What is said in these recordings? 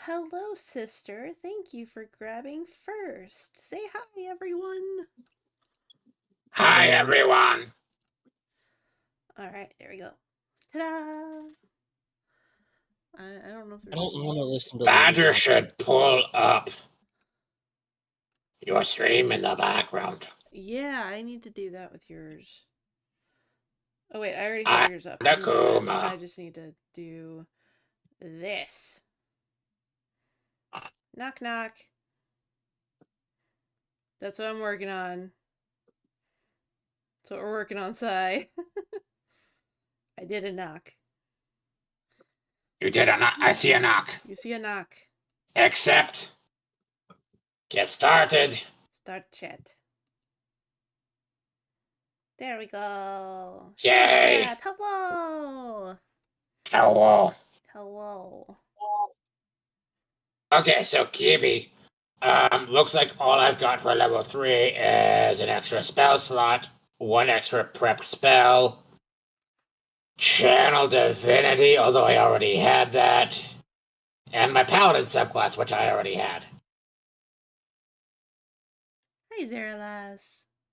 hello, sister. Thank you for grabbing first. Say hi, everyone. Hi, everyone. All right, there we go. Ta-da! I don't know if there's. I don't want to listen to Badger should pull up your stream in the background. Yeah, I need to do that with yours. Oh wait, I already have yours up. Nakuma. I just need to do this. Knock knock. That's what I'm working on. That's what we're working on, Sai. I did a knock. You did a knock. I see a knock. You see a knock. Accept. Get started. Start chat. There we go. Yay. Chat. Hello. Hello. Hello. Okay, so Kibi. Looks like all I've got for level 3 is an extra spell slot, one extra prepped spell, Channel Divinity, although I already had that, and my Paladin subclass, which I already had. Hi, Zeralas.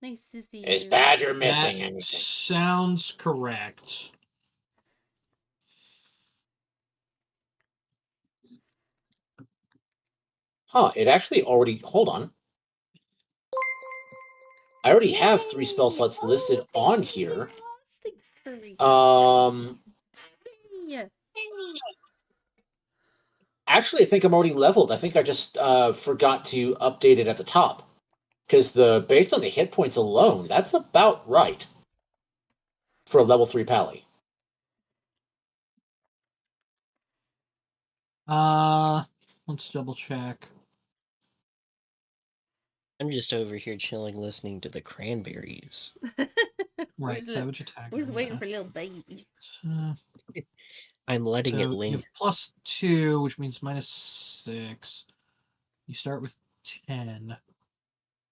Nice to see you. Is Badger missing That anything? Sounds correct. Huh, it actually already... Hold on. I already have 3 spell slots listed on here. Yeah. Actually, I think I'm already leveled. I think I just forgot to update it at the top. Because based on the hit points alone, that's about right. For a level 3 pally. Let's double check. I'm just over here chilling, listening to the Cranberries. Right, Savage Attack. We're waiting for little baby. I'm letting it You linger. have +2, which means -6. You start with 10.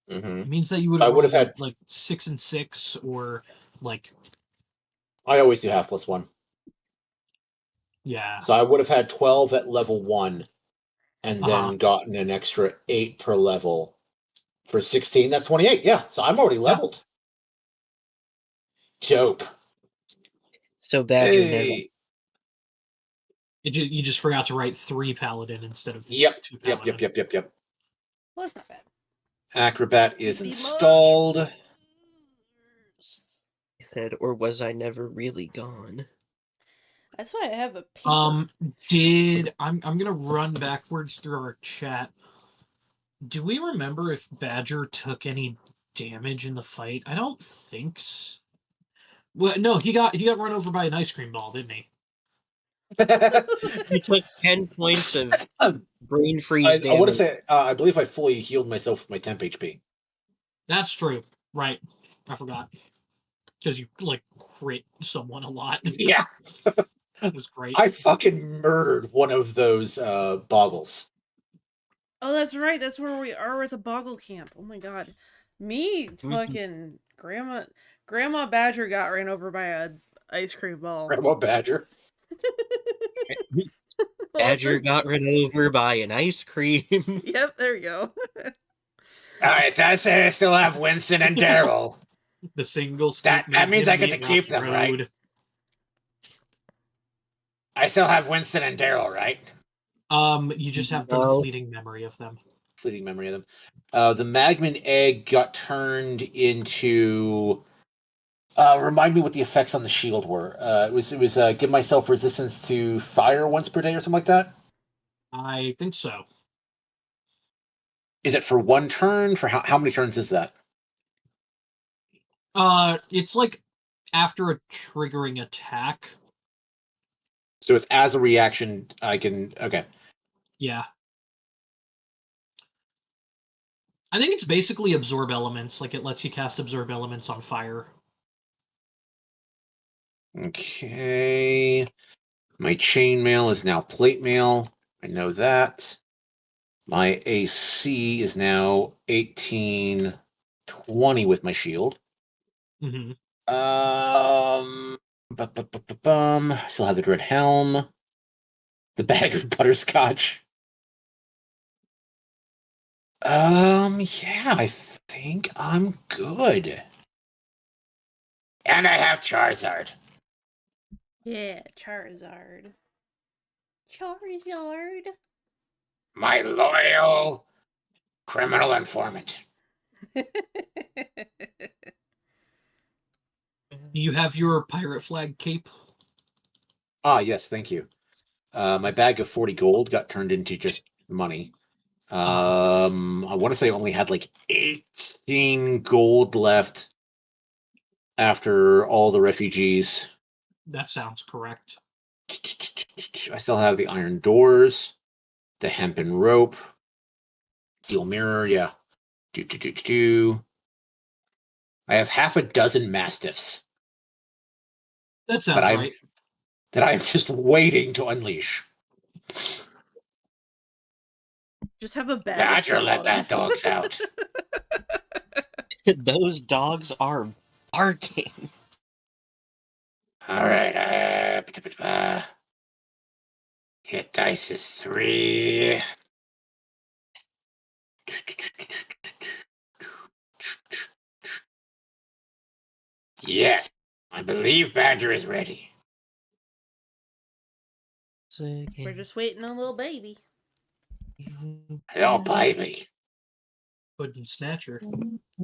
Mm-hmm. It means that you would have had like 6 and 6, or like. I always do half +1. Yeah. So I would have had 12 at level 1, and then gotten an extra 8 per level. For 16, that's 28. Yeah, so I'm already leveled. Yeah. Dope. So Badger never. You just forgot to write 3 Paladin instead of 2 Paladin. Yep. Well, that's not bad. Acrobat is installed. He said, or was I never really gone? That's why I have a paper. I'm gonna run backwards through our chat. Do we remember if Badger took any damage in the fight? I don't think so. Well, no, he got run over by an ice cream ball, didn't he? You took 10 points of brain freeze damage. I want to say, I believe I fully healed myself with my temp HP. That's true. Right. I forgot. Because you, crit someone a lot. Yeah. That was great. I fucking murdered one of those boggles. Oh, that's right. That's where we are at the Boggle Camp. Oh my god. Me, fucking Grandma Badger got ran over by a ice cream ball. Grandma Badger. Badger got run over by an ice cream. Yep, there you go. Alright, I say I still have Winston and Daryl. The single that means I get to keep them, right? I still have Winston and Daryl, right? You just have the fleeting memory of them. Fleeting memory of them. The Magman egg got turned into... remind me what the effects on the shield were. It was give myself resistance to fire once per day or something like that? I think so. Is it for one turn? For how many turns is that? It's like after a triggering attack. So it's as a reaction, I can... Okay. Yeah. I think it's basically absorb elements. Like, it lets you cast absorb elements on fire. Okay. My chainmail is now plate mail. I know that. My AC is now 1820 with my shield. Mm-hmm. Still have the dread helm. The bag of butterscotch. Yeah, I think I'm good. And I have Charizard. Yeah, Charizard. Charizard. My loyal criminal informant. You have your pirate flag cape. Ah, yes, thank you. My bag of 40 gold got turned into just money. I want to say I only had like 18 gold left after all the refugees. That sounds correct. I still have the iron doors, the hempen rope, steel mirror, yeah. I have half a dozen mastiffs That sounds that I'm right. that I'm just waiting to unleash. Just have a bag Badger, of let that dogs. dogs out. Those dogs are barking. All right. Hit dice is 3. Yes, I believe Badger is ready. We're just waiting on little baby. Hello, baby. Puddin' Snatcher.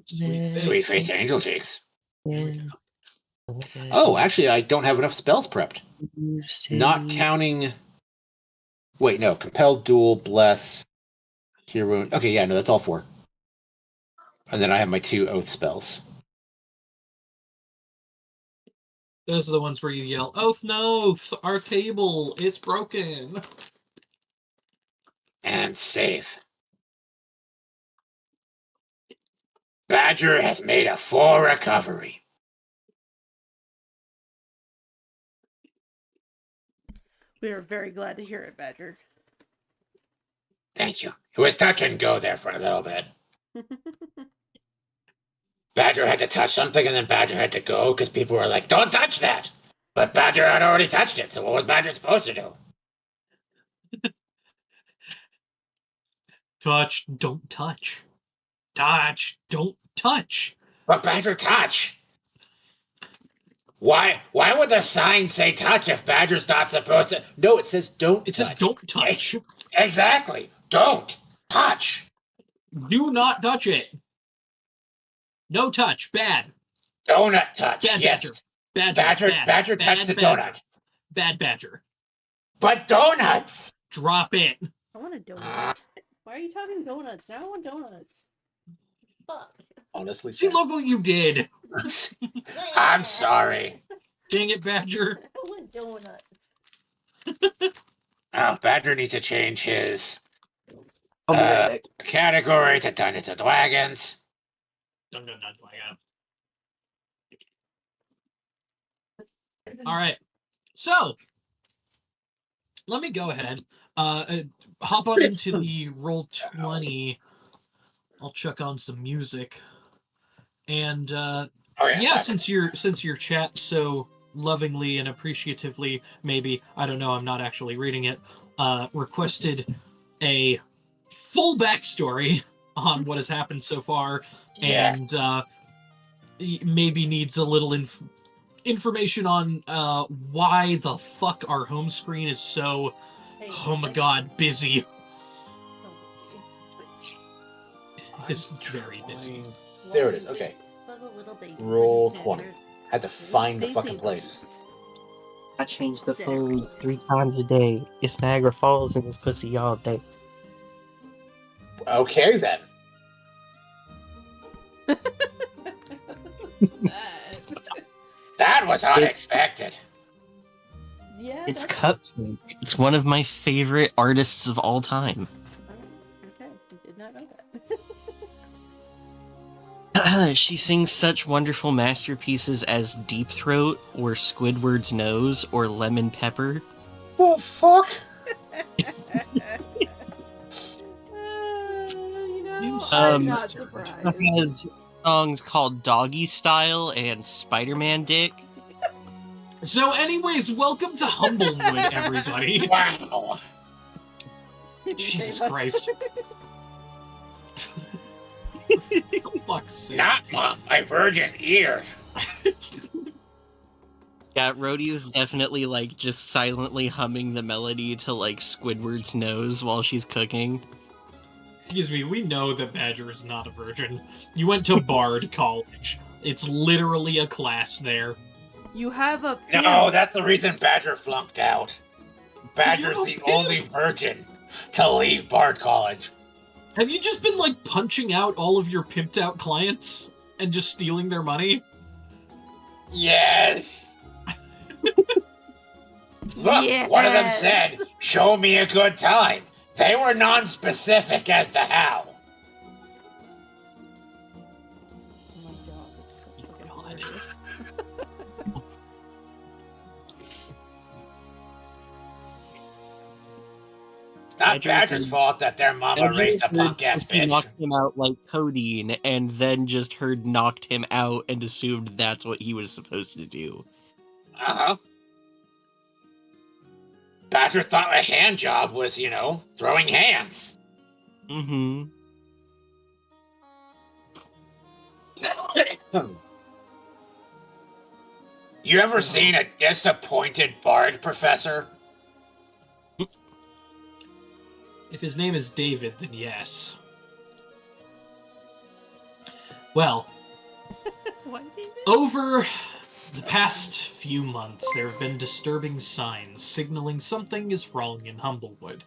Sweet face angel cheeks. Yeah. Oh, actually, I don't have enough spells prepped. Not counting. Wait, no. Compelled Duel, Bless, Hero. Okay, yeah, no, that's all 4. And then I have my 2 Oath spells. Those are the ones where you yell, "Oath no! Our table, it's broken!" And save. Badger has made a full recovery. We are very glad to hear it, Badger. Thank you. It was touch and go there for a little bit. Badger had to touch something, and then Badger had to go because people were like, "Don't touch that!" But Badger had already touched it, so what was Badger supposed to do? Touch, don't touch. Touch, don't touch. But Badger touch. Why would the sign say touch if Badger's not supposed to? No, it says don't It touch. says don't touch. Exactly. Don't touch. Do not touch it. No touch. Bad. Donut touch. Bad Yes. Badger. Badger touched the donut. Bad Badger. But donuts. Drop it. I want a donut. Why are you talking donuts? Now I want donuts. Fuck. Honestly, See, look what you did. I'm sorry. Dang it, Badger. I want donuts. Oh, Badger needs to change his I'll be right back. category to Dungeons and Dragons. Dun. All right. So, let me go ahead. Hop on into the Roll20. I'll chuck on some music. And since your chat so lovingly and appreciatively, maybe, I don't know, I'm not actually reading it, requested a full backstory on what has happened so far, and maybe needs a little information on why the fuck our home screen is so, oh my god, busy. It's very busy. There it is. Okay. Roll20. Had to find the fucking place. I change the phones 3 times a day. It's Niagara Falls in this pussy all day. Okay, then. That was unexpected. Yeah. It's Cupcake. It's one of my favorite artists of all time. Okay, I did not know that. She sings such wonderful masterpieces as Deep Throat, or Squidward's Nose, or Lemon Pepper. The fuck? I'm not surprised. She has songs called Doggy Style and Spider-Man Dick. So anyways, welcome to Humblewood, everybody. Wow. Jesus Christ. For fuck's sake. Not my virgin ears. Yeah, Rhodey is definitely, like, just silently humming the melody to, like, Squidward's nose while she's cooking. Excuse me, we know that Badger is not a virgin. You went to Bard College. It's literally a class there. You have a No, pimp. that's the reason Badger flunked out. Badger's You're a the pimp. only virgin to leave Bard College. Have you just been, like, punching out all of your pimped out clients and just stealing their money? Yes. Look, one of them said, "Show me a good time." They were non-specific as to how. Oh my god, that's so fucking God. hilarious. It's not Badger's fault that their mama raised a punk-ass She bitch. knocked him out like codeine, and then just heard knocked him out and assumed that's what he was supposed to do. Uh-huh. Badger thought a hand job was, throwing hands. Mm-hmm. You ever seen a disappointed bard, Professor? If his name is David, then yes. Well, What, David? over the past few months, there have been disturbing signs signaling something is wrong in Humblewood.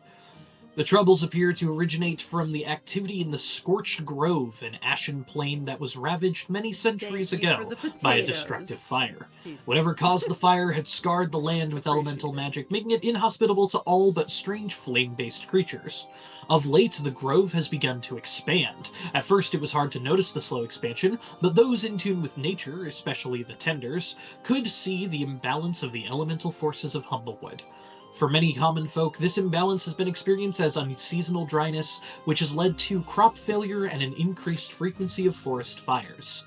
The troubles appear to originate from the activity in the Scorched Grove, an ashen plain that was ravaged many centuries Thank you ago for the by a potatoes. destructive fire. Jesus. Whatever caused the fire had scarred the land with elemental magic, making it inhospitable to all but strange flame-based creatures. Of late, the grove has begun to expand. At first, it was hard to notice the slow expansion, but those in tune with nature, especially the tenders, could see the imbalance of the elemental forces of Humblewood. For many common folk, this imbalance has been experienced as unseasonal dryness, which has led to crop failure and an increased frequency of forest fires.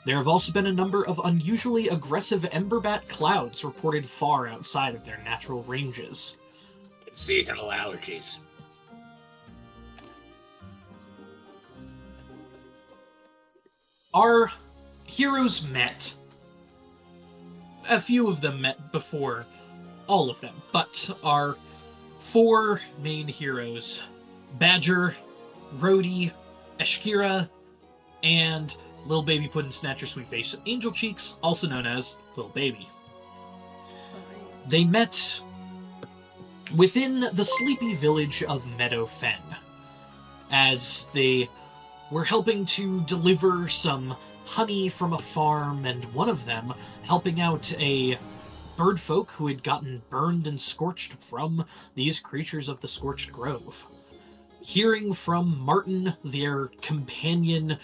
There have also been a number of unusually aggressive emberbat clouds reported far outside of their natural ranges. It's seasonal allergies. Our heroes met. A few of them met before all of them, but our four main heroes, Badger, Rhodey, Eshkira, and Little Baby Puddin' Snatcher Sweet Face Angel Cheeks, also known as Little Baby. They met within the sleepy village of Meadow Fen, as they were helping to deliver some honey from a farm, and one of them helping out a bird folk who had gotten burned and scorched from these creatures of the Scorched Grove. Hearing from Martin, their companion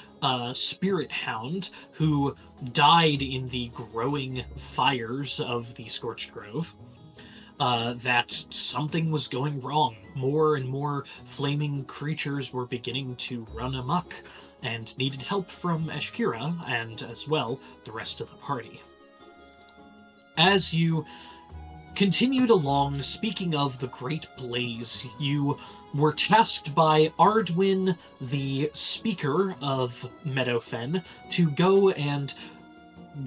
spirit hound, who died in the growing fires of the Scorched Grove, that something was going wrong. More and more flaming creatures were beginning to run amok, and needed help from Eshkira, and as well, the rest of the party. As you continued along, speaking of the Great Blaze, you were tasked by Ardwin, the speaker of Meadowfen, to go and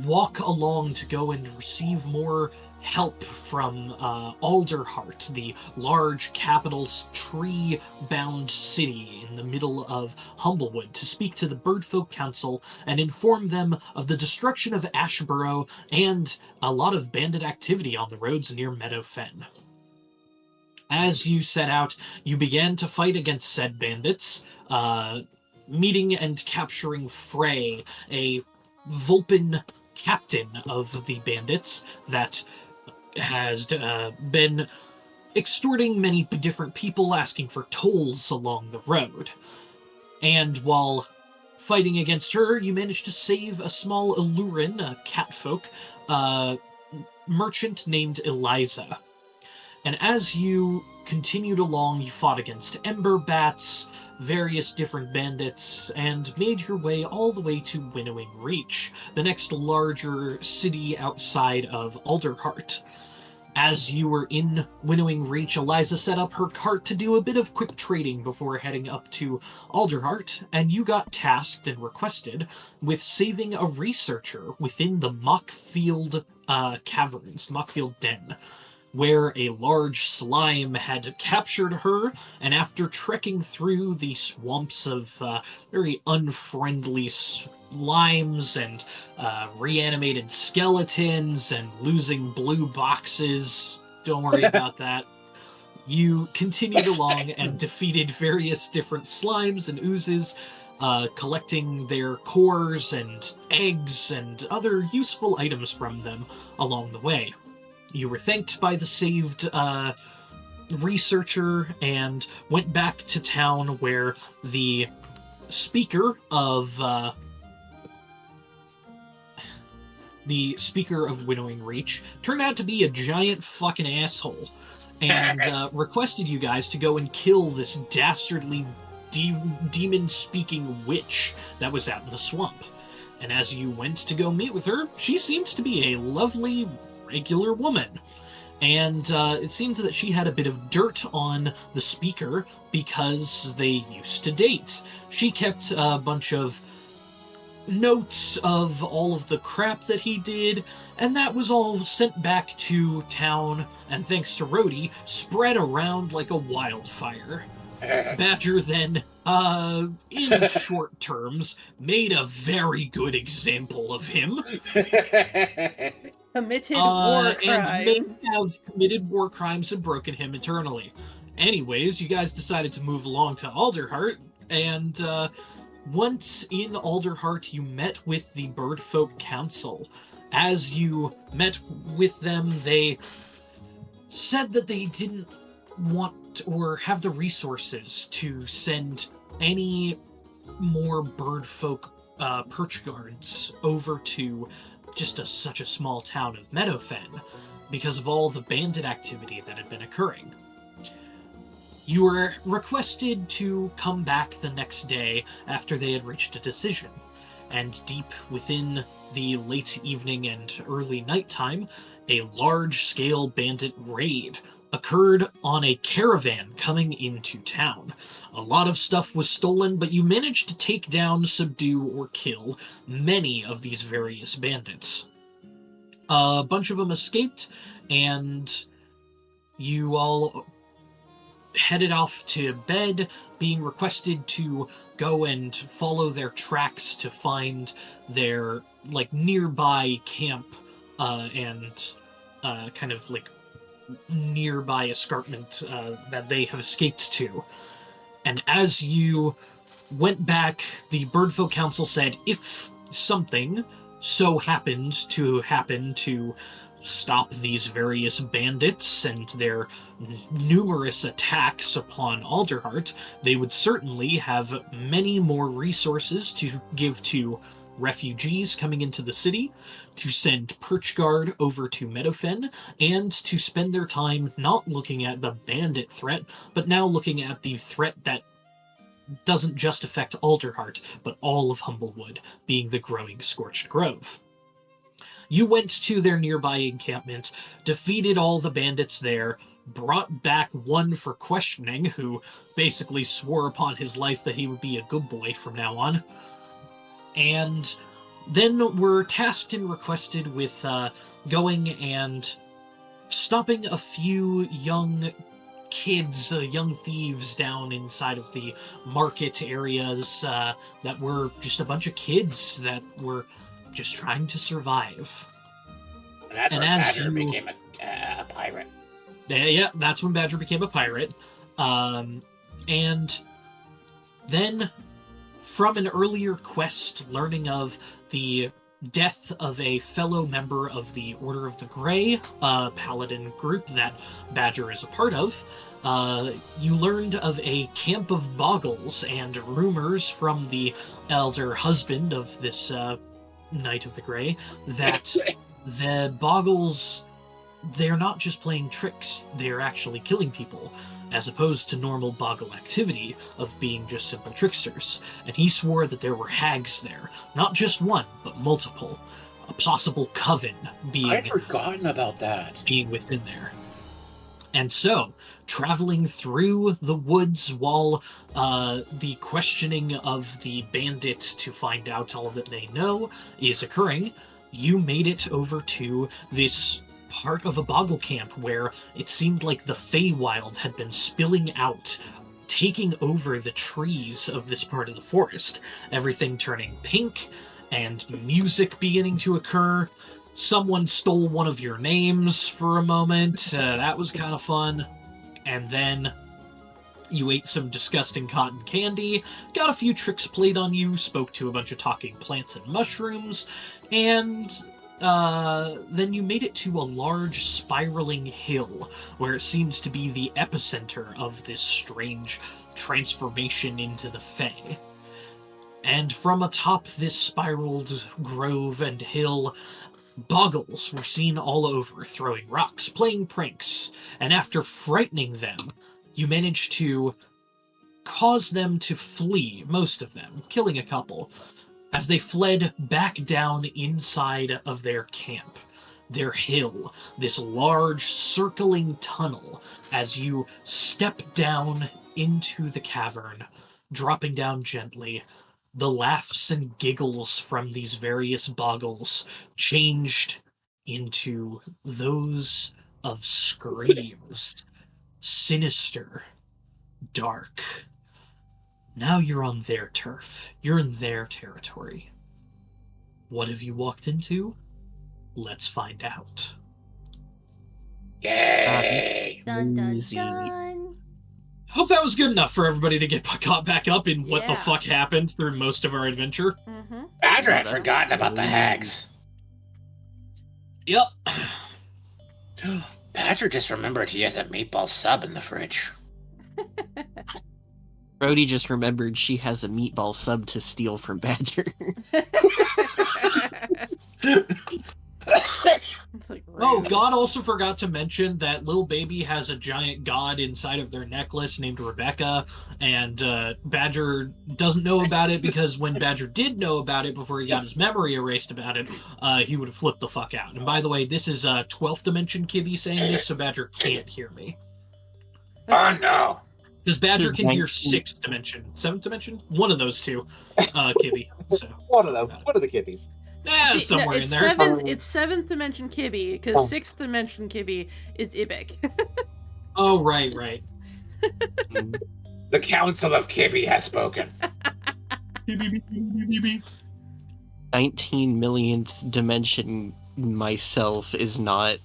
walk along to go and receive more help from Alderheart, the large capital tree-bound city in the middle of Humblewood, to speak to the Birdfolk Council and inform them of the destruction of Ashborough and a lot of bandit activity on the roads near Meadowfen. As you set out, you began to fight against said bandits, meeting and capturing Frey, a Vulpin captain of the bandits that has been extorting many different people, asking for tolls along the road. And while fighting against her, you managed to save a small Illurin, a catfolk, merchant named Eliza. And as you continued along, you fought against Ember Bats, various different bandits, and made your way all the way to Winnowing Reach, the next larger city outside of Alderheart. As you were in Winnowing Reach, Eliza set up her cart to do a bit of quick trading before heading up to Alderheart, and you got tasked and requested with saving a researcher within the Mockfield caverns, the Mockfield Den, where a large slime had captured her, and after trekking through the swamps of very unfriendly slimes and reanimated skeletons and losing blue boxes, don't worry about that. You continued along and defeated various different slimes and oozes, collecting their cores and eggs and other useful items from them along the way. You were thanked by the saved researcher and went back to town where the speaker of Winnowing Reach turned out to be a giant fucking asshole and requested you guys to go and kill this dastardly demon-speaking witch that was out in the swamp. And as you went to go meet with her, she seems to be a lovely, regular woman. And it seems that she had a bit of dirt on the speaker because they used to date. She kept a bunch of notes of all of the crap that he did, and that was all sent back to town, and thanks to Rhodey, spread around like a wildfire. Badger then, in short terms, made a very good example of him. Committed war crime. And may have committed war crimes and broken him internally. Anyways, you guys decided to move along to Alderheart, and once in Alderheart, you met with the Birdfolk Council. As you met with them, they said that they didn't want or have the resources to send any more birdfolk perch guards over to just such a small town of Meadowfen because of all the bandit activity that had been occurring. You were requested to come back the next day after they had reached a decision, and deep within the late evening and early nighttime, a large-scale bandit raid occurred on a caravan coming into town. A lot of stuff was stolen, but you managed to take down, subdue, or kill many of these various bandits. A bunch of them escaped, and you all headed off to bed, being requested to go and follow their tracks to find their, nearby camp, and kind of, nearby escarpment that they have escaped to. And as you went back, the Birdfolk Council said if something so happened to stop these various bandits and their numerous attacks upon Alderheart, they would certainly have many more resources to give to refugees coming into the city, to send Perchguard over to Meadowfen, and to spend their time not looking at the bandit threat, but now looking at the threat that doesn't just affect Alderheart, but all of Humblewood, being the growing Scorched Grove. You went to their nearby encampment, defeated all the bandits there, brought back one for questioning, who basically swore upon his life that he would be a good boy from now on, and then were tasked and requested with going and stopping a few young kids, young thieves down inside of the market areas that were just a bunch of kids that were just trying to survive. And that's when Badger became a pirate. Yeah, that's when Badger became a pirate. And then, from an earlier quest, learning of the death of a fellow member of the Order of the Grey, a paladin group that Badger is a part of, you learned of a camp of boggles and rumors from the elder husband of this Knight of the Grey that the boggles, they're not just playing tricks, they're actually killing people, as opposed to normal boggle activity of being just simple tricksters. And he swore that there were hags there, not just one, but multiple. a possible coven I'd forgotten about that. being within there. And so, traveling through the woods while the questioning of the bandit to find out all that they know is occurring, you made it over to this part of a boggle camp where it seemed like the Feywild had been spilling out, taking over the trees of this part of the forest. Everything turning pink, and music beginning to occur. Someone stole one of your names for a moment. That was kind of fun. And then you ate some disgusting cotton candy, got a few tricks played on you, spoke to a bunch of talking plants and mushrooms, and then you made it to a large spiraling hill where it seems to be the epicenter of this strange transformation into the Fae. And from atop this spiraled grove and hill, boggles were seen all over, throwing rocks, playing pranks, and after frightening them, you managed to cause them to flee, most of them, killing a couple, as they fled back down inside of their camp, their hill, this large circling tunnel, as you step down into the cavern, dropping down gently. The laughs and giggles from these various boggles changed into those of screams. Sinister, dark. Now you're on their turf. You're in their territory. What have you walked into? Let's find out. Yay! Dun dun Easy. dun. Hope that was good enough for everybody to get caught back up in what the Yeah. fuck happened through most of our adventure. Mm-hmm. Badger had forgotten about the hags. Yep. Badger just remembered he has a meatball sub in the fridge. Brody just remembered she has a meatball sub to steal from Badger. It's like Oh, rude. God also forgot to mention that little baby has a giant god inside of their necklace named Rebecca, and Badger doesn't know about it because when Badger did know about it before he got his memory erased about it, he would have flipped the fuck out. And by the way, this is 12th dimension Kibby saying this, so Badger can't hear me. Oh no! Because Badger His can hear 19 6th dimension. 7th dimension? One of those two, Kibby. So, One of them. One of the kiddies. eh, See, somewhere it's in there. It's seventh dimension Kibby, because sixth dimension Kibby is Ibik. Oh, right, right. The Council of Kibby has spoken. 19 millionth dimension myself is not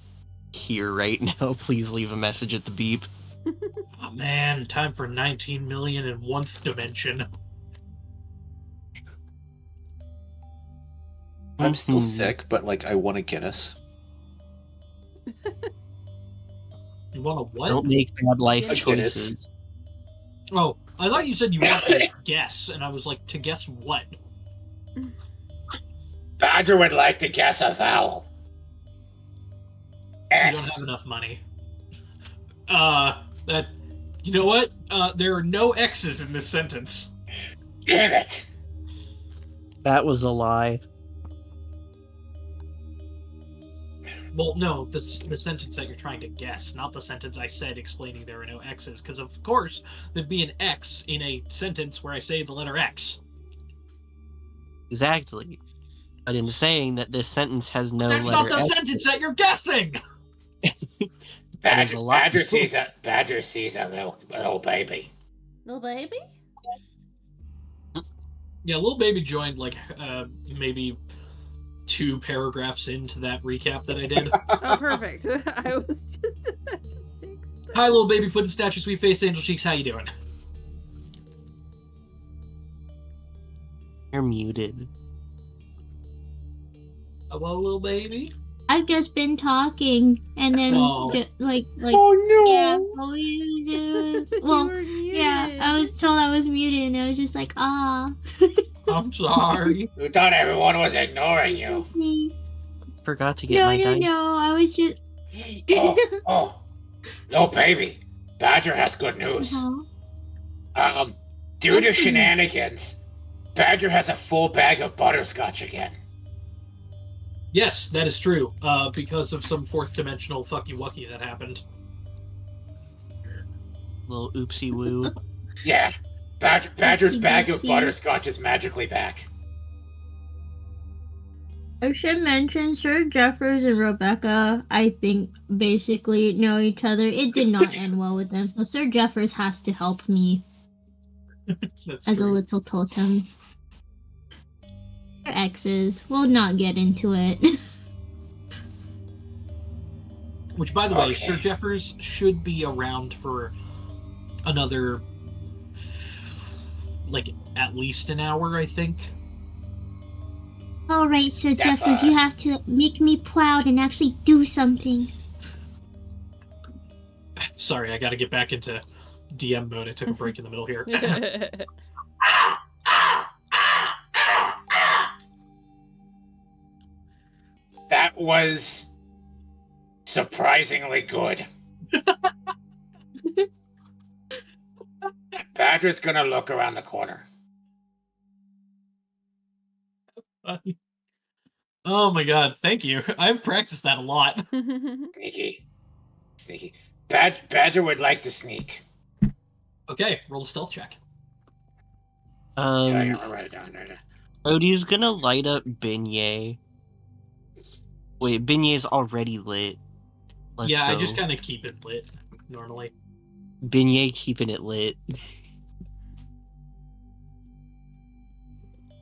here right now. Please leave a message at the beep. Oh man, time for 19 million in 1th dimension. I'm still Mhm. sick, but like I want a Guinness. You want a what? Don't make bad life I get it. choices. Oh, I thought you said you wanted to guess, and I was like, to guess what? Badger would like to guess a vowel. You don't X. have enough money. That... You know what? There are no X's in this sentence. Damn it! That was a lie. Well, no, the sentence that you're trying to guess, not the sentence I said explaining there are no X's, because of course there'd be an X in a sentence where I say the letter X. Exactly. But in saying that this sentence has no That's letter not the X, sentence that you're guessing! That is a lot. Badger sees a little baby. Little baby? Yeah, little baby joined like maybe 2 paragraphs into that recap that I did. Oh, perfect. I was just about to fix that. Hi, little baby pudding statue, sweet face, angel cheeks. How you doing? You're muted. Hello, little baby. I've just been talking, and then Oh. like Oh yeah. What were you doing? You Well, were yeah. muted. I was told I was muted, and I was just like, ah. I'm sorry. We thought everyone was ignoring you. Me. Forgot to get No, my no, dice. no. I was just. Oh, no, baby. Badger has good news. Uh-huh. Due to shenanigans, Badger has a full bag of butterscotch again. Yes, that is true. Because of some fourth dimensional fucky wucky that happened. Little oopsie woo. Yeah. Badger's Oopsie bag of doopsie. butterscotch is magically back. I should mention Sir Jeffers and Rebecca, I think, basically know each other. It did not end well with them, so Sir Jeffers has to help me That's as a true. little totem. Their exes. We'll not get into it. Which, by the way, Okay. Sir Jeffers should be around for another, like, at least an hour, I think. Alright, Sir Jeffers. Jeffers, you have to make me proud and actually do something. Sorry, I gotta get back into DM mode. I took a break in the middle here. That was surprisingly good. Badger's gonna look around the corner. Oh my god, thank you. I've practiced that a lot. Sneaky. Badger would like to sneak. Okay, roll a stealth check. I'll write it down. Odie's gonna light up Beignet. Wait, Beignet's already lit. Let's I go. just kind of keep it lit, normally. Beignet keeping it lit.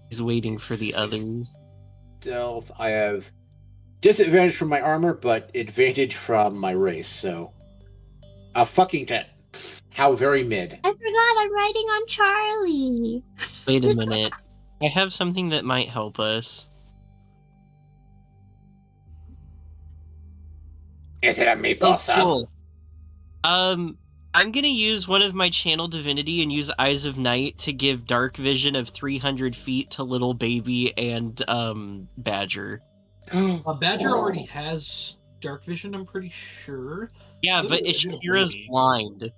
He's waiting for the others. Stealth. I have disadvantage from my armor, but advantage from my race, so... A fucking 10. How very mid. I forgot I'm writing on Charlie. Wait a minute. I have something that might help us. Is it a meatball sub? Cool. I'm gonna use one of my channel divinity and use Eyes of Night to give dark vision of 300 feet to little baby and Badger. Badger already has dark vision, I'm pretty sure. Yeah, So but does Ishkira's Brody. blind.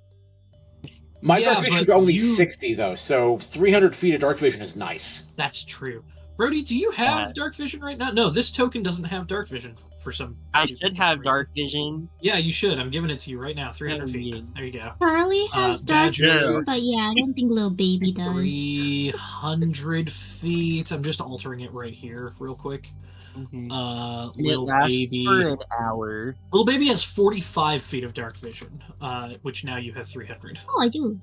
My Yeah, dark vision's but only you- 60, though, so 300 feet of dark vision is nice. That's true. Brody, do you have Yeah. dark vision right now? No, this token doesn't have dark vision for some... I stupid should have reason. dark vision. Yeah, you should. I'm giving it to you right now. 300 Yeah. feet. There you go. Charlie has dark Badger. vision, but yeah, I don't think little baby does. 300 feet. I'm just altering it right here real quick. Mhm. It Little lasts baby. for an hour. Little baby has 45 feet of dark vision, which now you have 300. Oh, I do.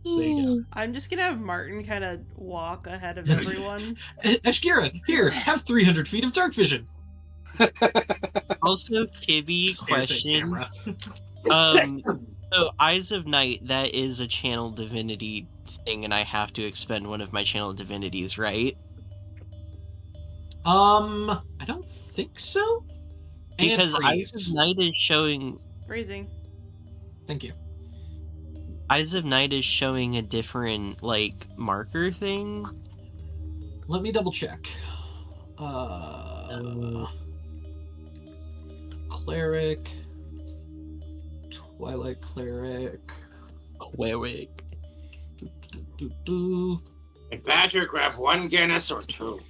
So there you go. Yay. I'm just gonna have Martin kind of walk ahead of No, everyone. Ashkira, here, have 300 feet of dark vision. Also, Kibby, Stares at question. camera. So Eyes of Night, that is a channel divinity thing, and I have to expend one of my channel divinities, right? I don't think so. And Because Eyes freeze. of Night is showing Phrasing. Thank you. Eyes of Night is showing a different like marker thing. Let me double check. Cleric. Twilight Cleric. Cleric. Badger, grab one Guinness or two.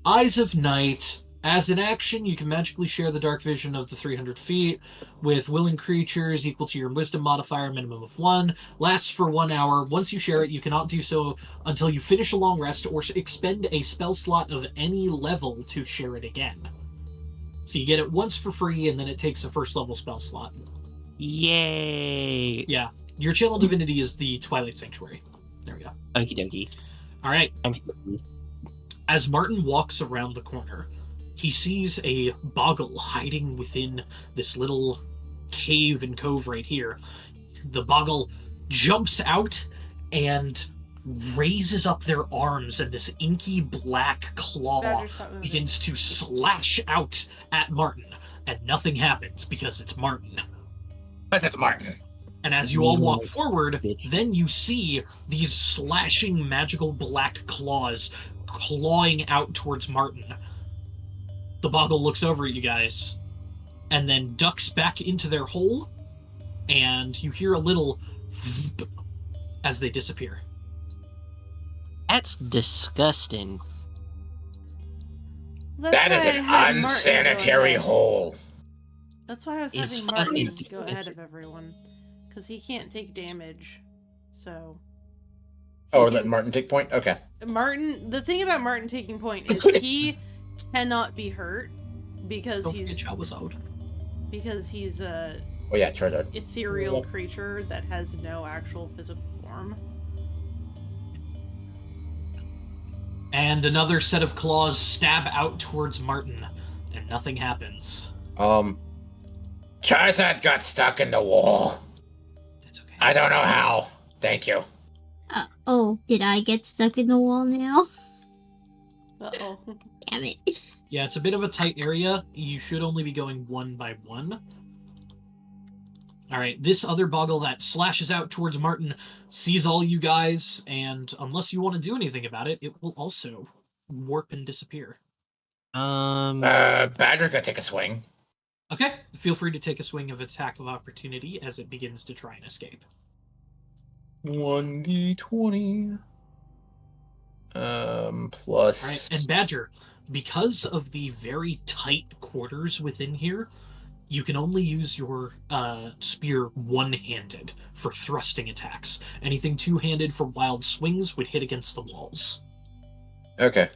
Eyes of Night. As an action, you can magically share the dark vision of the 300 feet with willing creatures equal to your wisdom modifier, minimum of 1. Lasts for 1 hour. Once you share it, you cannot do so until you finish a long rest or expend a spell slot of any level to share it again. So you get it once for free, and then it takes a first level spell slot. Yay! Yeah. Your channel divinity is the Twilight Sanctuary. There we go. Okie dokie. All right. I'm happy. As Martin walks around the corner, he sees a boggle hiding within this little cave and cove right here. The boggle jumps out and raises up their arms, and this inky black claw Badger, stop moving. begins to slash out at Martin. And nothing happens because it's Martin. But it's Martin. And as you all walk Yes, forward, bitch. then you see these slashing magical black claws clawing out towards Martin. The boggle looks over at you guys and then ducks back into their hole, and you hear a little vzp as they disappear. That's disgusting. That's That is why I an had Martin go unsanitary ahead. hole. That's why I was It's having Martin fucking go ahead of everyone. Because he can't take damage. So. Oh, or let Martin take point? Okay. Martin, the thing about Martin taking point is he cannot be hurt because Don't forget Charizard. he's a Oh yeah, Charizard. ethereal creature that has no actual physical form. And another set of claws stab out towards Martin, and nothing happens. Charizard got stuck in the wall. It's okay. I don't know how. Thank you. Oh, did I get stuck in the wall now? Uh-oh. Damn it. Yeah, it's a bit of a tight area. You should only be going one by one. Alright, this other boggle that slashes out towards Martin sees all you guys, and unless you want to do anything about it, it will also warp and disappear. Badger's gonna take a swing. Okay, feel free to take a swing of attack of opportunity as it begins to try and escape. 1d20. Plus. Alright, and Badger, because of the very tight quarters within here, you can only use your spear one-handed for thrusting attacks. Anything two-handed for wild swings would hit against the walls. Okay.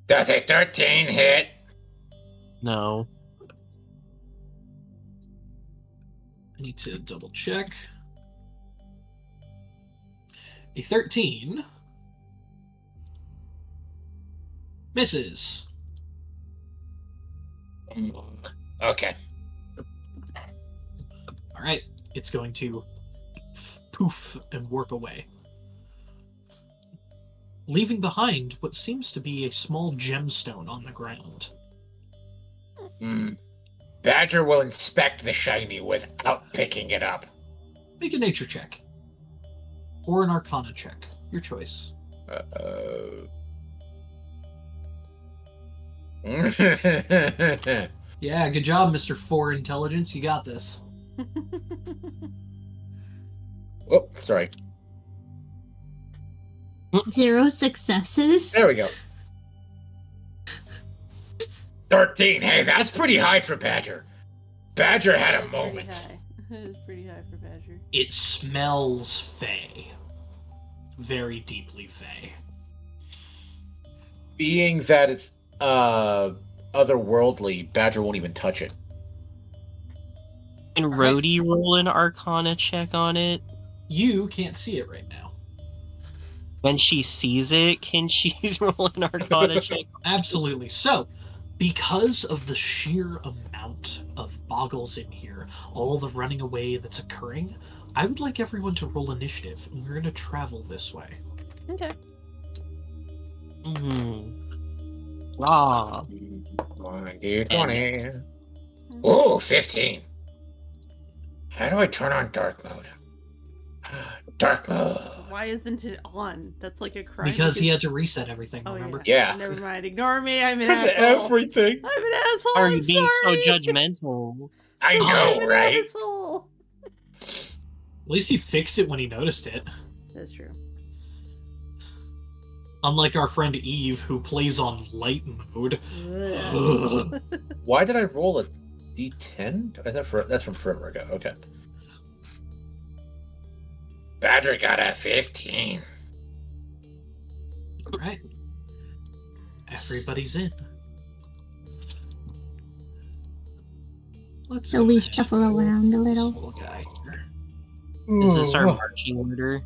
Does a 13 hit? No. I need to double check. A 13 misses. Okay. All right, it's going to poof and warp away, leaving behind what seems to be a small gemstone on the ground. Badger will inspect the shiny without picking it up. Make a nature check. Or an arcana check. Your choice. Yeah, good job, Mr. 4 Intelligence. You got this. Oh, sorry. 0 successes? There we go. 13. Hey, that's pretty high for Badger. Badger had a That's pretty moment. high. It's pretty high for Badger. It smells fey. Very deeply fey. Being that it's otherworldly, Badger won't even touch it. Can Rhodey roll an Arcana check on it? You can't see it right now. When she sees it, can she roll an Arcana check? Absolutely. So, because of the sheer amount of boggles in here, all the running away that's occurring, I would like everyone to roll initiative, and we're going to travel this way. Okay. Ah. 20. Ooh, 15. How do I turn on dark mode? Dark mode. Why isn't it on? That's like a crime. Because he had to reset everything, Oh, remember? Yeah. Never mind. Ignore me. I'm an Press asshole. everything. I'm an asshole. Are I'm you being sorry. so judgmental? I I'm know, an right? asshole. At least he fixed it when he noticed it. That's true. Unlike our friend Eve, who plays on light mode. Ugh. Why did I roll a d10? That's from forever ago. Okay. Badger got a 15. Alright. Everybody's in. Let's So go we ahead and shuffle roll around a this little. guy here. Is this our marching order?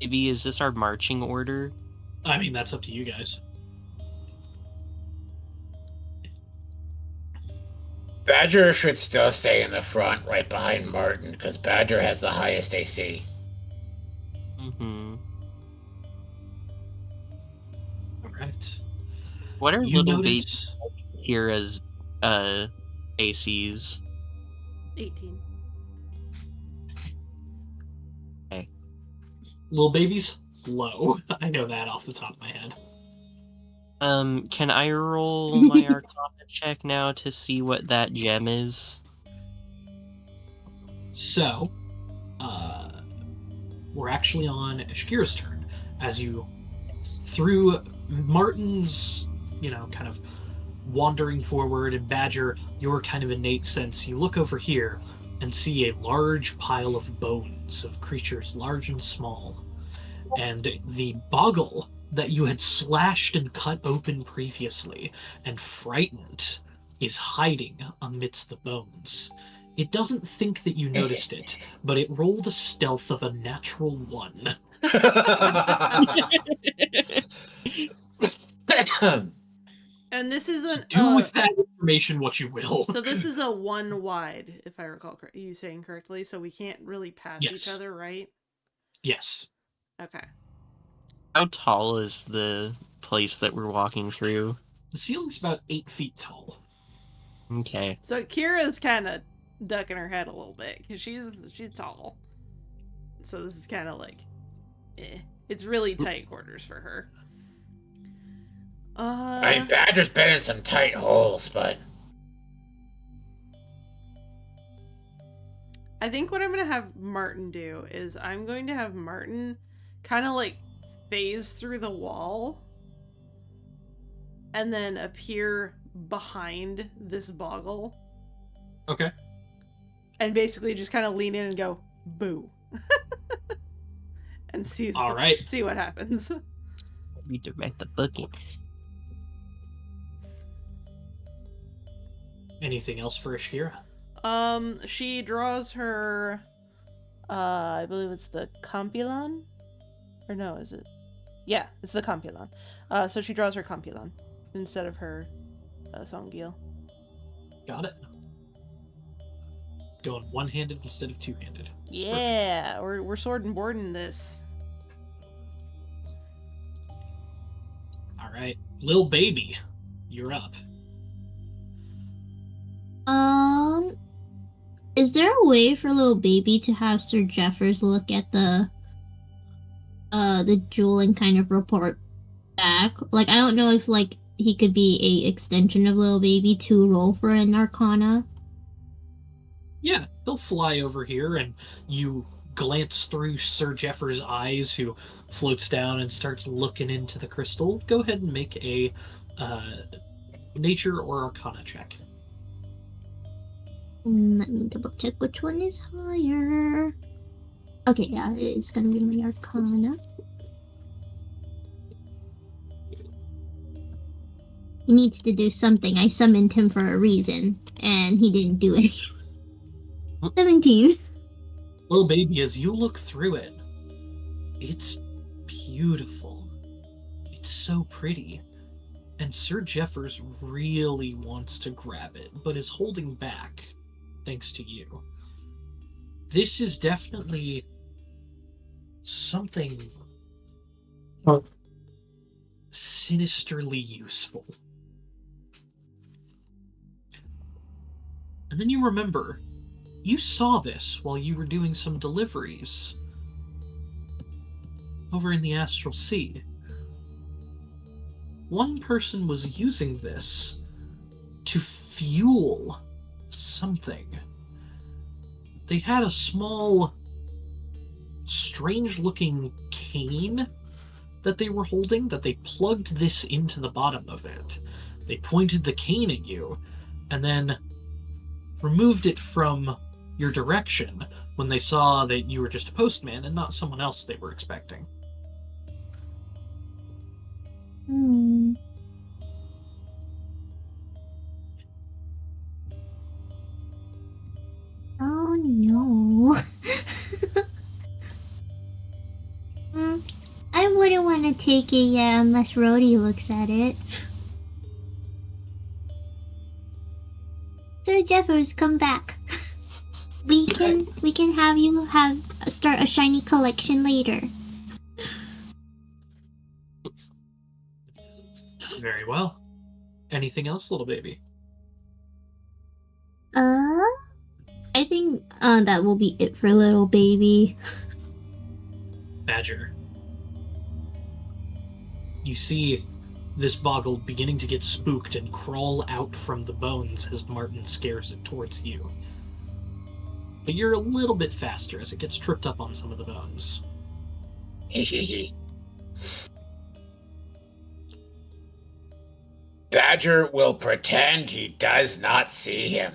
Maybe is this our marching order? I mean, that's up to you guys. Badger should still stay in the front right behind Martin because Badger has the highest AC. Mm-hmm. Alright. What are You little babies notice here as ACs? 18. little babies low. I know that off the top of my head. Can I roll my Arcana check now to see what that gem is? So, we're actually on Shakira's turn. As you, through Martin's, kind of wandering forward, and Badger, your kind of innate sense, you look over here and see a large pile of bones of creatures large and small. And the boggle that you had slashed and cut open previously and frightened is hiding amidst the bones. It doesn't think that you noticed it, but it rolled a stealth of a natural 1. And this isn't Do with that information what you will. So this is a 1 wide, if I recall you saying correctly, so we can't really pass each other, right? Yes. Okay. How tall is the place that we're walking through? The ceiling's about 8 feet tall. Okay. So Kira's kind of ducking her head a little bit because she's tall. So this is kind of like, it's really tight quarters for her. I mean, Badger's been in some tight holes, but I think what I'm going to have Martin do is I'm going to have Martin kind of like phase through the wall and then appear behind this boggle. Okay. And basically just kind of lean in and go, boo. And see what happens. We direct the booking. Anything else for Ashkira? She draws her, I believe it's the Compulon? Or no, is it? Yeah, it's the Compulon. So she draws her Compulon instead of her Songil. Got it. Going one-handed instead of two-handed. Yeah, we're sword and boarding this. All right, Lil Baby, you're up. Is there a way for little baby to have Sir Jeffers look at the jewel and kind of report back? Like, I don't know if like he could be a extension of little baby to roll for an Arcana. Yeah, he'll fly over here, and you glance through Sir Jeffers' eyes, who floats down and starts looking into the crystal. Go ahead and make a nature or Arcana check. Let me double check which one is higher. Okay, yeah, it's gonna be my Arcana. He needs to do something. I summoned him for a reason, and he didn't do it. 17. Little Baby, as you look through it, it's beautiful. It's so pretty. And Sir Jeffers really wants to grab it, but is holding back, thanks to you. This is definitely something sinisterly useful. And then you remember, you saw this while you were doing some deliveries over in the Astral Sea. One person was using this to fuel something. They had a small, strange-looking cane that they were holding, that they plugged this into the bottom of it. They pointed the cane at you, and then removed it from your direction when they saw that you were just a postman and not someone else they were expecting. Oh no. I wouldn't want to take it yet unless Rhodey looks at it. Sir Jeffers, come back. We can have you start a shiny collection later. Very well. Anything else, Little Baby? I think that will be it for Little Baby. Badger. You see this boggle beginning to get spooked and crawl out from the bones as Martin scares it towards you. but you're a little bit faster as it gets tripped up on some of the bones. Badger will pretend he does not see him,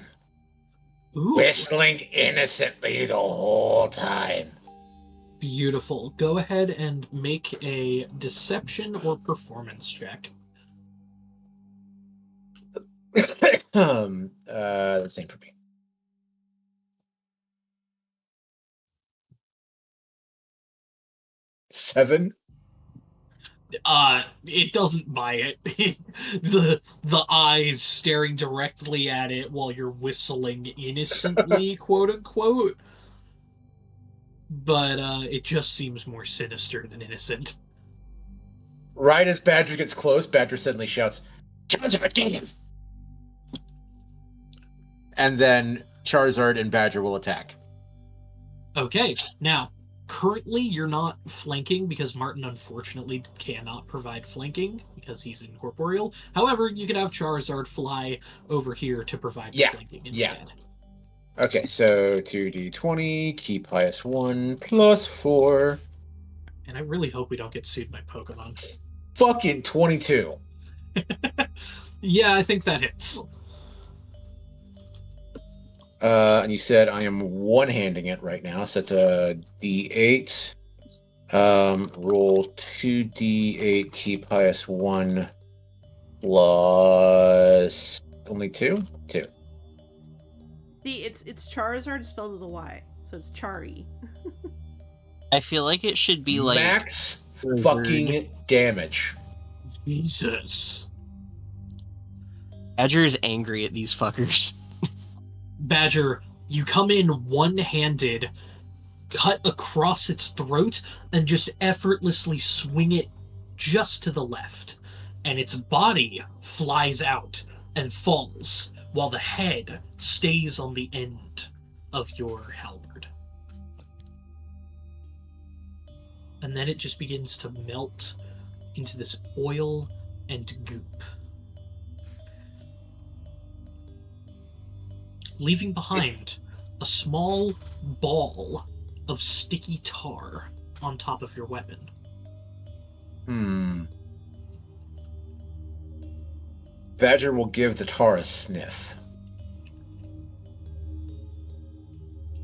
Ooh, whistling innocently the whole time. beautiful. Go ahead and make a deception or performance check. The same for me. Seven. It doesn't buy it. the eyes staring directly at it while you're whistling innocently, quote unquote. But it just seems more sinister than innocent. Right as Badger gets close, Badger suddenly shouts, "Charizard, get him!" And then Charizard and Badger will attack. Okay, now currently you're not flanking because Martin unfortunately cannot provide flanking because he's incorporeal. However, you could have Charizard fly over here to provide flanking instead. Okay, so 2d20, keep highest 1, plus 4. And I really hope we don't get sued by Pokemon. Fucking 22. Yeah, I think that hits. And you said I am one-handing it right now, so it's a d8. Roll 2d8, keep highest 1, plus only 2? 2. It's Charizard spelled with a Y, so it's Chari. I feel like it should be like Max Wyrd. fucking damage. Jesus. Badger is angry at these fuckers. Badger, you come in one-handed, cut across its throat, and just effortlessly swing it just to the left. And its body flies out and falls, while the head stays on the end of your halberd. And then it just begins to melt into this oil and goop, leaving behind a small ball of sticky tar on top of your weapon. Badger will give the tar a sniff.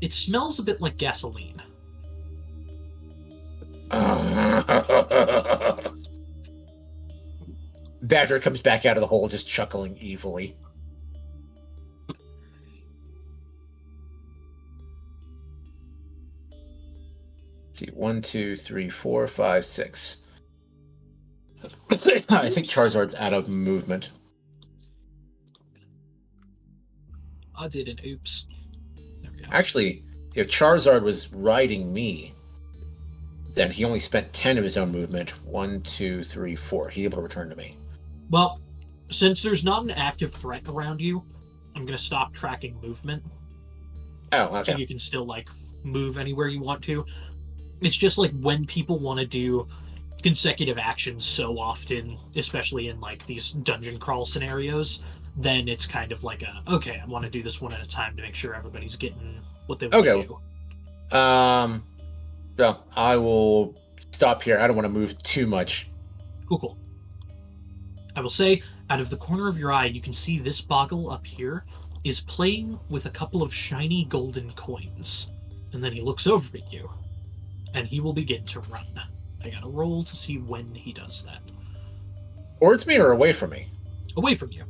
It smells a bit like gasoline. Badger comes back out of the hole just chuckling evilly. Let's see, 1, 2, 3, 4, 5, 6. I think Charizard's out of movement. I did an oops. There we go. Actually, if Charizard was riding me, then he only spent 10 of his own movement. 1, 2, 3, 4. He's able to return to me. Well, since there's not an active threat around you, I'm going to stop tracking movement. Oh, okay. So you can still, like, move anywhere you want to. It's just, like, when people want to do consecutive actions so often, especially in, like, these dungeon crawl scenarios, then it's kind of like okay, I want to do this one at a time to make sure everybody's getting what they want to do. Well, I will stop here. I don't want to move too much. Cool. I will say, out of the corner of your eye, you can see this boggle up here is playing with a couple of shiny golden coins. And then he looks over at you, and he will begin to run. I gotta roll to see when he does that. Towards me or away from me? Away from you.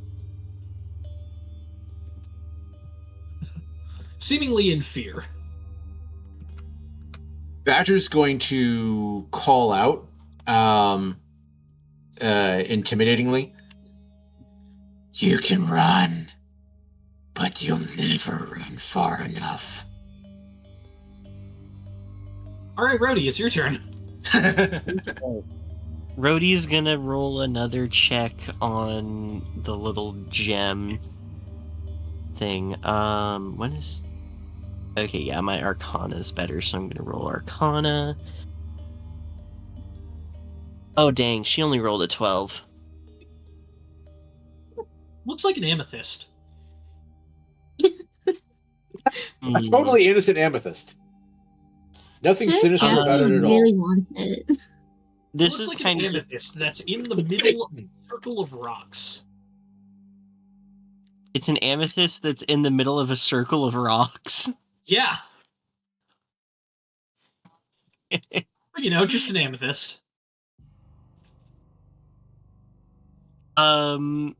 Seemingly in fear. Badger's going to call out intimidatingly. You can run, but you'll never run far enough. Alright, Rhodey, it's your turn. Rhodey's gonna roll another check on the little gem thing. When is... Okay, yeah, my Arcana's better, so I'm gonna roll Arcana. Oh, dang, she only rolled a 12. Looks like an amethyst. A totally innocent amethyst. Nothing Sir sinister about it Jeffers at all. really wants it. This It looks is like kind an of amethyst that's in the middle of a circle of rocks. it's an amethyst that's in the middle of a circle of rocks. Yeah. Just an amethyst. Rhodey's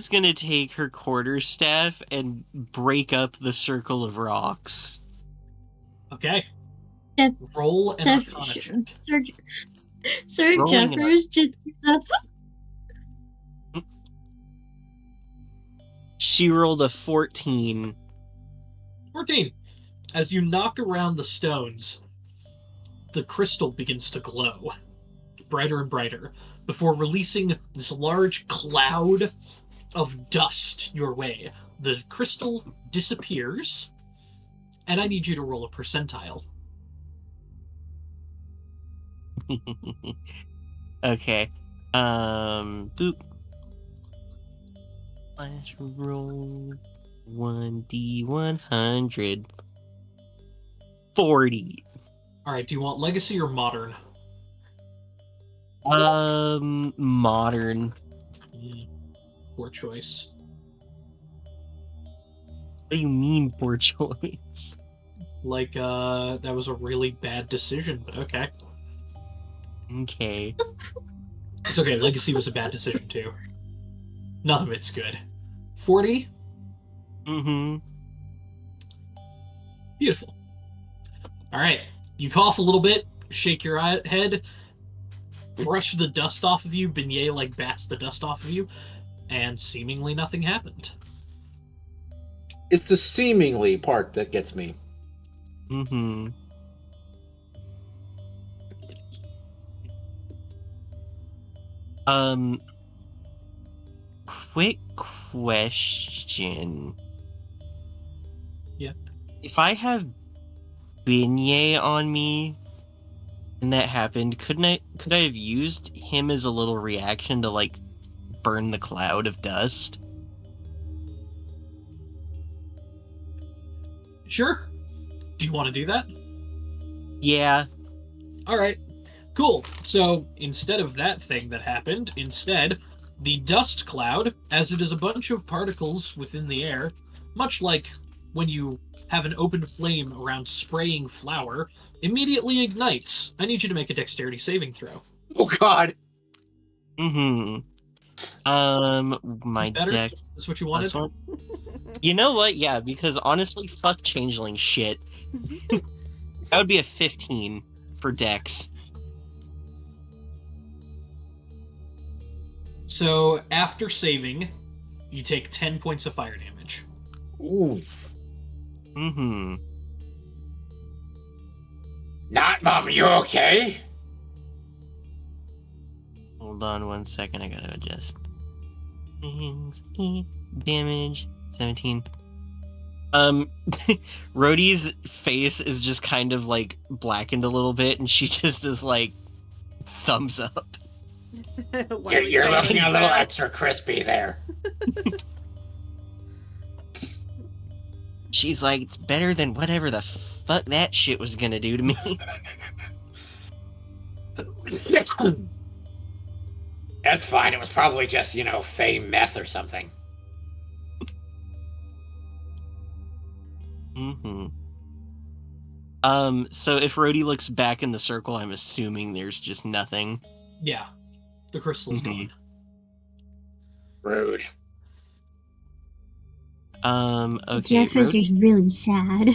gonna take her quarterstaff and break up the circle of rocks. Okay. Yeah. Roll an Arcana check. Sir Rolling Jeffers just gets up. She rolled a 14. 14. As you knock around the stones, the crystal begins to glow, brighter and brighter, before releasing this large cloud of dust your way. The crystal disappears, and I need you to roll a percentile. Okay. Boop. Flash roll 1d100. 40. All right, do you want legacy or modern? Modern. Poor choice. What do you mean, poor choice? Like, that was a really bad decision, but okay. Okay. It's okay, legacy was a bad decision too. None of it's good. 40? Mm-hmm. Beautiful. All right, you cough a little bit, shake your head, brush the dust off of you, Beignet bats the dust off of you, and seemingly nothing happened. It's the seemingly part that gets me. Mm-hmm. Quick question. Yeah. If I have Beignet on me and that happened, could I have used him as a little reaction to burn the cloud of dust? Sure. Do you want to do that? Yeah. All right. Cool. So instead of that thing that happened, instead, the dust cloud, as it is a bunch of particles within the air, much like when you have an open flame around spraying flour, immediately ignites. I need you to make a dexterity saving throw. Oh God. Mm-hmm. My Is this better? dex. Is this what you wanted? One. You know what? Yeah, because honestly, fuck changeling shit. That would be a 15 for dex. So after saving, you take 10 points of fire damage. Ooh. Mm-hmm. Not Mom, you okay? Hold on 1 second, I gotta adjust. Things, damage, 17. Rhodey's face is just kind of blackened a little bit, and she just is thumbs up. You're looking a little extra crispy there. She's like, it's better than whatever the fuck that shit was gonna do to me. That's fine. It was probably just, fey meth or something. Mm-hmm. So if Rhodey looks back in the circle, I'm assuming there's just nothing. Yeah. The crystal's Mhm. gone. Rude. Okay, Jeffers is really sad.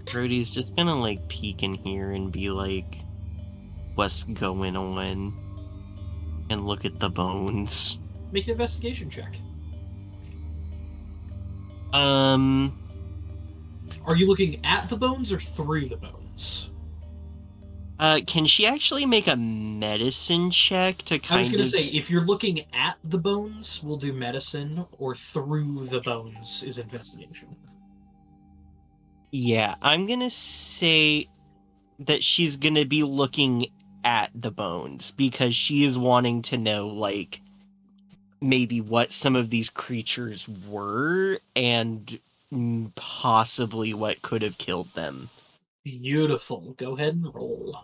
Rhodey's just gonna peek in here and be like, what's going on? And look at the bones. Make an investigation check. Are Are you looking at the bones or through the bones? Can she actually make a medicine check to kind of... I was going to say, if you're looking at the bones, we'll do medicine, or through the bones is investigation. Yeah, I'm gonna say that she's gonna be looking at the bones, because she is wanting to know, maybe what some of these creatures were and possibly what could have killed them. Beautiful. Go ahead and roll.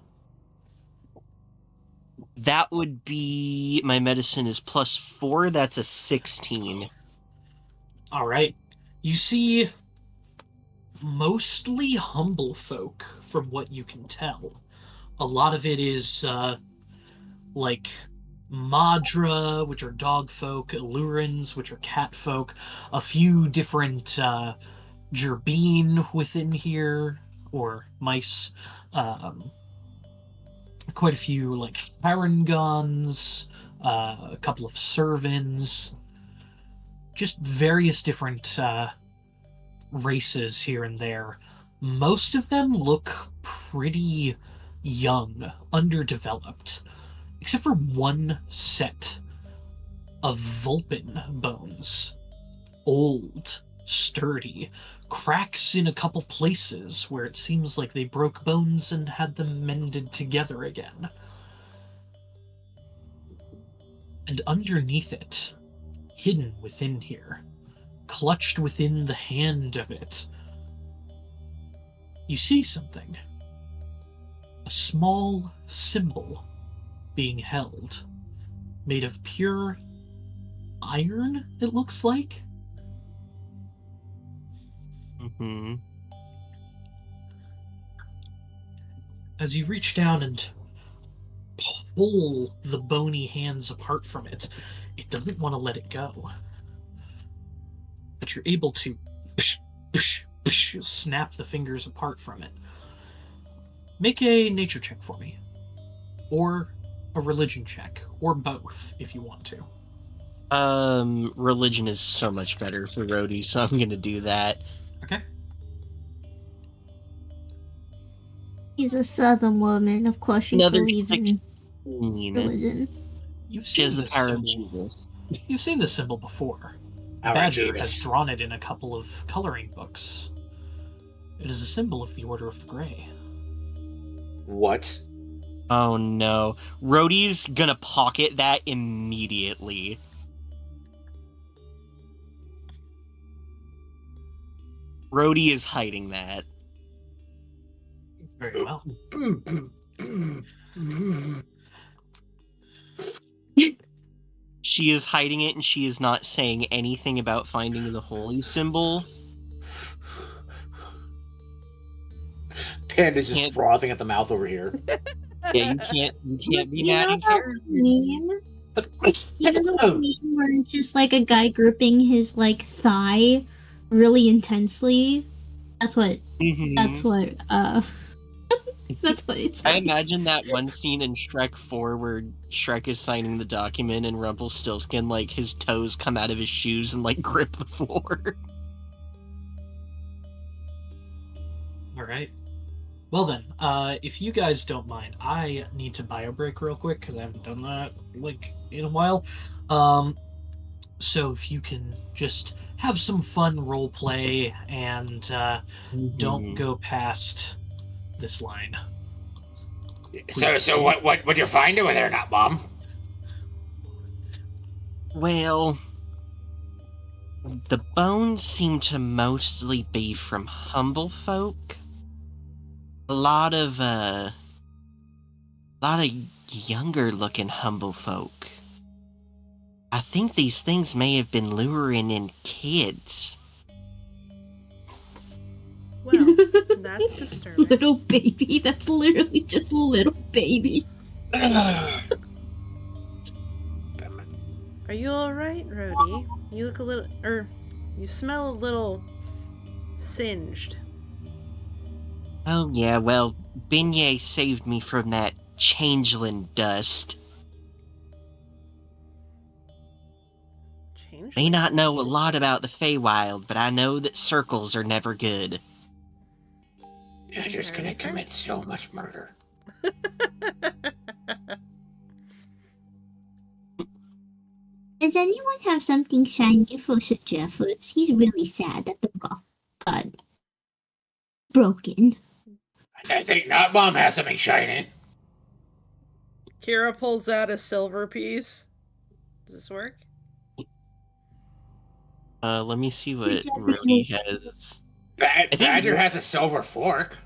That would be, my medicine is +4, that's a 16. All right. You see mostly humble folk from what you can tell. A lot of it is like Madra, which are dog folk, Illurans, which are cat folk, a few different Gerbine within here, or mice, quite a few like Parangons, a couple of Servants, just various different races here and there. Most of them look pretty young, underdeveloped, except for one set of Vulpin bones. Old, sturdy, cracks in a couple places where it seems like they broke bones and had them mended together again. And underneath it, hidden within here, clutched within the hand of it, you see something. A small symbol being held, made of pure iron, it looks like. Mm-hmm. As you reach down and pull the bony hands apart from it, it doesn't want to let it go. But you're able to snap the fingers apart from it. Make a nature check for me. Or a religion check. Or both, if you want to. Religion is so much better for Rhodey, so I'm gonna do that. Okay. She's a southern woman. Of course she Another believes in 16. religion. You've She seen has the this power of symbol. Jesus. You've seen this symbol before. All right, Badger Davis. has drawn it in a couple of coloring books. It is a symbol of the Order of the Grey. What? Oh no. Rhodey's gonna pocket that immediately. Rhodey is hiding that. Very well. She is hiding it and she is not saying anything about finding the holy symbol. Panda's just Can't- frothing at the mouth over here. Yeah, you can't be You mad know at that her. meme? You know the meme where it's just like a guy gripping his like thigh really intensely? That's what Mhm. that's what that's what it's I like. imagine that one scene in Shrek 4 where Shrek is signing the document and Rumpelstiltskin, like, his toes come out of his shoes and, like, grip the floor. All right. Well then, if you guys don't mind, I need to bio break real quick because I haven't done that like in a while. So if you can just have some fun role play and don't go past this line. So what you find over there, not Mom? Well, the bones seem to mostly be from humble folk. A lot of younger looking humble folk. I think these things may have been luring in kids. Well, that's disturbing. Little baby. That's literally just little baby. Are you alright, Rhodey? You look a little, you smell a little singed. Oh yeah, well, Beignet saved me from that changeling dust. Change. May not know a lot about the Feywild, but I know that circles are never good. You're just gonna commit so much murder. Does anyone have something shiny for Sir Jeffers? He's really sad that the rock got broken. I think not Mom has something shiny. Kira pulls out a silver piece. Does this work? Let me see what Good job, Rhodey has. I think Badger has a silver fork.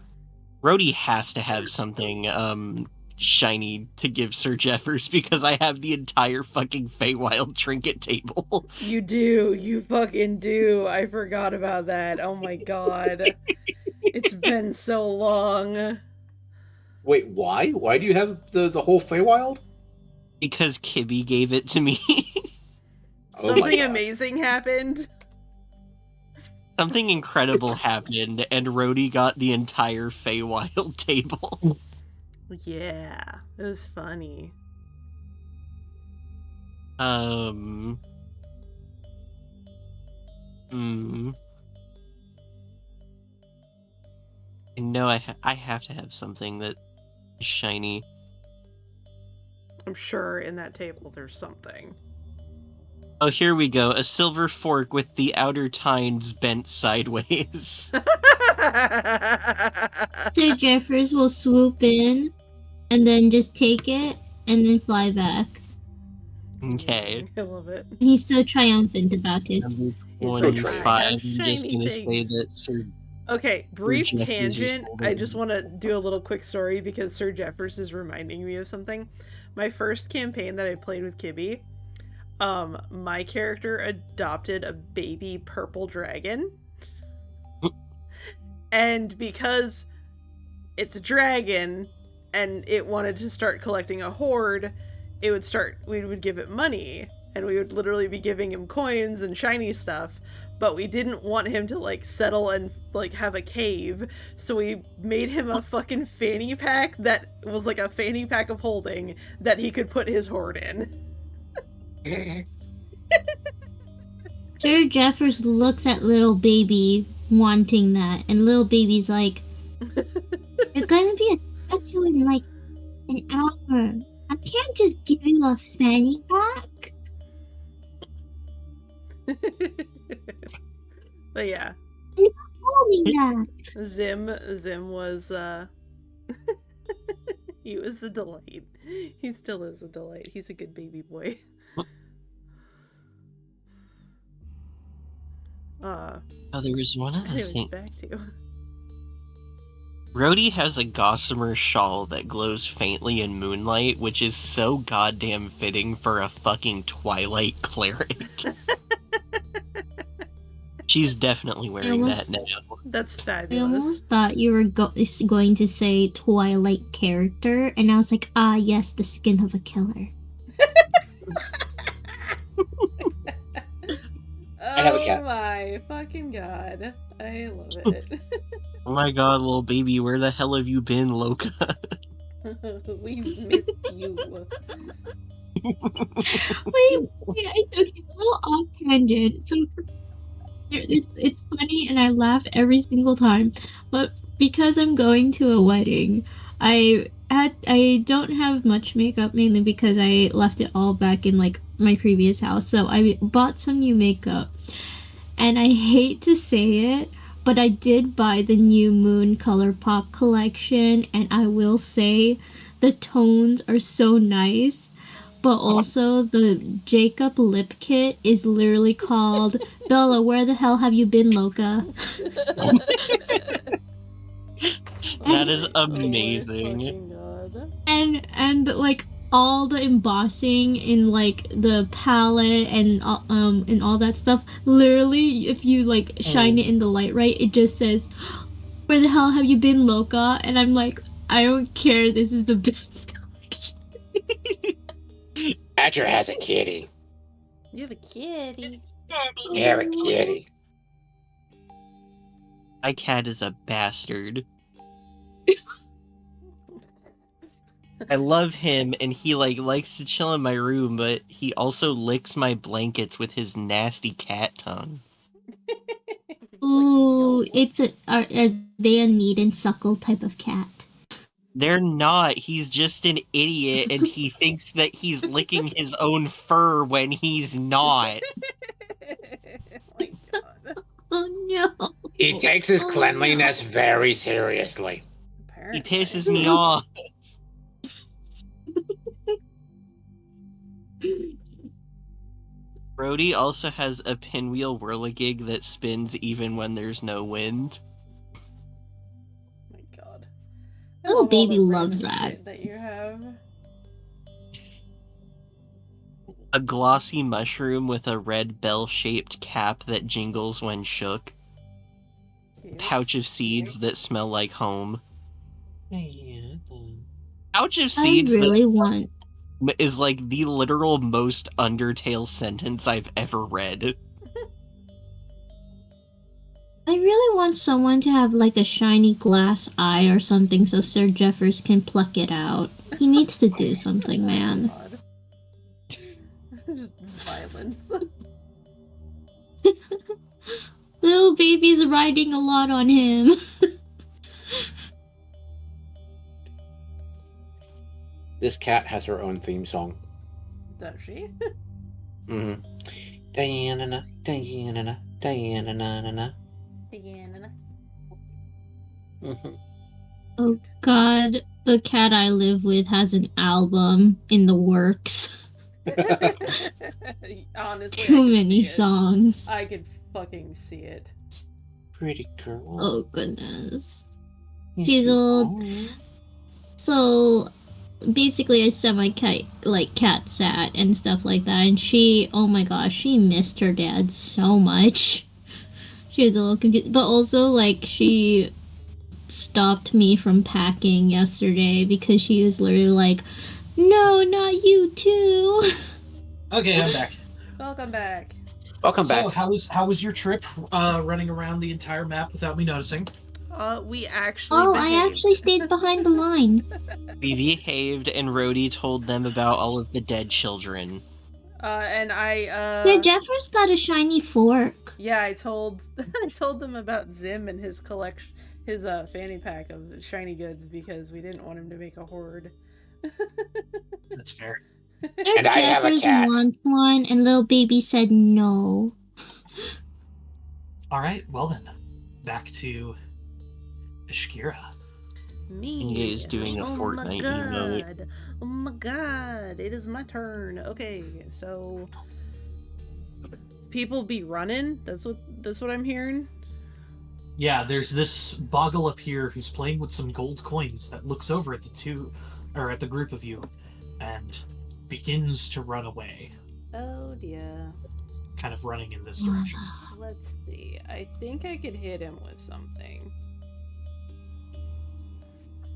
Rhodey has to have something shiny to give Sir Jeffers because I have the entire fucking Feywild trinket table. You do. You fucking do. I forgot about that. Oh my god. It's been so long. Wait, why? Why do you have the whole Feywild? Because Kibby gave it to me. Oh my Something God. amazing happened. Something incredible happened, and Rhodey got the entire Feywild table. Yeah. It was funny. Hmm. No, I have to have something that is shiny. I'm sure in that table there's something. Oh, here we go. A silver fork with the outer tines bent sideways. Sir Jeffers will swoop in and then just take it and then fly back. Okay. I love it. He's so triumphant about it. Number He's like, 25. I have I'm just shiny gonna say things. that Sir Okay, brief Jeffers is tangent. I holding- just want to do a little quick story because Sir Jeffers is reminding me of something. My first campaign that I played with Kibby, my character adopted a baby purple dragon. And because it's a dragon and it wanted to start collecting a hoard, we would give it money and we would literally be giving him coins and shiny stuff, but we didn't want him to like settle and like have a cave, so we made him a fucking fanny pack that was like a fanny pack of holding that he could put his hoard in. Sir Jeffers looks at little baby wanting that, and little baby's like, "You're gonna be a statue in like an hour. I can't just give you a fanny pack." But yeah, Holding that. Zim was he was a delight. He still is a delight. He's a good baby boy. Oh, there was one other Anyways, thing. back to Rhodey has a gossamer shawl that glows faintly in moonlight, which is so goddamn fitting for a fucking Twilight cleric. She's definitely wearing that now. That's I fabulous. almost thought you were going to say Twilight character, and I was like, ah, yes, the skin of a killer. I have a cat. Oh my fucking god. I love it. Oh my god, little baby, where the hell have you been, Loca? We missed you. Wait, okay, a little off tangent. So it's funny and I laugh every single time, but because I'm going to a wedding, I don't have much makeup, mainly because I left it all back in like my previous house. So I bought some new makeup, and I hate to say it, but I did buy the new Moon ColourPop collection, and I will say the tones are so nice. But also, the Jacob lip kit is literally called Bella, where the hell have you been, Loca? That is Oh my amazing. fucking god. And like all the embossing in like the palette and all that stuff, literally if you like shine it in the light right, it just says, "Where the hell have you been, Loca?" And I'm like, I don't care, this is the best collection. Badger has a kitty. You have a kitty. You have a kitty. My cat is a bastard. I love him, and he likes to chill in my room, but he also licks my blankets with his nasty cat tongue. Ooh, are they a knead and suckle type of cat? They're not. He's just an idiot, and he thinks that he's licking his own fur when he's not. My god. Oh no. He takes his Oh, cleanliness very seriously. He Apparently. pisses me off. Brody also has a pinwheel whirligig that spins even when there's no wind. My God. I Little love all baby the loves random that. shit that you have. A glossy mushroom with a red bell-shaped cap that jingles when shook. Cute. Pouch of seeds that smell like home. Pouch of I seeds really want. that is like the literal most Undertale sentence I've ever read. I really want someone to have like a shiny glass eye or something so Sir Jeffers can pluck it out. He needs to do something, man. God. Just violence. Little baby's riding a lot on him. This cat has her own theme song. Does she? Mm-hmm. Diana, Diana, Diana. Again. Mm-hmm. Oh god, the cat I live with has an album in the works. Honestly, Too I could many see it. songs. I could fucking see it. Pretty girl. Oh goodness. Yes, She's you old. are. So basically I sent my cat sat and stuff like that, and she, oh my gosh, she missed her dad so much. She was a little confused, but also like she stopped me from packing yesterday because she was literally like, no, not you too. Okay, I'm back. Welcome back. Welcome back. So, how was your trip running around the entire map without me noticing? We actually Oh, behaved. I actually stayed behind the line. We behaved, and Rhodey told them about all of the dead children. And Sir Jeffers got a shiny fork. yeah, I told I told them about Zim and his collection, his fanny pack of shiny goods because we didn't want him to make a hoard. That's fair. Sir And I have a Jeffers cat. wants one, and little baby said no. All right, well then, back to Ishkira. Me. You guys doing a oh Fortnite my emote. god. Oh my god. It is my turn. Okay, so people be running. That's what I'm hearing. Yeah, there's this boggle up here who's playing with some gold coins that looks over at the group of you, and begins to run away, Oh dear. kind of running in this direction. Let's see. I think I could hit him with something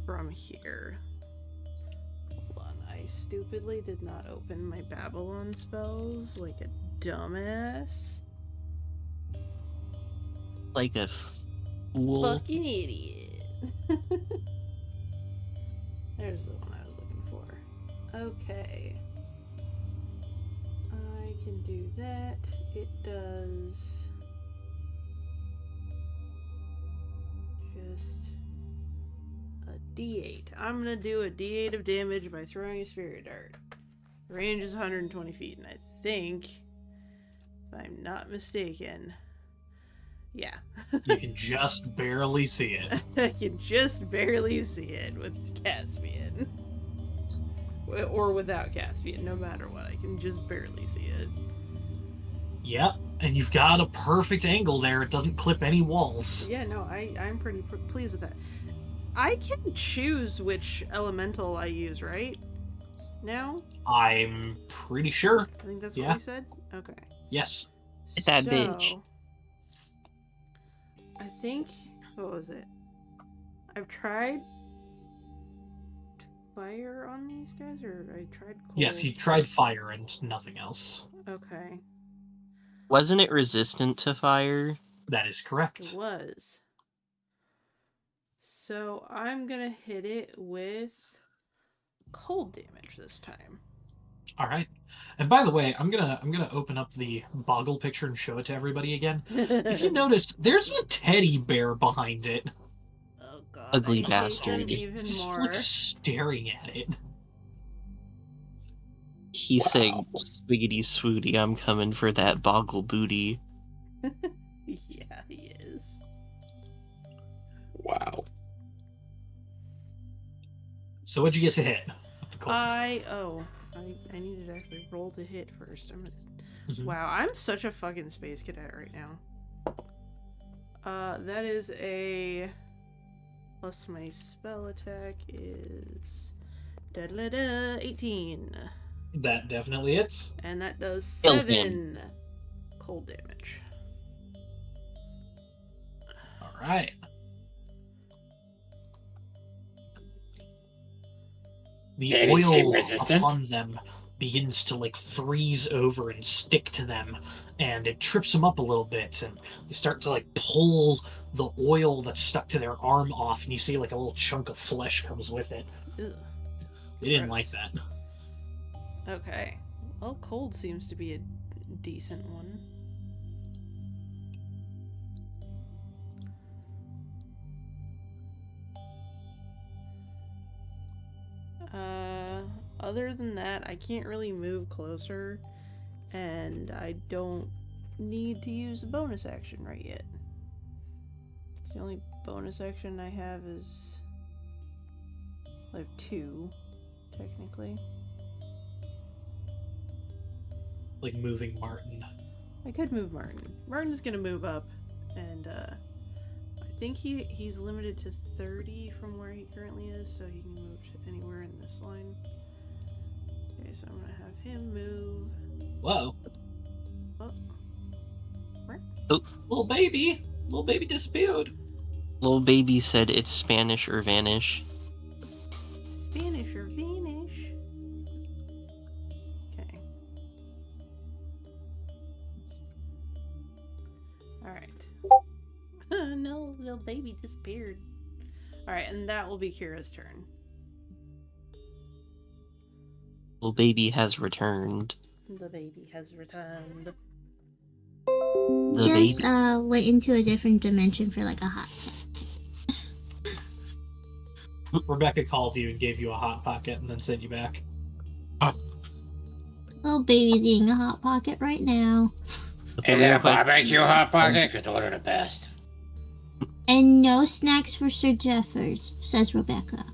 from here. Hold on. I stupidly did not open my Babylon spells like a dumbass. Like a fool. Fucking idiot. There's the one I was looking for. Okay. I can do that. It does just a d8. I'm gonna do a d8 of damage by throwing a spirit dart. The range is 120 feet, and I think, if I'm not mistaken, yeah. You can just barely see it. I can just barely see it with Caspian. Or without Caspian, no matter what. I can just barely see it. Yep, and you've got a perfect angle there. It doesn't clip any walls. Yeah, no, I'm pretty pleased with that. I can choose which elemental I use, right? Now? I'm pretty sure. I think that's Yeah. what we said? Okay. Yes. Hit that bitch. I think, what was it? I've tried fire on these guys, or I tried cold? Yes, he tried fire and nothing else. Okay. Wasn't it resistant to fire? That is correct. It was. So I'm gonna hit it with cold damage this time. All right. And by the way, I'm gonna open up the Boggle picture and show it to everybody again. If you notice, there's a teddy bear behind it. Oh god, Ugly I hate bastard. them even Just more. like staring at it. He's Wow. saying, "Swiggity swooty, I'm coming for that boggle booty." Yeah, he is. Wow. So what'd you get to hit? With the cold? I needed to actually roll to hit first. Mhm. Wow, I'm such a fucking space cadet right now. That is a plus my spell attack is 18, That definitely hits. and that does Kill 7 cold damage. All right. The Yeah, it's oil resistant. upon them begins to like freeze over and stick to them, and it trips them up a little bit, and they start to like pull the oil that's stuck to their arm off, and you see like a little chunk of flesh comes with it. Ugh. They didn't Gross. like that. Okay. Well, cold seems to be a decent one. Other than that, I can't really move closer, and I don't need to use a bonus action right yet. The only bonus action I have is... I have 2, technically. Like moving Martin. I could move Martin. Martin's gonna move up, and I think he's limited to 30 from where he currently is, so he can move to anywhere in this line. Okay, so I'm gonna have him move. Whoa. Oh. Where? Little baby disappeared. Little baby said it's Spanish or vanish. Spanish or vanish? Okay. Alright. No, little baby disappeared. Alright, and that will be Kira's turn. Little baby has returned. The baby has returned. The Just baby. went into a different dimension for like a hot second. Rebecca called you and gave you a hot pocket and then sent you back. Little baby's eating a hot pocket right now. Is that a barbecue hot pocket? Because those are the best. And no snacks for Sir Jeffers, says Rebecca.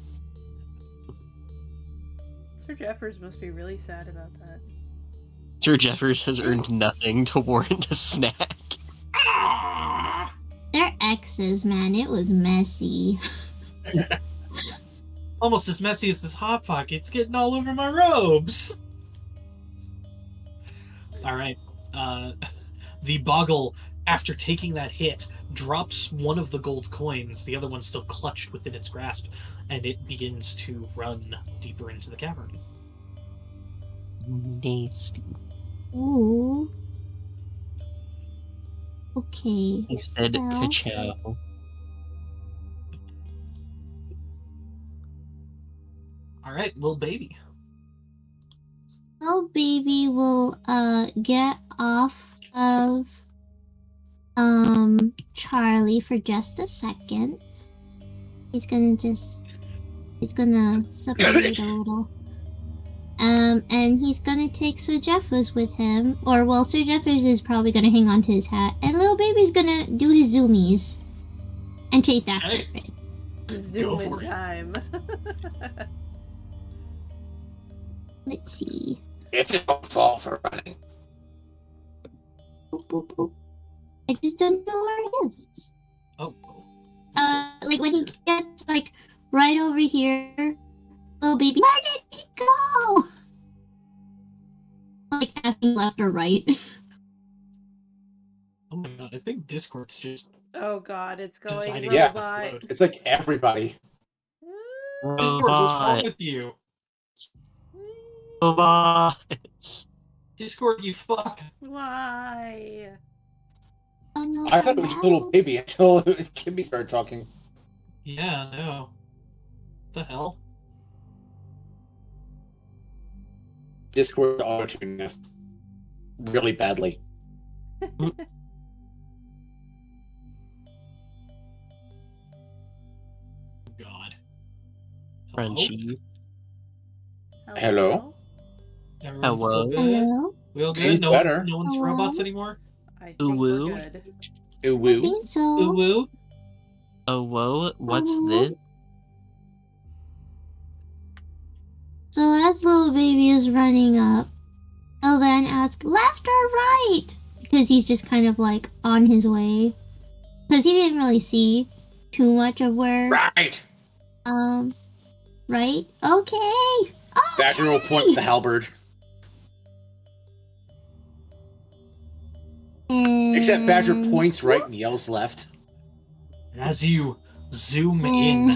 Sir Jeffers must be really sad about that. Sir Jeffers has earned nothing to warrant a snack. They're exes, man. It was messy. Almost as messy as this hot pocket. It's getting all over my robes. All right. The boggle, after taking that hit, drops one of the gold coins. The other one's still clutched within its grasp, and it begins to run deeper into the cavern. Nasty. Ooh. Okay. He said Well. ka-chow. All right, little baby. Little baby will get off of Charlie for just a second. He's gonna separate a little. And he's gonna take Sir Jeffers with him. Or well, Sir Jeffers is probably gonna hang on to his hat. And little baby's gonna do his zoomies. And chase after Okay. it. Go Zoom for in it. time. Let's see. It's a fall for running. Boop, boop, boop. I just don't know where it is. Oh. Like when he gets like right over here, little baby, where did he go? Like asking left or right. Oh my god, I think Discord's just Oh god, it's going deciding Yeah. to robot. upload. It's like everybody. Discord, what's wrong Robot. with you? Robot. Discord, you fuck. Why? Oh no, I thought it was a little baby until Kimmy started talking. Yeah, no. The hell? Discord auto-tuning this really badly. God. Crunchy. Hello? Everyone's Hello? still good? Hello? We all good? He's No, better. no one's Hello? robots anymore? I think Ooh, we're woo. good. Ooh I woo. think so. Ooh woo? Oh, whoa. What's Hello? this? So as little baby is running up, he'll then ask left or right, because he's just kind of like on his way, because he didn't really see too much of where. Right. Right? Okay. Badger will point with the halberd. Except Badger points right and yells left. As you zoom in,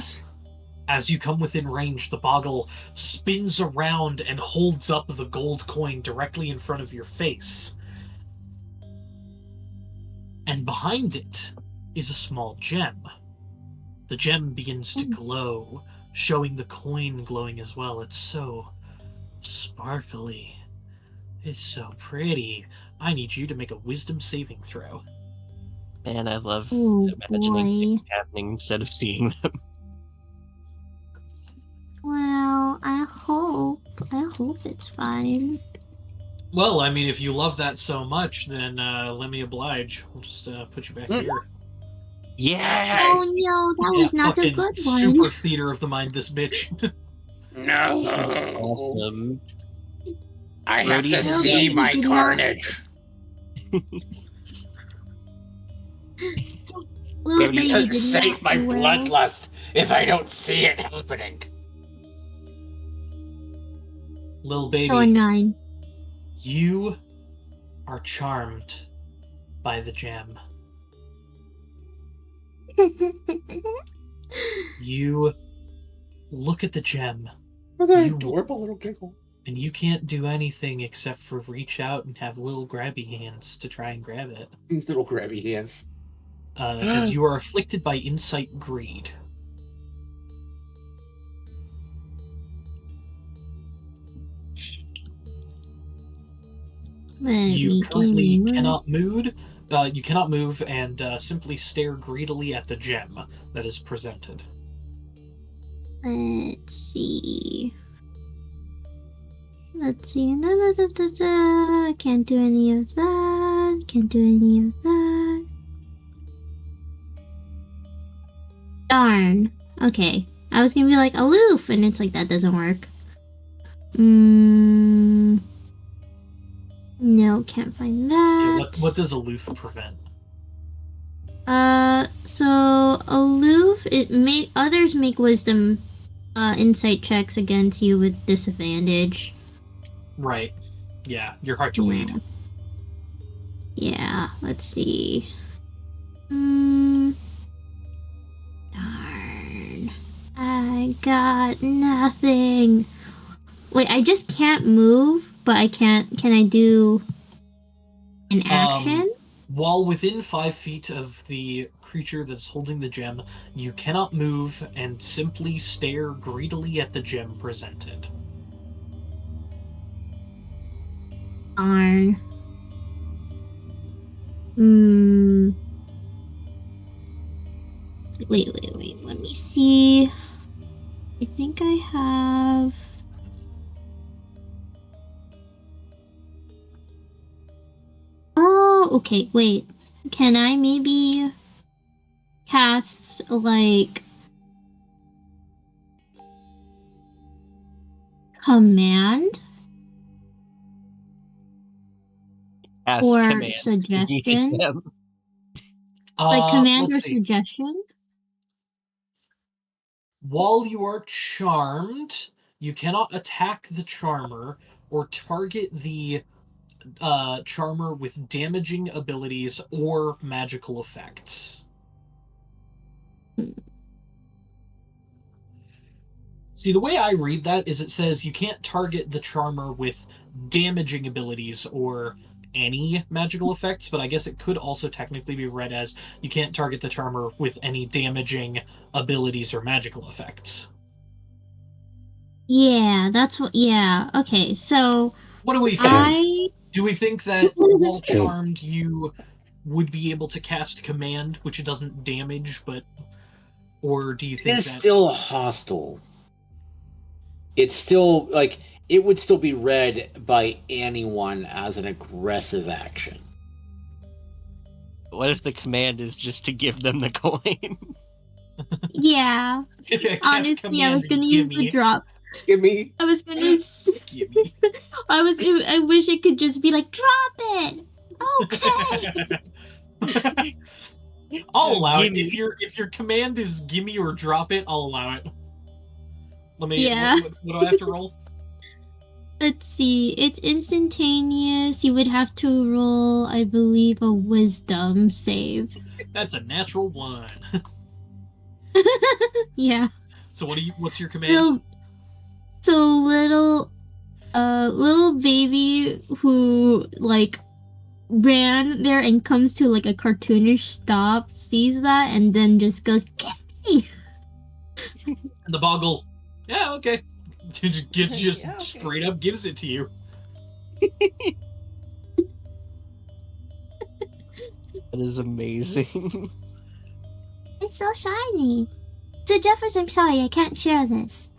as you come within range, the boggle spins around and holds up the gold coin directly in front of your face. And behind it is a small gem. The gem begins to glow, showing the coin glowing as well. It's so sparkly. It's so pretty. I need you to make a wisdom saving throw. Man, I love Oh, imagining boy. things happening instead of seeing them. Well, I hope it's fine. Well, I mean, if you love that so much, then let me oblige. We'll just put you back here. Yeah! Oh no, that was not a fucking good one. super theater of the mind, this bitch. No. This is awesome. I have Brody, to no, see you my did not. carnage. Little It baby doesn't did sate not my do well. bloodlust if I don't see it happening. Lil baby, So 9. you are charmed by the gem. You look at the gem, With an You- adorable little giggle. and you can't do anything except for reach out and have little grabby hands to try and grab it. These little grabby hands. As you are afflicted by insight greed. You currently cannot move. You cannot move and simply stare greedily at the gem that is presented. Let's see. Da, da, da, da, da. Can't do any of that. Can't do any of that. Darn. Okay. I was gonna be like aloof, and it's like that doesn't work. No, can't find Yeah, that. what does aloof prevent? So aloof, others make wisdom, insight checks against you with disadvantage. Right. Yeah, you're hard to read. Yeah, let's see. Darn. I got nothing. Wait, I just can't move, but I can't. Can I do an action? While within 5 feet of the creature that's holding the gem, you cannot move and simply stare greedily at the gem presented. Darn. Wait. Let me see. I think I have. Oh, okay. Wait. Can I maybe cast like command Ask or command. suggestion? Them. Like command or Let's see. suggestion? While you are charmed, you cannot attack the charmer or target the charmer with damaging abilities or magical effects. See, the way I read that is it says you can't target the charmer with damaging abilities or any magical effects, but I guess it could also technically be read as you can't target the charmer with any damaging abilities or magical effects. Yeah, that's what. Yeah, okay. So What do we think? I Do we think that while charmed you would be able to cast command, which it doesn't damage, but or do you It think is that still hostile. It's still like it would still be read by anyone as an aggressive action. What if the command is just to give them the coin? yeah. Cast Honestly, I was command, gonna use the gimme. drop. Gimme. I was gonna. Gimme. I wish it could just be like, drop it. Okay. I'll allow Gimme. it. If your command is gimme or drop it, I'll allow it. Let me. Yeah. What do I have to roll? Let's see. It's instantaneous. You would have to roll, I believe, a wisdom save. That's a natural 1. Yeah. So what's your command? So little baby who like ran there and comes to like a cartoonish stop, sees that, and then just goes, "Get me!" And the boggle. Yeah, okay. Just Yeah, okay. straight up gives it to you. That is amazing. It's so shiny. So Jeffers, I'm sorry, I can't share this.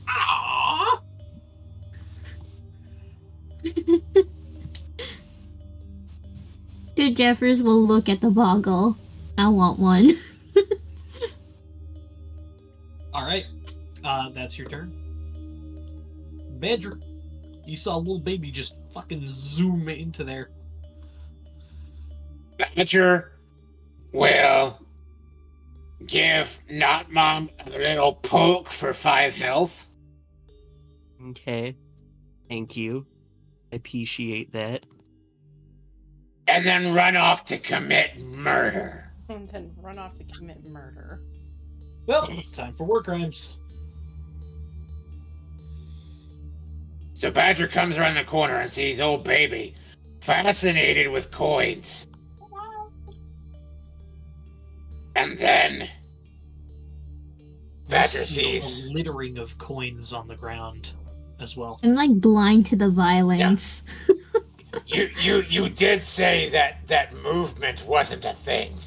Aww. Sir Jeffers will look at the boggle. I want one. All right. That's your turn. Badger, you saw a little baby just fucking zoom into there. Badger will give Not Mom a little poke for 5 health. Okay. Thank you. I appreciate that. And then run off to commit murder. And then run off to commit murder. Well, time for war crimes. So Badger comes around the corner and sees old baby, fascinated with coins. And then Badger You see sees a littering of coins on the ground as well. I'm like blind to the violence. you did say that movement wasn't a thing.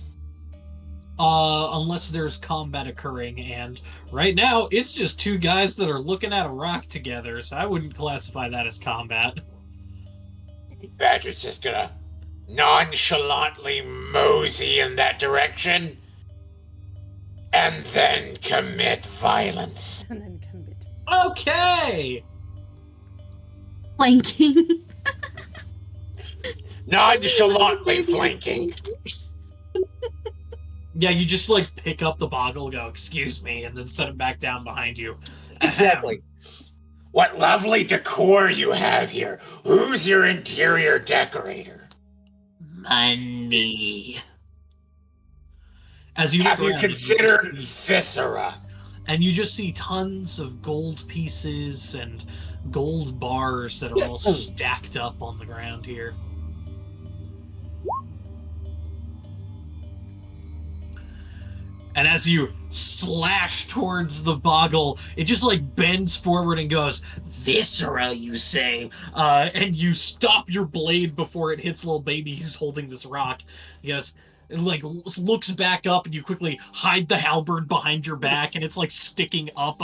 Unless there's combat occurring, and right now it's just 2 guys that are looking at a rock together, so I wouldn't classify that as combat. Badger's just gonna nonchalantly mosey in that direction and then commit violence. And then commit. Okay! Flanking. Nonchalantly flanking. Yeah, you just like pick up the boggle, go, excuse me, and then set it back down behind you. Exactly. What lovely decor you have here. Who's your interior decorator? Money. As you Have look you around, considered viscera? and you just see tons of gold pieces and gold bars that are all stacked up on the ground here. And as you slash towards the boggle, it just like bends forward and goes, "Viscera, you say?" And you stop your blade before it hits little baby who's holding this rock. He goes, it like looks back up, and you quickly hide the halberd behind your back, and it's like sticking up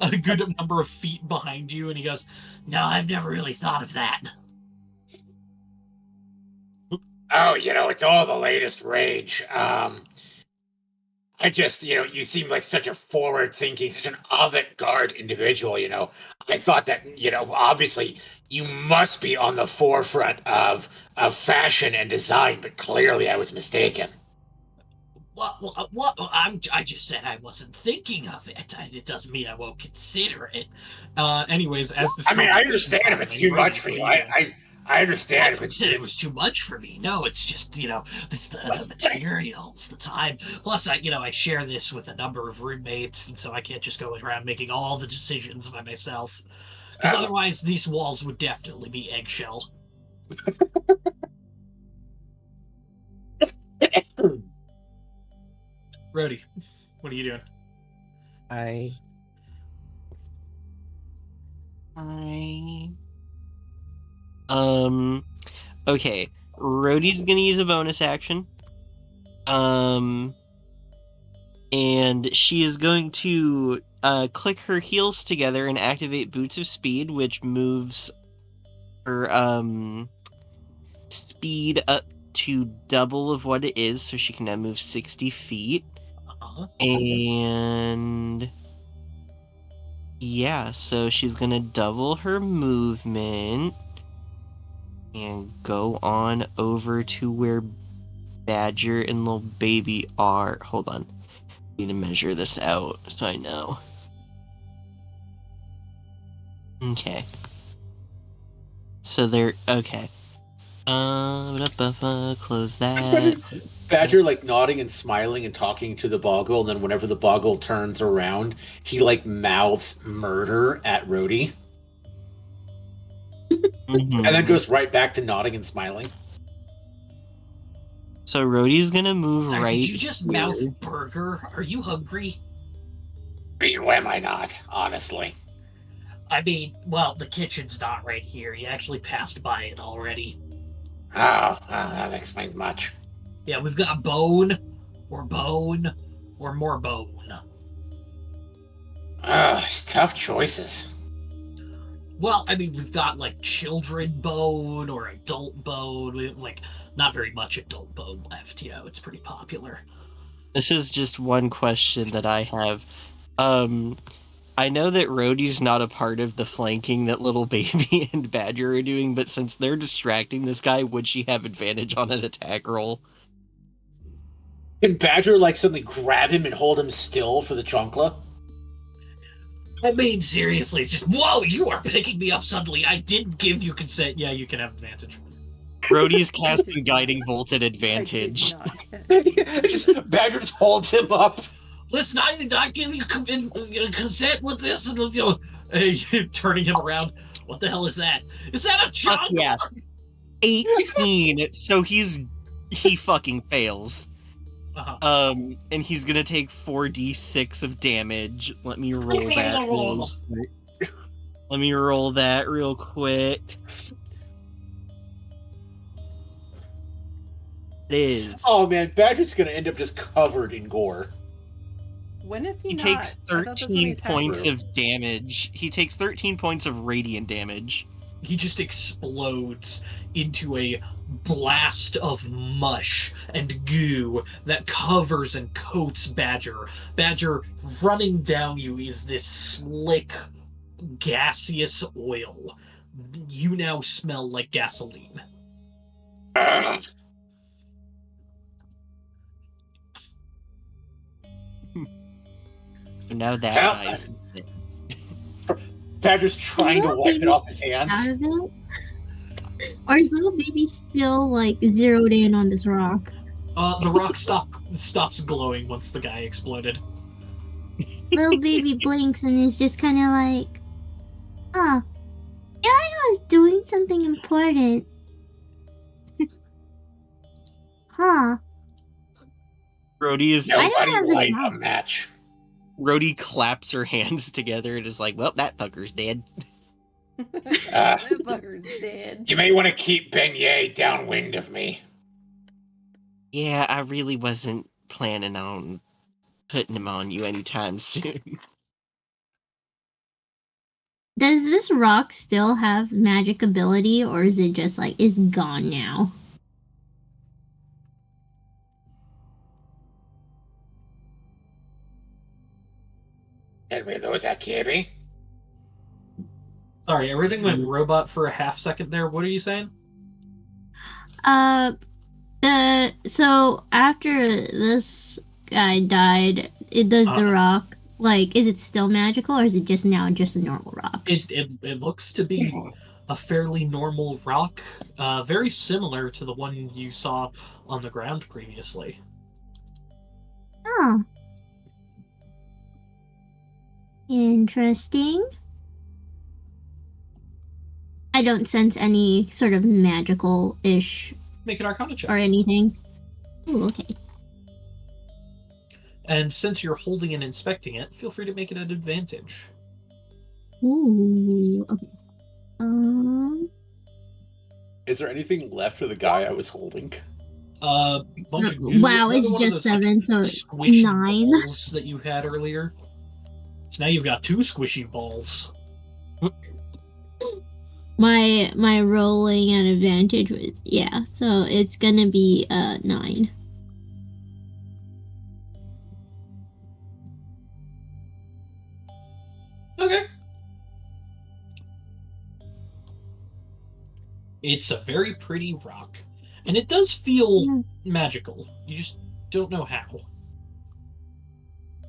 a good number of feet behind you. And he goes, "No, I've never really thought of that." Oh, it's all the latest rage. I just, you seem like such a forward-thinking, such an avant-garde individual, I thought that, obviously you must be on the forefront of fashion and design, but clearly I was mistaken. What? I just said I wasn't thinking of it. It doesn't mean I won't consider it. Anyways, as this I mean, I understand if it's too much for you. I understand if I it's... said it was too much for me. No, it's just, it's the materials, the time. Plus, I share this with a number of roommates, and so I can't just go around making all the decisions by myself. Because otherwise, these walls would definitely be eggshell. Rhodey, what are you doing? Okay. Rhodey's gonna use a bonus action. And she is going to click her heels together and activate Boots of Speed, which moves her speed up to double of what it is, so she can now move 60 feet. Uh-huh. And Yeah, so she's gonna double her movement and go on over to where Badger and little baby are. Hold on. I need to measure this out so I know. Okay. So they're okay. Close that. Badger like nodding and smiling and talking to the Boggle, and then whenever the Boggle turns around, he like mouths murder at Rhodey. Mhm. And then goes right back to nodding and smiling. So Rhodey's gonna move Sorry, right. did you just here. mouth burger? Are you hungry? I mean, why am I not, honestly? I mean, well, the kitchen's not right here. You actually passed by it already. Oh, that explains much. Yeah, we've got bone, or more bone. It's tough choices. Well, I mean, we've got like children bone or adult bone. We have, like, not very much adult bone left. You know, it's pretty popular. This is just one question that I have. I know that Rhodey's not a part of the flanking that little baby and Badger are doing, but since they're distracting this guy, would she have advantage on an attack roll? Can Badger like suddenly grab him and hold him still for the chancla? I mean, seriously, it's just, whoa, you are picking me up suddenly. I didn't give you consent. Yeah, you can have advantage. Rhodey's casting Guiding Bolt at advantage. Just Badger just holds him up. Listen, I did not give you consent with this. And, you know, turning him around. What the hell is that? Is that a chunk? Yeah. 18, so he fucking fails. Uh-huh. And he's gonna take 4d6 of damage. Let me roll that. Let me roll that real quick. It is. Oh man, Badger's gonna end up just covered in gore. When is he He not? takes I thought that's when 13 he's points happy. of damage. He takes 13 points of radiant damage. He just explodes into a blast of mush and goo that covers and coats Badger. Badger, running down you is this slick, gaseous oil. You now smell like gasoline. So now that Well, guy's. Badger's trying to wipe it off his Out hands. of it? Or is little baby still like zeroed in on this rock? The rock stops glowing once the guy exploded. Little baby blinks and is just kind of like, yeah, I was doing something important. Huh. Rhodey is I just. don't have this light a rock. match. Rhodey claps her hands together and is like, well, that fucker's dead. That fucker's dead. You may want to keep Beignet downwind of me. Yeah, I really wasn't planning on putting him on you anytime soon. Does this rock still have magic ability, or is it just like, it's gone now? Did we lose a Kirby? Sorry, everything went robot for a half second there. What are you saying? So after this guy died, does the rock, like, is it still magical, or is it just now just a normal rock? It looks to be a fairly normal rock, very similar to the one you saw on the ground previously. Oh. Interesting. I don't sense any sort of magical-ish Make an Arcana check. or anything. Ooh, okay. And since you're holding and inspecting it, feel free to make it at advantage. Ooh, okay. Is there anything left of the guy I was holding? Bunch of goo. Wow, Another it's one of just those, like, 7, so squishy 9. balls that you had earlier. So now you've got 2 squishy balls. My rolling at advantage was, yeah, so it's gonna be 9. Okay. It's a very pretty rock. And it does feel magical. You just don't know how.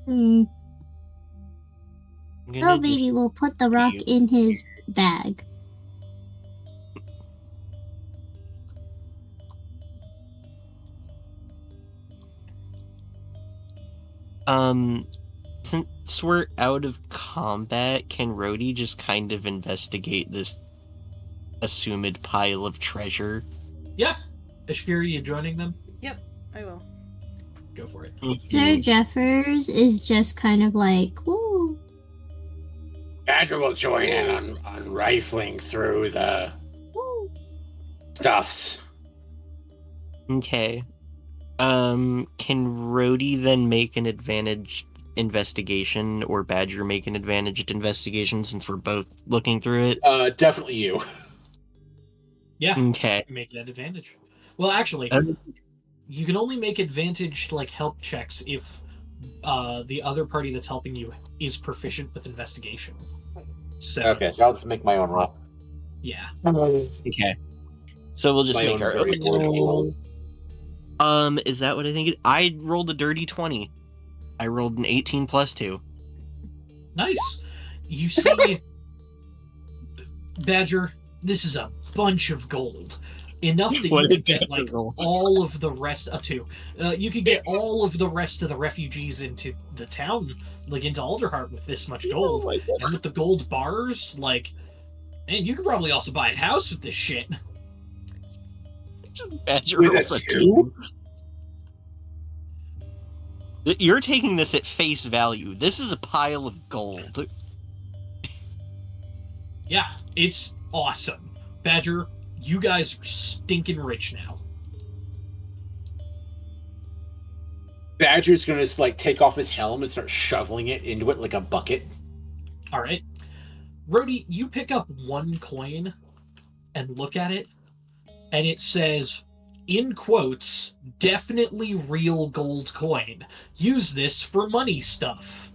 Hmm. I'm Oh, gonna just baby will put the rock in his bag. since we're out of combat, can Rhodey just kind of investigate this assumed pile of treasure? Yeah. Ashkiri, you joining them? Yep, I will. Go for it. Sir Jeffers is just kind of like, woo. Badger will join in on rifling through the stuffs. Okay. Can Rhodey then make an advantaged investigation, or Badger make an advantaged investigation since we're both looking through it? Definitely you. Yeah. Okay. Make it an advantage. Well, actually, you can only make advantage help checks if the other party that's helping you is proficient with investigation. So Okay, so I'll just make my own roll. yeah. Okay. So we'll just My make own our very important roll. Is that what I think? I rolled a dirty 20. I rolled an 18 plus 2. Nice. You see, Badger, this is a bunch of gold. Enough that What you did could get Badger like roll? all of the rest you could get all of the rest of the refugees into the town, like into Alderheart with this much gold. Oh my God. And with the gold bars, like, man, you could probably also buy a house with this shit. Just Badger With a rolls a 2? 2. You're taking this at face value. This is a pile of gold. Yeah, it's awesome. Badger, you guys are stinking rich now. Badger's gonna just like take off his helm and start shoveling it into it like a bucket. All right. Rhodey, you pick up one coin and look at it, and it says, in quotes, definitely real gold coin. Use this for money stuff.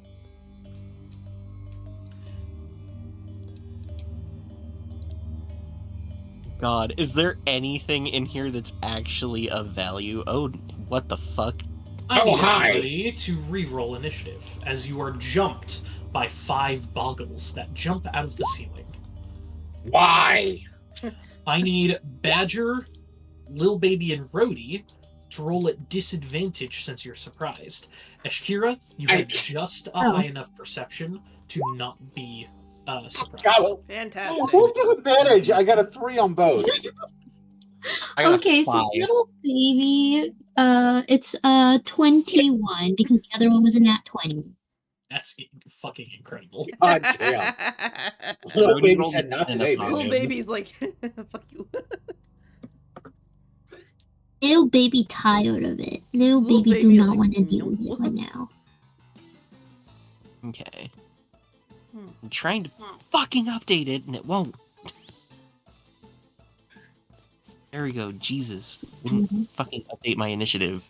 God, is there anything in here that's actually of value? Oh, what the fuck? I need hi. everybody to reroll initiative as you are jumped by 5 boggles that jump out of the ceiling. Why? I need Badger, Lil Baby, and Rhodey to roll at disadvantage since you're surprised. Ashkira, you had just a high enough perception to not be surprised. Fantastic. What's disadvantage? I got a 3 on both. I got a Okay, so 5. little baby, it's 21 because the other one was a nat 20. That's fucking incredible. God damn. Little Rhodey baby rolled said a not 10 today, upon Little bitch. him. baby's like, fuck you. Little baby tired of it. Little baby do baby not like, want to deal no. with it right now. Okay. I'm trying to fucking update it, and it won't. There we go. Jesus. Wouldn't fucking update my initiative.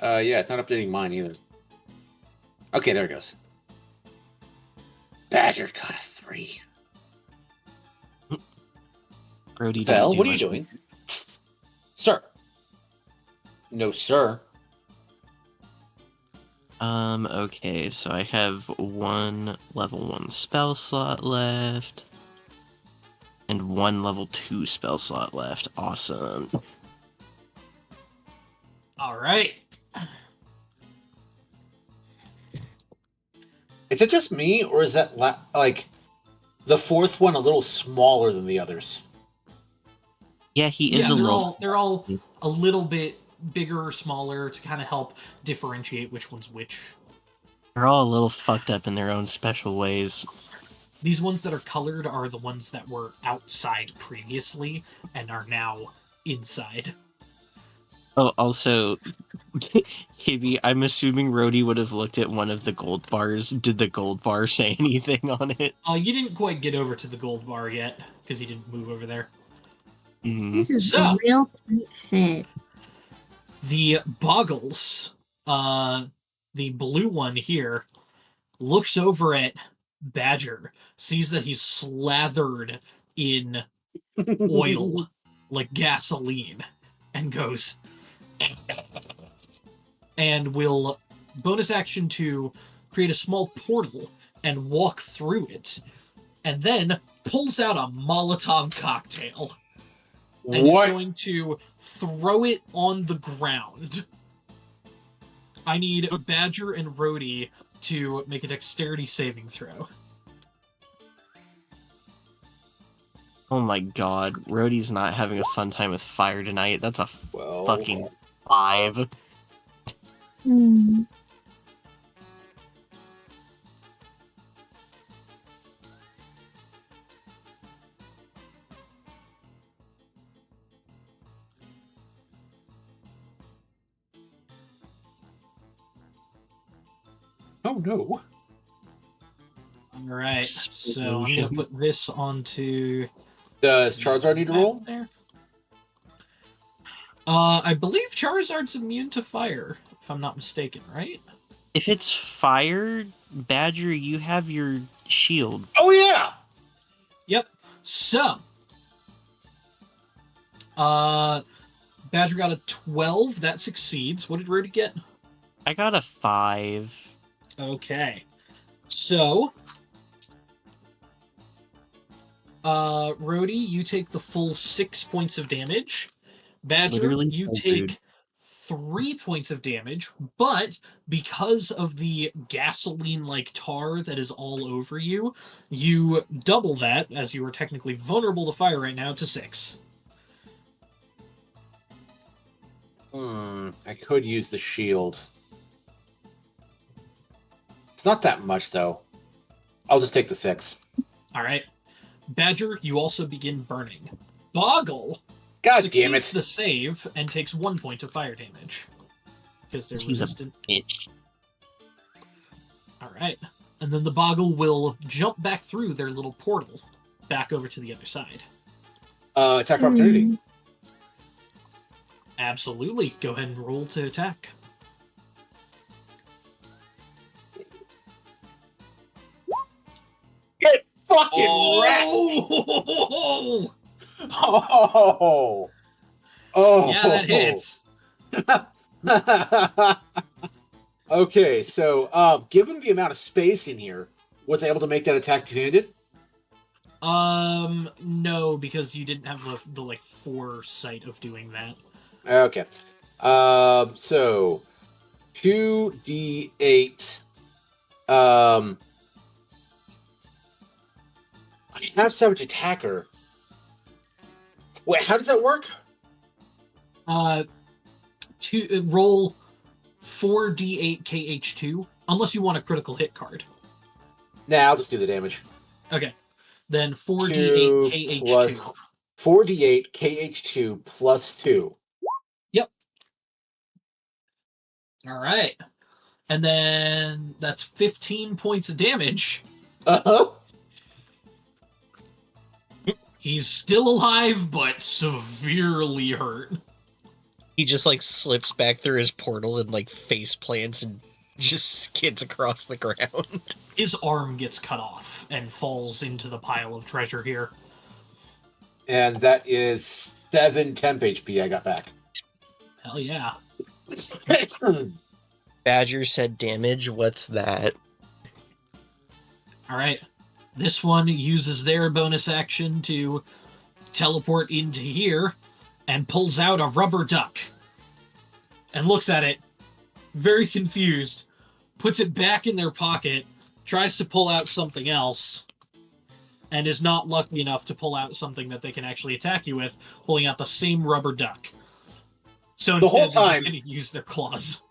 Yeah, it's not updating mine either. Okay, there it goes. Badger got a 3. Brody, Val, didn't do what are you much. doing? Sir. No, sir. Okay, so I have one level 1 spell slot left. And one level 2 spell slot left. Awesome. All right. Is it just me, or is that like the fourth one a little smaller than the others? Yeah, he is Yeah, a little... they're all a little bit bigger or smaller to kind of help differentiate which one's which. They're all a little fucked up in their own special ways. These ones that are colored are the ones that were outside previously and are now inside. Oh, also, Hibby, I'm assuming Rhodey would have looked at one of the gold bars. Did the gold bar say anything on it? You didn't quite get over to the gold bar yet because you didn't move over there. This is So- a real tight fit. The Boggles, the blue one here, looks over at Badger, sees that he's slathered in oil like gasoline and goes and will bonus action to create a small portal and walk through it, and then pulls out a Molotov cocktail and is going to throw it on the ground. I need Badger and Rhodey to make a dexterity saving throw. Oh my god, Rhodey's not having a fun time with fire tonight. That's a fucking 5. Hmm. Oh no. Alright, so I'm going to put this onto... Does Charizard need to roll? There. I believe Charizard's immune to fire, if I'm not mistaken, right? If it's fire, Badger, you have your shield. Oh yeah! Yep. So, Badger got a 12. That succeeds. What did Rhodey get? I got a 5. Okay. So, Rhodey, you take the full 6 points of damage. Badger, Literally you so take good. 3 points of damage, but because of the gasoline-like tar that is all over you, you double that, as you are technically vulnerable to fire right now, to 6. I could use the shield. It's not that much, though. I'll just take the 6. All right. Badger, you also begin burning. Boggle God damn it. succeeds the save and takes 1 point of fire damage. Because they're He's a resistant. bitch. Alright. And then the Boggle will jump back through their little portal back over to the other side. Attack opportunity. Absolutely. Go ahead and roll to attack. Get fucking wrecked! Oh! Oh! Yeah, that hits. Okay, so given the amount of space in here, was I able to make that attack two-handed? No, because you didn't have the like foresight of doing that. Okay. So 2d8. I have Savage Attacker. Wait, how does that work? To roll 4d8 KH2, unless you want a critical hit card. Nah, I'll just do the damage. Okay. Then 4d8 KH2. 4d8 KH2 plus 2. Yep. All right. And then that's 15 points of damage. Uh-huh. He's still alive, but severely hurt. He just like slips back through his portal and like face plants and just skids across the ground. His arm gets cut off and falls into the pile of treasure here. And that is 7 temp HP I got back. Hell yeah. Badger said damage. What's that? All right. This one uses their bonus action to teleport into here and pulls out a rubber duck and looks at it, very confused, puts it back in their pocket, tries to pull out something else, and is not lucky enough to pull out something that they can actually attack you with, pulling out the same rubber duck. So The whole instead, they're just time- going to use their claws.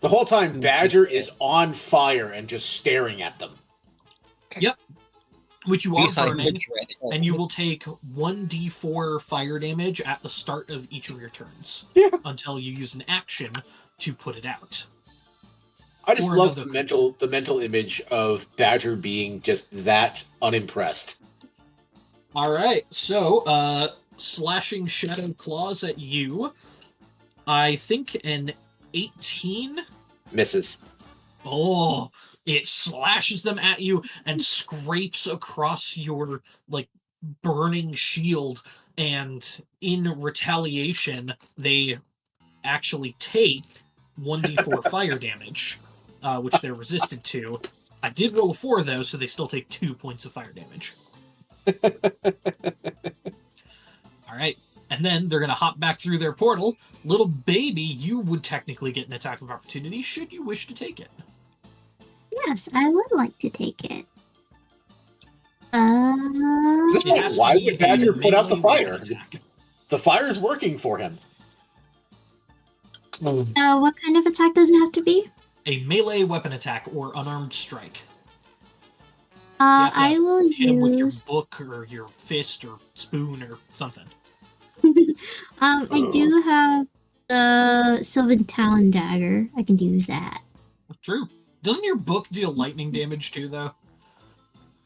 The whole time, Badger is on fire and just staring at them. Which you are Behind the burning, dread. and you will take 1d4 fire damage at the start of each of your turns. Yeah. Until you use an action to put it out. I just Or love another the mental image of Badger being just that unimpressed. Alright, so, slashing Shadow Claws at you. I think an 18? Misses. Oh, it slashes them at you and scrapes across your, like, burning shield, and in retaliation, they actually take 1d4 fire damage, which they're resisted to. I did roll a 4, though, so they still take 2 points of fire damage. All right. And then they're going to hop back through their portal. Little baby, you would technically get an attack of opportunity should you wish to take it. Yes, I would like to take it. This It point, has to why be would Badger a put out the melee fire? weapon attack. The fire's working for him. What kind of attack does it have to be? A melee weapon attack or unarmed strike. You have to I will hit him with your use. book or your fist or spoon or something. I do have the Sylvan Talon dagger. I can use that. True. Doesn't your book deal lightning damage too, though?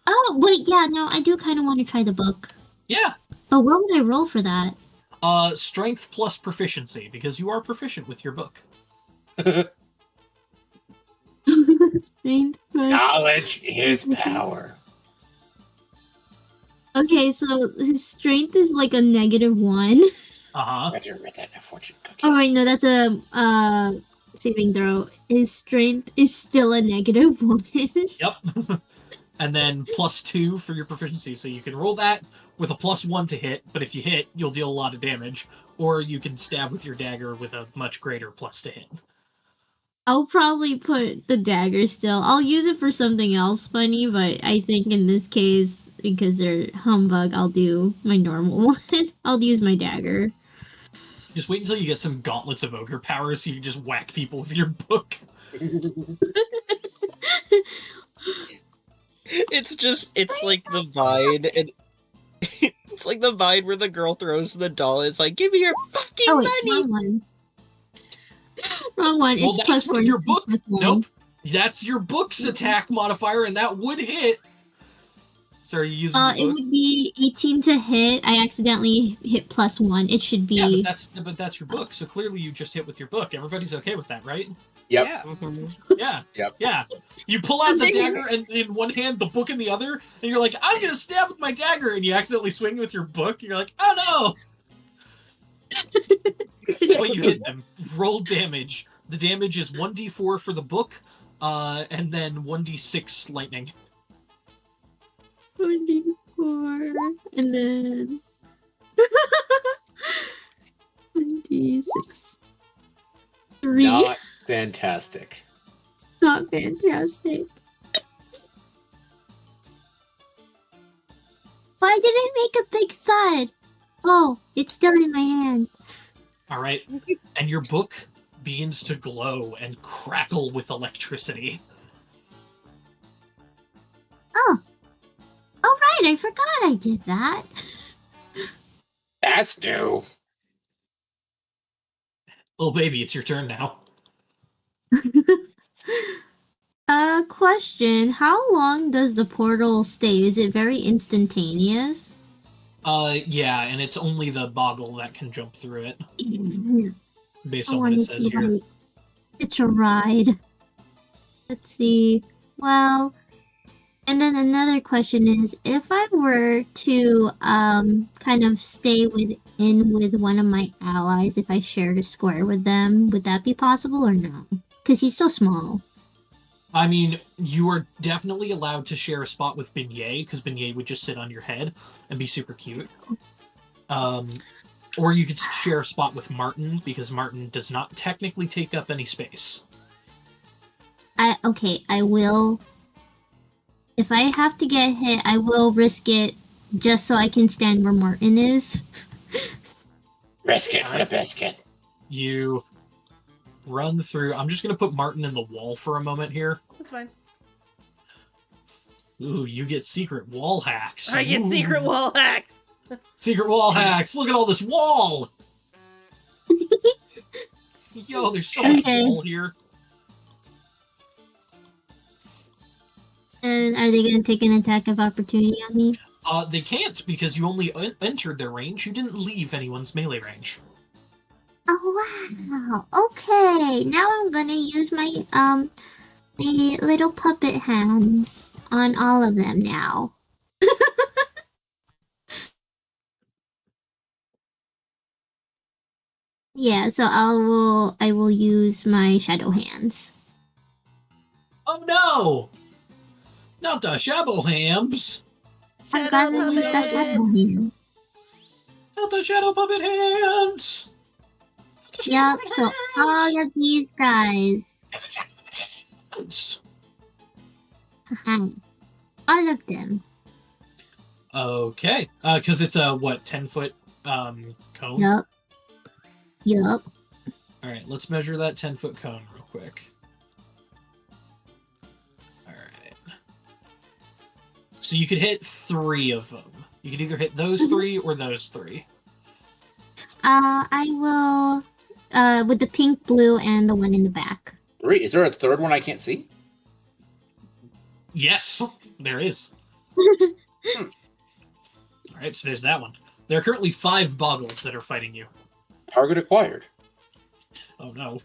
Oh, wait, yeah, no, I do kind of want to try the book. Yeah. But what would I roll for that? Strength plus proficiency, because you are proficient with your book. Strength plus- Knowledge is power. Okay, so his strength is like a -1. Uh-huh. Badger read that in a fortune cookie. Oh, wait, no, that's a saving throw. His strength is still a -1. Yep. And then +2 for your proficiency, so you can roll that with a +1 to hit, but if you hit, you'll deal a lot of damage, or you can stab with your dagger with a much greater plus to hit. I'll probably put the dagger still. I'll use it for something else funny, but I think in this case, because they're humbug, I'll do my normal one. I'll use my dagger. Just wait until you get some gauntlets of ogre power so you can just whack people with your book. It's like the Vine, and it's like the Vine where the girl throws the doll. It's like, give me your fucking Oh, wait, money. wrong one. Wrong one. Well, It's that's +4. what your book. +1. Nope. That's your book's attack modifier, and that would hit. So are you using It the book? would be 18 to hit. I accidentally hit +1. It should be. Yeah, but that's your book. So clearly you just hit with your book. Everybody's okay with that, right? Yep. Yeah. Yeah. Yep. Yeah. You pull out the There you dagger and in one hand, the book in the other, and you're like, I'm gonna stab with my dagger, and you accidentally swing with your book. You're like, oh no! But you hit them. Roll damage. The damage is 1d4 for the book, and then 1d6 lightning. 24. And then. 26. 3. Not fantastic. Not fantastic. Why did it make a big thud? Oh, it's still in my hand. All right, and your book begins to glow and crackle with electricity. Oh, right, I forgot I did that. That's new. Little baby, it's your turn now. Question. How long does the portal stay? Is it very instantaneous? Yeah, and it's only the boggle that can jump through it, based I on what it wanted says to here. ride. It's a ride. Let's see. Well, and then another question is, if I were to kind of stay within with one of my allies, if I shared a square with them, would that be possible or no? Because he's so small. I mean, you are definitely allowed to share a spot with Beignet, because Beignet would just sit on your head and be super cute. Or you could share a spot with Martin, because Martin does not technically take up any space. Okay, I will. If I have to get hit, I will risk it just so I can stand where Martin is. Risk it for the biscuit. You run through. I'm just going to put Martin in the wall for a moment here. That's fine. Ooh, you get secret wall hacks. I get Ooh. secret wall hacks. Secret wall hacks. Look at all this wall. Yo, there's so much Okay. wall here. And are they going to take an attack of opportunity on me? They can't because you only entered their range. You didn't leave anyone's melee range. Oh wow. Okay. Now I'm gonna use my my little puppet hands on all of them now. Yeah, so I will use my shadow hands. Oh no! Not the shadow hams! I'm gonna use the shadow hand. Not the shadow puppet hands! Yep, so all of these guys. Hands. All of them. Okay, because it's a, 10-foot cone? Yup. Yup. Alright, let's measure that 10-foot cone real quick. Alright. So you could hit 3 of them. You could either hit those 3 or those 3. I will, with the pink, blue, and the one in the back. Great. Is there a third one I can't see? Yes, there is. Alright, so there's that one. There are currently 5 boggles that are fighting you. Target acquired. Oh no.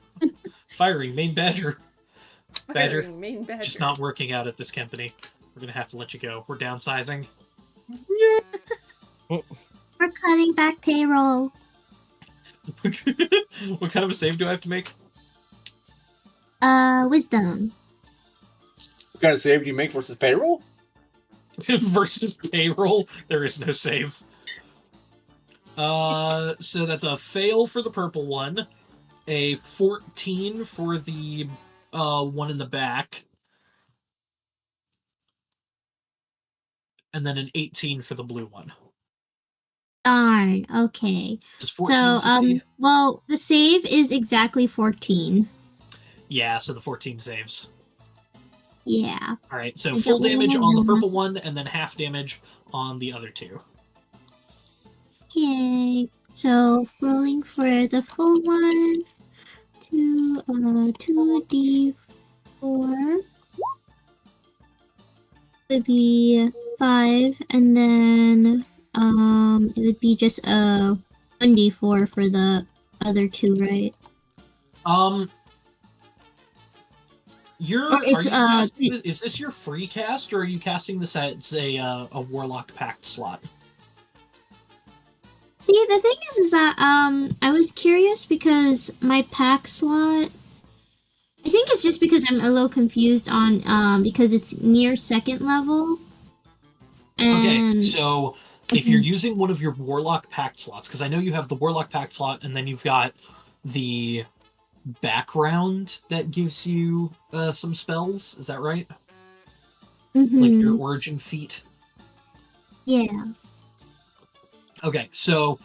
Firing main badger. Badger, Firing main badger. just not working out at this company. We're gonna have to let you go. We're downsizing. We're cutting back payroll. What kind of a save do I have to make? Wisdom. What kind of save do you make versus payroll? Versus payroll, there is no save. So that's a fail for the purple one, a 14 for the one in the back, and then an 18 for the blue one. Darn, okay. Does 14 So, succeed? well, the save is exactly 14. Yeah, so the 14 saves. Yeah. Alright, so I full get one damage of on the them. purple one, and then half damage on the other 2. Okay. So, rolling for the full one. 2d4 would be 5, and then, it would be just a 1d4 for the other 2, right? You're, Or it's, is this your free cast, or are you casting this as a Warlock Pact slot? See, the thing is that, I was curious because my pack slot, I think it's just because I'm a little confused on, because it's near 2nd level. Okay, And so if you're using one of your Warlock Pact slots, because I know you have the Warlock Pact slot, and then you've got the background that gives you some spells, is that right? Like your Origin Feat? Yeah. Okay, so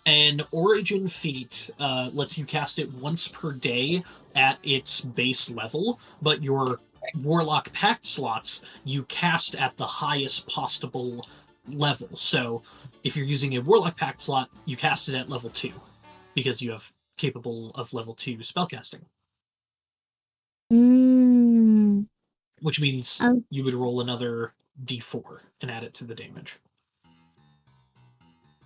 an Origin Feat lets you cast it once per day at its base level, but your Warlock Pact slots you cast at the highest possible level. So if you're using a Warlock Pact slot, you cast it at level 2 because you have capable of level 2 spellcasting. Which means you would roll another d4 and add it to the damage.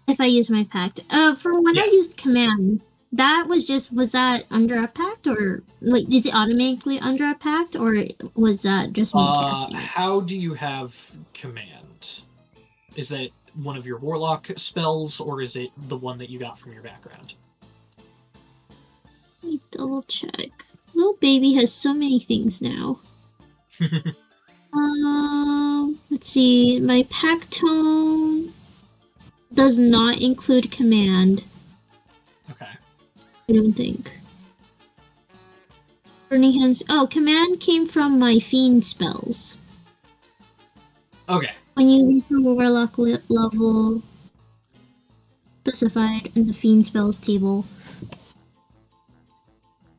If I use my pact. For when I used command, that was that under a pact, or like is it automatically under a pact, or was that just me casting it? How do you have command? Is that one of your warlock spells, or is it the one that you got from your background? Let me double check. Little baby has so many things now. Let's see. My pact tone does not include command. Okay. I don't think. Burning Hands. Oh, command came from my fiend spells. Okay. When you reach a warlock level specified in the fiend spells table.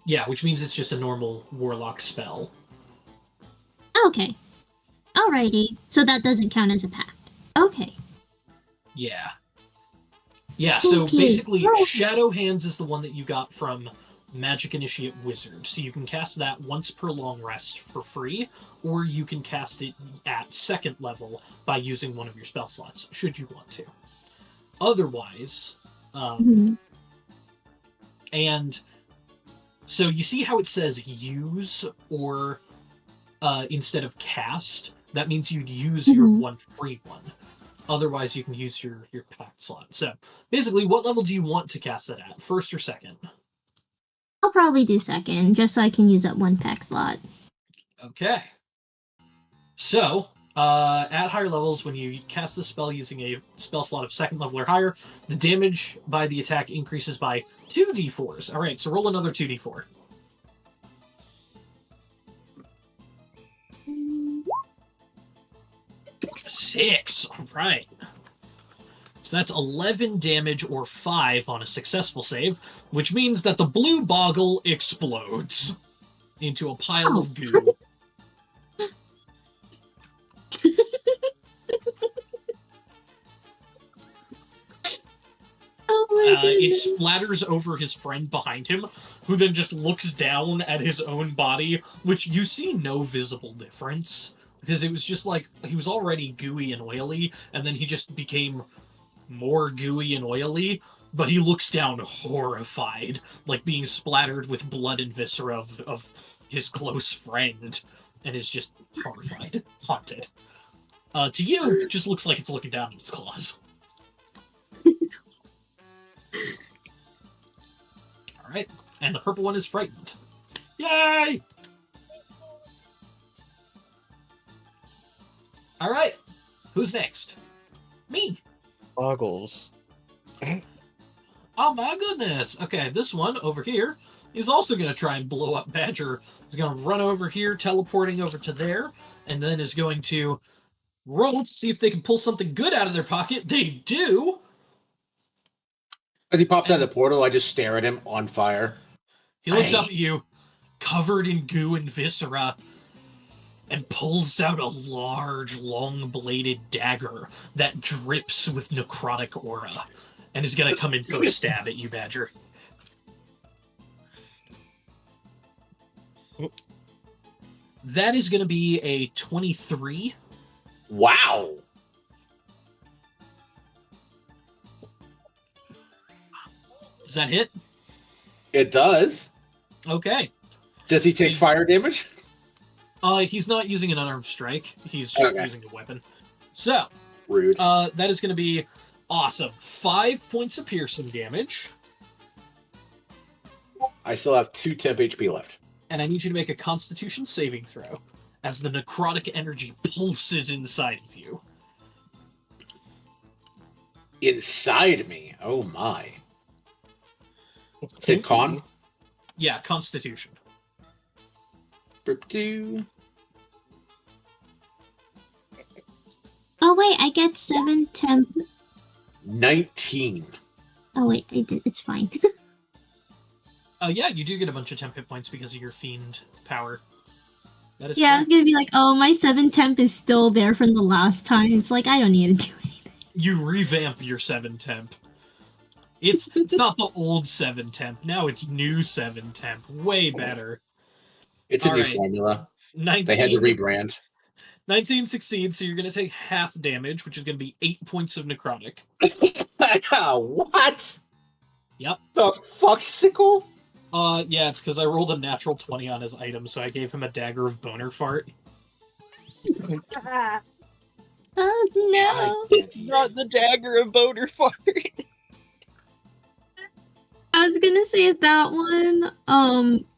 Yeah, which means it's just a normal warlock spell. Okay. Alrighty. So that doesn't count as a pact. Okay. Yeah. Yeah, so Okay. basically, Shadow Hands is the one that you got from Magic Initiate Wizard. So you can cast that once per long rest for free, or you can cast it at 2nd level by using one of your spell slots, should you want to. Otherwise, and so you see how it says use or instead of cast? That means you'd use your one free one. Otherwise, you can use your pact slot. So basically, what level do you want to cast it at? First or second? I'll probably do second, just so I can use up one pack slot. Okay. So, at higher levels, when you cast the spell using a spell slot of second level or higher, the damage by the attack increases by 2d4s. All right, so roll another 2d4. 6. All right. So that's 11 damage or 5 on a successful save, which means that the blue boggle explodes into a pile of goo. Oh my It goodness. splatters over his friend behind him, who then just looks down at his own body, which you see no visible difference. Because it was just like, he was already gooey and oily, and then he just became more gooey and oily, but he looks down horrified, like being splattered with blood and viscera of his close friend, and is just horrified, haunted. To you, it just looks like it's looking down at its claws. Alright, and the purple one is frightened. Yay! Alright, who's next? Me! Boggles. Oh my goodness! Okay, this one over here is also going to try and blow up Badger. He's going to run over here, teleporting over to there, and then is going to roll to see if they can pull something good out of their pocket. They do! As he pops out of the portal, I just stare at him on fire. He looks up at you, covered in goo and viscera, and pulls out a large, long-bladed dagger that drips with necrotic aura, and is going to come in for a stab at you, Badger. That is going to be a 23. Wow. Does that hit? It does. Okay. Does he take fire damage? He's not using an unarmed strike. He's just using a weapon. So, rude. That is going to be awesome. 5 points of piercing damage. I still have 2 temp HP left. And I need you to make a Constitution saving throw as the necrotic energy pulses inside of you. Inside me? Oh my. Is it con? Yeah, Constitution. Oh wait, I get 7 temp. 19. Oh wait, I did. It's fine. Yeah, you do get a bunch of temp hit points because of your fiend power. That is Yeah, I was correct. gonna be like, oh, my 7 temp is still there from the last time. It's like, I don't need to do anything. You revamp your 7 temp. It's not the old 7 temp. Now it's new 7 temp. Way better. It's a All new right. formula. 19, They had to rebrand. 19 succeeds, so you're going to take half damage, which is going to be 8 points of necrotic. What? Yep. The fuck, Sickle? Yeah, it's because I rolled a natural 20 on his item, so I gave him a dagger of boner fart. Oh no! Not the dagger of boner fart. I was gonna say if that one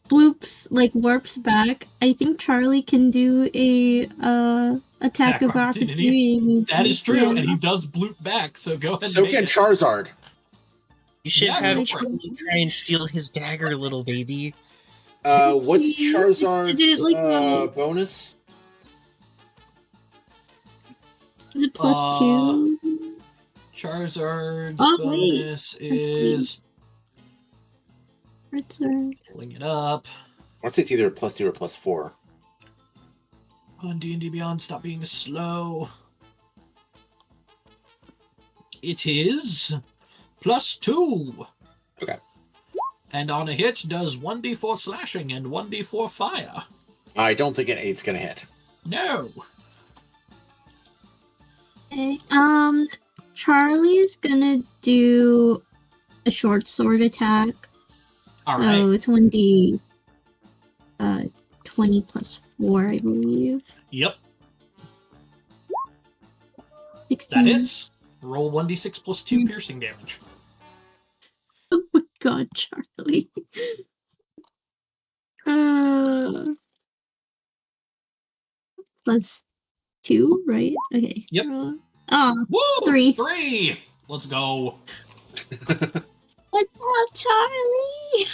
bloops like warps back, I think Charlie can do a attack of opportunity. That is true, Yeah. and he does bloop back, so go ahead So and make can it. Charizard. You should Yeah, have go for it. Charlie try and steal his dagger, little baby. What's See? Charizard's I did it like bonus? Is it +2? Charizard's Oh, wait. bonus is... Pulling it up. I want to say it's either a +2 or +4. On D&D Beyond, stop being slow. It is +2. Okay. And on a hit, does 1d4 slashing and 1d4 fire. I don't think an 8's gonna hit. No. Okay. Charlie's gonna do a short sword attack. All So right. it's 1d 20 +4, I believe. Yep. 16. That hits. Roll 1d6 plus 2 piercing damage. Oh my god, Charlie. Plus 2, right? Okay. Yep. Oh, Woo! 3. 3! Let's go. Good job, Charlie.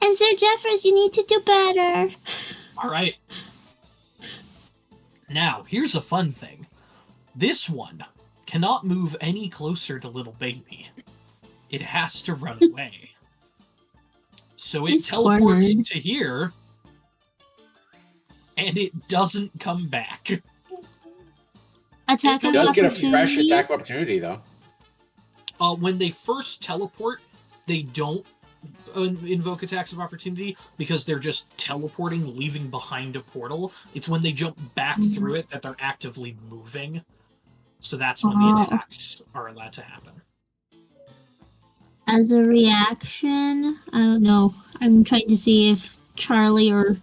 And Sir Jeffers, you need to do better. All right. Now, here's a fun thing. This one cannot move any closer to little baby. It has to run away. So it He's teleports cornered. to here, and it doesn't come back. Attack It of It does get a fresh opportunity. attack of opportunity, though. When they first teleport, they don't invoke attacks of opportunity because they're just teleporting, leaving behind a portal. It's when they jump back through it that they're actively moving. So that's when the attacks are allowed to happen. As a reaction, I don't know. I'm trying to see if Charlie or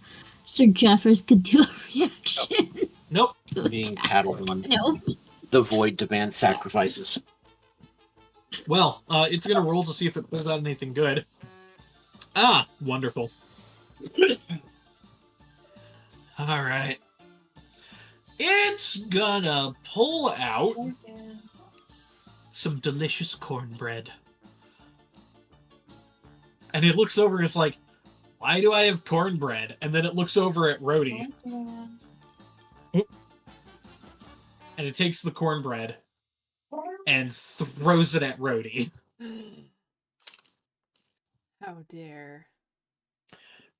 Sir Jeffers could do a reaction. Nope. Being paddled on. No. The void demands sacrifices. Well, it's going to roll to see if it pulls out anything good. Ah, wonderful. All right. It's gonna pull out some delicious cornbread. And it looks over and it's like, why do I have cornbread? And then it looks over at Rhodey. And it takes the cornbread and throws it at Rhodey. How dare.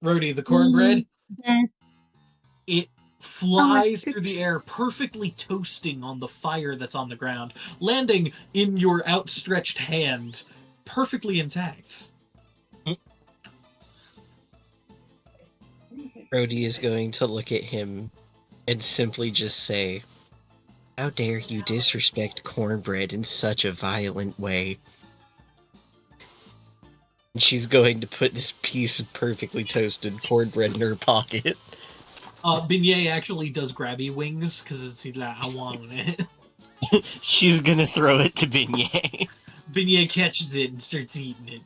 Rhodey, the cornbread, That it flies Electric. through the air, perfectly toasting on the fire that's on the ground, landing in your outstretched hand, perfectly intact. Brody is going to look at him and simply just say, "How dare you disrespect cornbread in such a violent way?" And she's going to put this piece of perfectly toasted cornbread in her pocket. Beignet actually does grabby wings because he's like, I want it. She's gonna throw it to Beignet. Beignet catches it and starts eating it.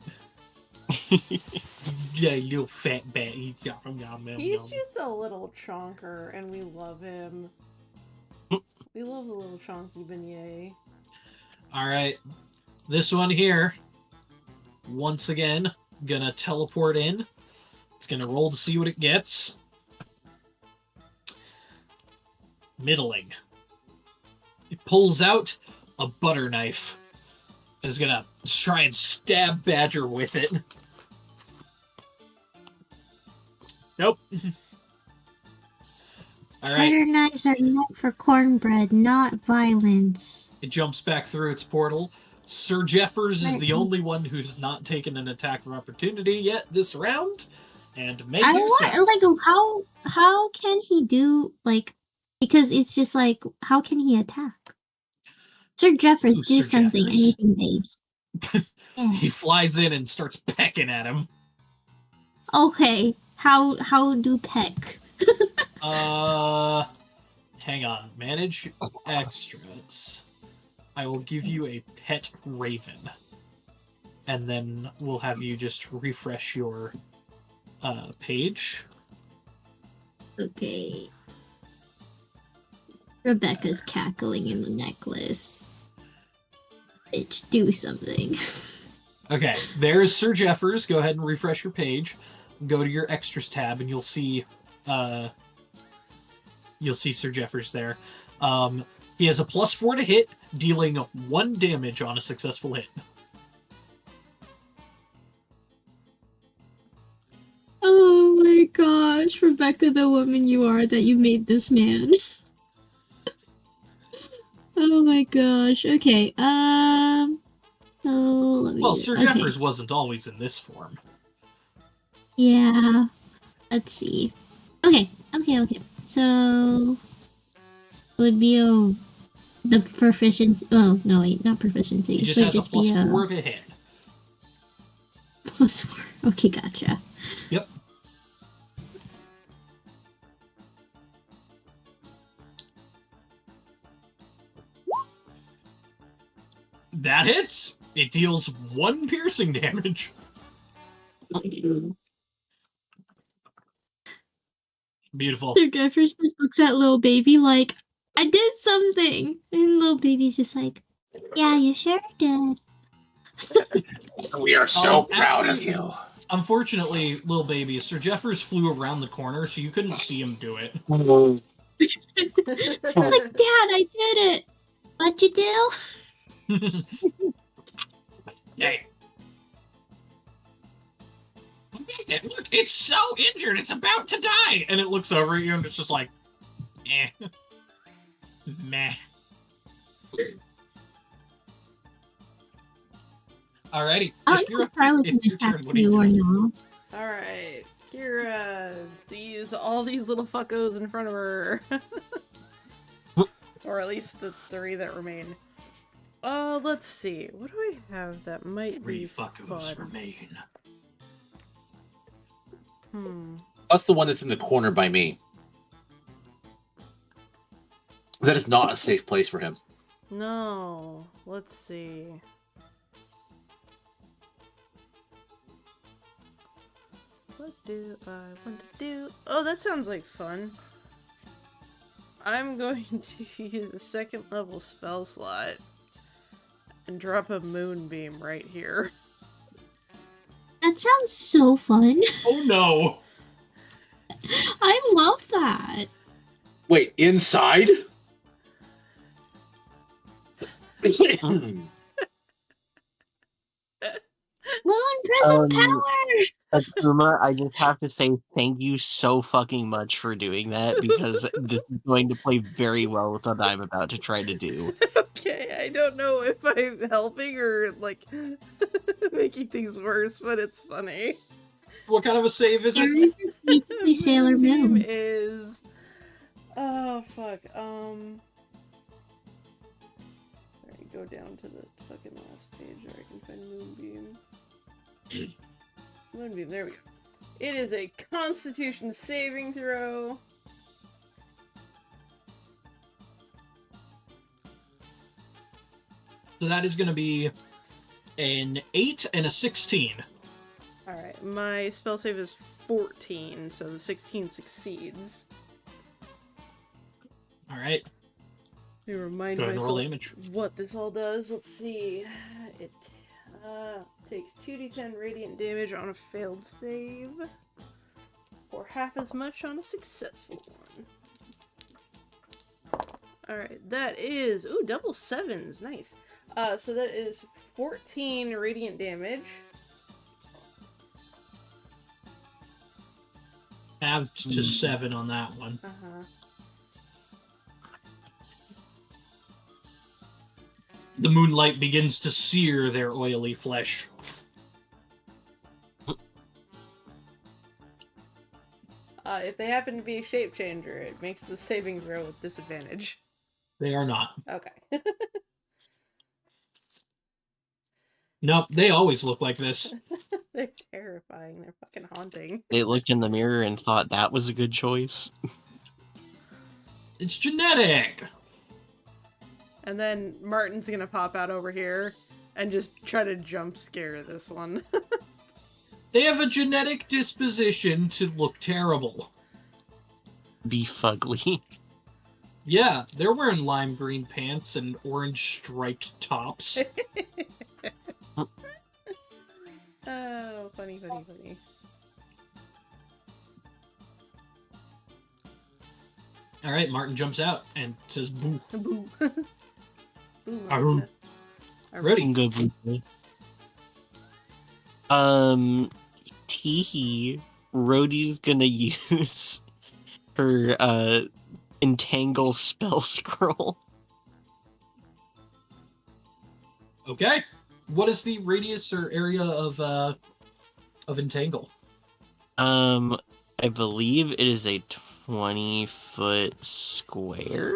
Yeah, little fat bat. He's yum, yum, yum, He's yum. just a little chonker, and we love him. We love the little chonky beignet. Alright. This one here, once again, gonna teleport in. It's gonna roll to see what it gets. Middling. It pulls out a butter knife. It's gonna try and stab Badger with it. Nope. Alright. butter knives are meant for cornbread, not violence. It jumps back through its portal. Sir Jeffers is the only one who's not taken an attack of opportunity yet this round, and may I do want, so. like, how can he do, like, because it's just like, how can he attack? Sir Jeffers, Who's do Sir something, Jeffers? anything, babes. Yeah. He flies in and starts pecking at him. Okay, how do peck? Hang on. Manage extras. I will give you a pet raven. And then we'll have you just refresh your page. Okay. Rebecca's cackling in the necklace. Bitch, do something. Okay, there's Sir Jeffers. Go ahead and refresh your page. Go to your extras tab, and you'll see Sir Jeffers there. He has a +4 to hit, dealing 1 damage on a successful hit. Oh my gosh, Rebecca, the woman you are, that you made this man. Oh my gosh. Okay. So let me. Well, Sir okay. Jeffers wasn't always in this form. Yeah. Let's see. Okay. So it would be the proficiency. Oh no, wait, not proficiency. He just So has it'd a +4 be to hit. +4. Okay, gotcha. Yep. That hits. It deals 1 piercing damage. Beautiful. Sir Jeffers just looks at little baby like, I did something. And little baby's just like, yeah, you sure did. We are so proud of actually, you. Unfortunately, little baby, Sir Jeffers flew around the corner, so you couldn't see him do it. It's like, Dad, I did it. What'd you do? Hey. Look, it's so injured, it's about to die. And it looks over at you and it's just like, eh. Meh. Alrighty. I don't know if Charlie's it's your gonna turn. attack What are you you or doing? not. Alright. Kira sees all these little fuckos in front of her. Or at least the 3 that remain. Let's see. What do I have that might 3 be fuckos fun? remain. That's the one that's in the corner by me. That is not a safe place for him. No. Let's see. What do I want to do? Oh, that sounds like fun. I'm going to use a 2nd level spell slot and drop a moonbeam right here. That sounds so fun. Oh no! I love that. Wait, inside? Moon prism power! Akuma, I just have to say thank you so fucking much for doing that, because this is going to play very well with what I'm about to try to do. Okay, I don't know if I'm helping or, like, making things worse, but it's funny. What kind of a save is it? Aries is basically Sailor Moonbeam Moon. is... Oh, fuck. Alright, go down to the fucking last page where I can find Moonbeam. Moonbeam, there we go. It is a Constitution saving throw. So that is going to be an 8 and a 16. Alright, my spell save is 14, so the 16 succeeds. Alright. Let me remind Go ahead and roll myself damage. what this all does. Let's see. It takes 2d10 radiant damage on a failed save, or half as much on a successful one. Alright, that is... Ooh, double 7s. Nice. So that is 14 radiant damage. Halved to 7 on that one. Uh-huh. The moonlight begins to sear their oily flesh. If they happen to be a shape changer, it makes the saving throw with disadvantage. They are not. Okay. Nope, they always look like this. They're terrifying. They're fucking haunting. They looked in the mirror and thought that was a good choice. It's genetic! And then Martin's gonna pop out over here and just try to jump scare this one. They have a genetic disposition to look terrible. Be fugly. Yeah, they're wearing lime green pants and orange striped tops. Oh, funny, funny, funny. Alright, Martin jumps out and says boo. Boo. Boo, Aroo. Martin. Ready? Good. Teehee, Rhodey's gonna use her entangle spell scroll. Okay. What is the radius or area of entangle? I believe it is a 20-foot square.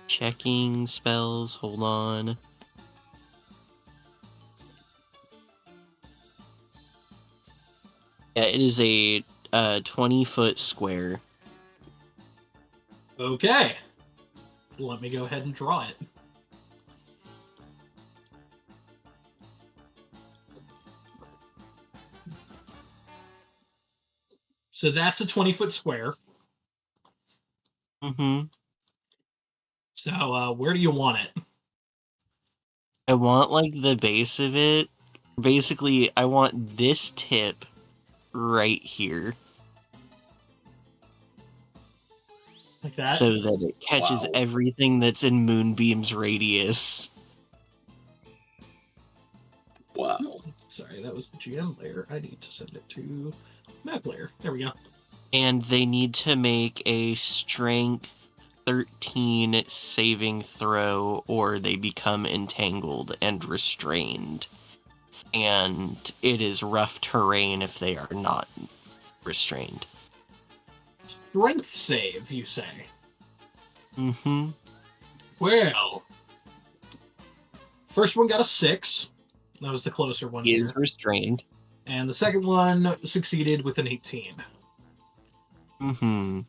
Checking spells, hold on. Yeah, it is a 20-foot square. Okay. Let me go ahead and draw it. So that's a 20-foot square. Mm-hmm. So where do you want it? I want, like, the base of it. Basically, I want this tip right here. Like that? So that it catches Wow. everything that's in Moonbeam's radius. Wow. Sorry, that was the GM layer. I need to send it to map layer. There we go. And they need to make a strength 13 saving throw, or they become entangled and restrained. And it is rough terrain if they are not restrained. Strength save, you say? Mm-hmm. Well, first one got a 6. That was the closer one He here. is restrained. And the second one succeeded with an 18. Mm-hmm.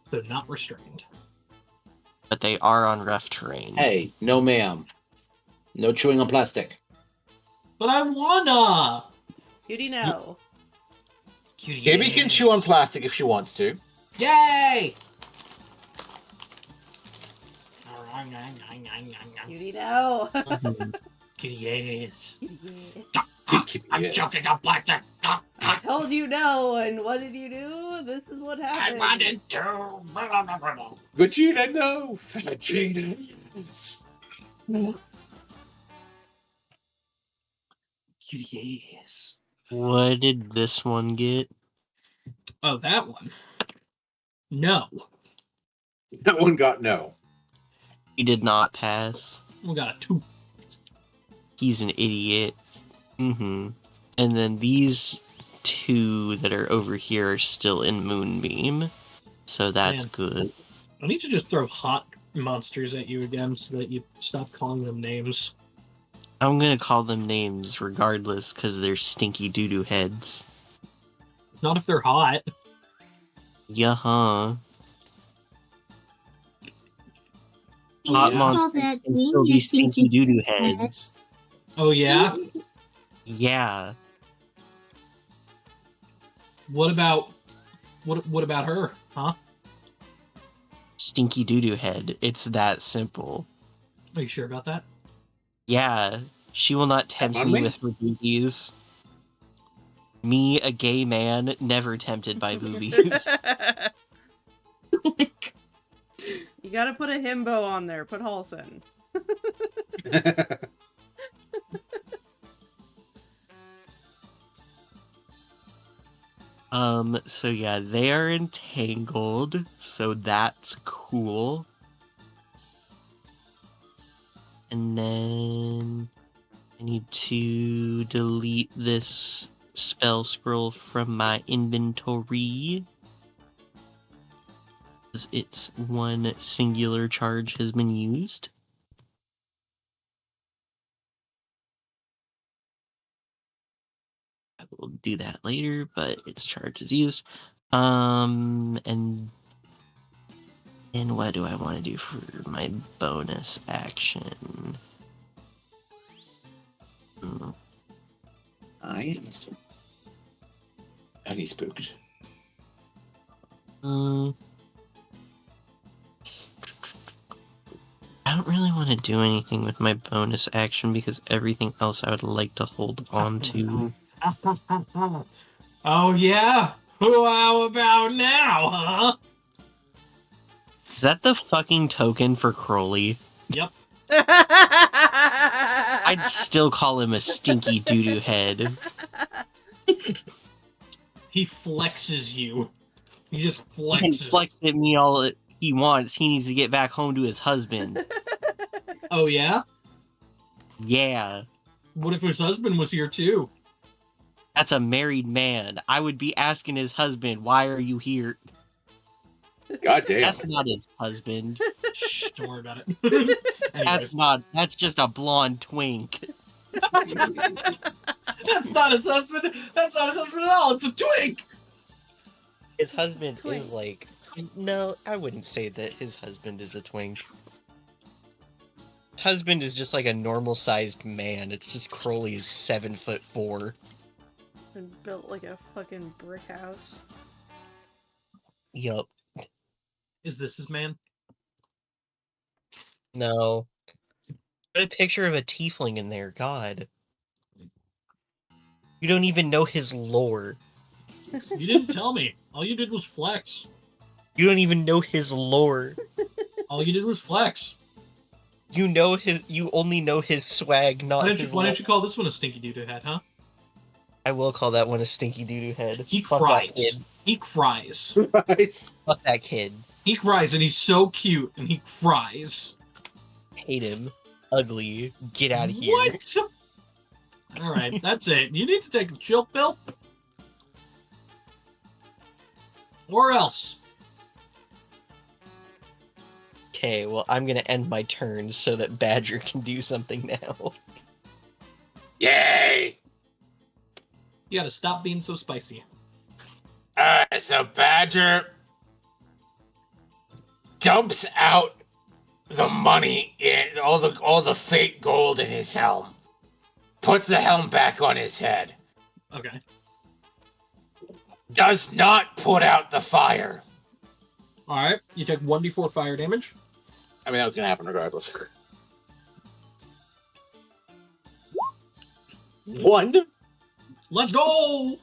So not restrained. But they are on rough terrain. Hey, no ma'am. No chewing on plastic. But I wanna! Cutie, no. Cutie Gibby can chew on plastic if she wants to. Yay! Cutie, no. Mhm. Cutie yes. I'm joking on plastic. I told you no, and what did you do? This is what happened. to. Vegeta, no. Vegeta, yes. Cutie yes. What did this one get? Oh, that one. No. That one got no. He did not pass. We got a 2. He's an idiot. Mm-hmm. And then these two that are over here are still in Moonbeam. So that's Man. good. I need to just throw hot monsters at you again so that you stop calling them names. I'm gonna call them names regardless, because they're stinky doo-doo heads. Not if they're hot. Yeah-huh. You Hot can call monsters that can being still a be stinky stinky doo-doo head. heads. Oh, yeah? Yeah. What about her? Huh? Stinky doo-doo head. It's that simple. Are you sure about that? Yeah. She will not tempt On me me? with her boobies. Me, a gay man, never tempted by boobies. Oh my God. You gotta put a himbo on there. Put Halson. So yeah, they are entangled, so that's cool. And then I need to delete this spell scroll from my inventory, because its one singular charge has been used. I will do that later, but its charge is used. And what do I want to do for my bonus action? I and he's spooked. I don't really want to do anything with my bonus action because everything else I would like to hold on to. Oh, yeah? How about now, huh? Is that the fucking token for Crowley? Yep. I'd still call him a stinky doo-doo head. He flexes you. He just He can flexes. flex at me all he wants. He needs to get back home to his husband. Oh, yeah? Yeah. What if his husband was here, too? That's a married man. I would be asking his husband, why are you here? God damn. That's not his husband. Shh, don't worry about it. Anyways, That's just a blonde twink. that's not his husband. That's not his husband at all. It's a twink. His husband Twink. is like... No, I wouldn't say that his husband is a twink. His husband is just like a normal-sized man. It's just Crowley is 7'4". And built like a fucking brick house. Yup. Is this his man? No. Put a picture of a tiefling in there, God. You don't even know his lore. You didn't tell me. All you did was flex. You don't even know his lore. All you did was flex. You know his. You only know his swag, not Why his don't you call this one a stinky doo-doo head, huh? I will call that one a stinky doo-doo head. He Fuck that cries. kid. He cries. Right. Fuck that kid. He cries, and he's so cute, and he cries. Hate him. Ugly. Get out of here. What? All right, that's it. You need to take a chill pill, or else. Okay, well, I'm gonna end my turn so that Badger can do something now. Yay! You gotta stop being so spicy. Alright, so Badger dumps out the money in all the fake gold in his helm. Puts the helm back on his head. Okay. Does not put out the fire. All right. You take 1d4 fire damage. I mean, that was gonna happen regardless. 1. Let's go.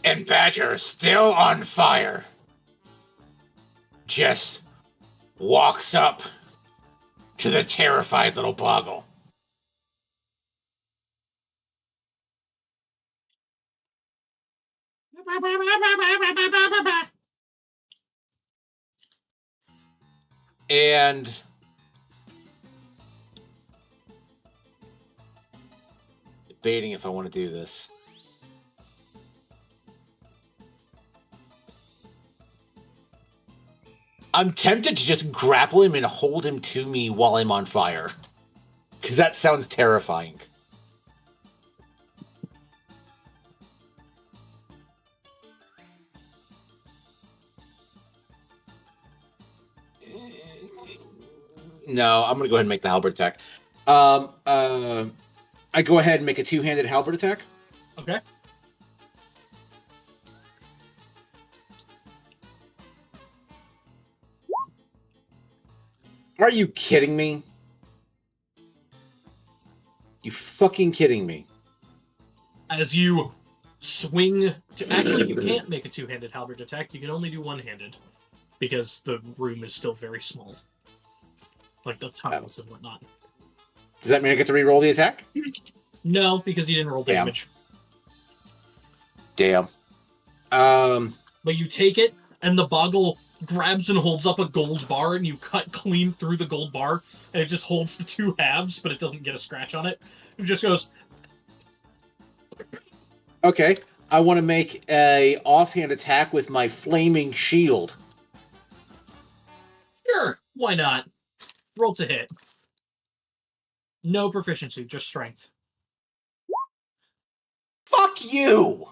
And Badger, still on fire, just walks up to the terrified little Boggle. And debating if I want to do this. I'm tempted to just grapple him and hold him to me while I'm on fire. Because that sounds terrifying. No, I'm going to go ahead and make the halberd attack. I go ahead and make a two-handed halberd attack. Okay. Are you kidding me? You fucking kidding me? As you swing to... Actually, you can't make a two-handed halberd attack. You can only do one-handed. Because the room is still very small. Like the tiles and whatnot. Does that mean I get to re-roll the attack? No, because you didn't roll damage. Damn. But you take it, and the Boggle grabs and holds up a gold bar, and you cut clean through the gold bar, and it just holds the two halves, but it doesn't get a scratch on it. It just goes... Okay. I want to make a offhand attack with my flaming shield. Sure, why not? Roll to hit. No proficiency, just strength. Fuck you!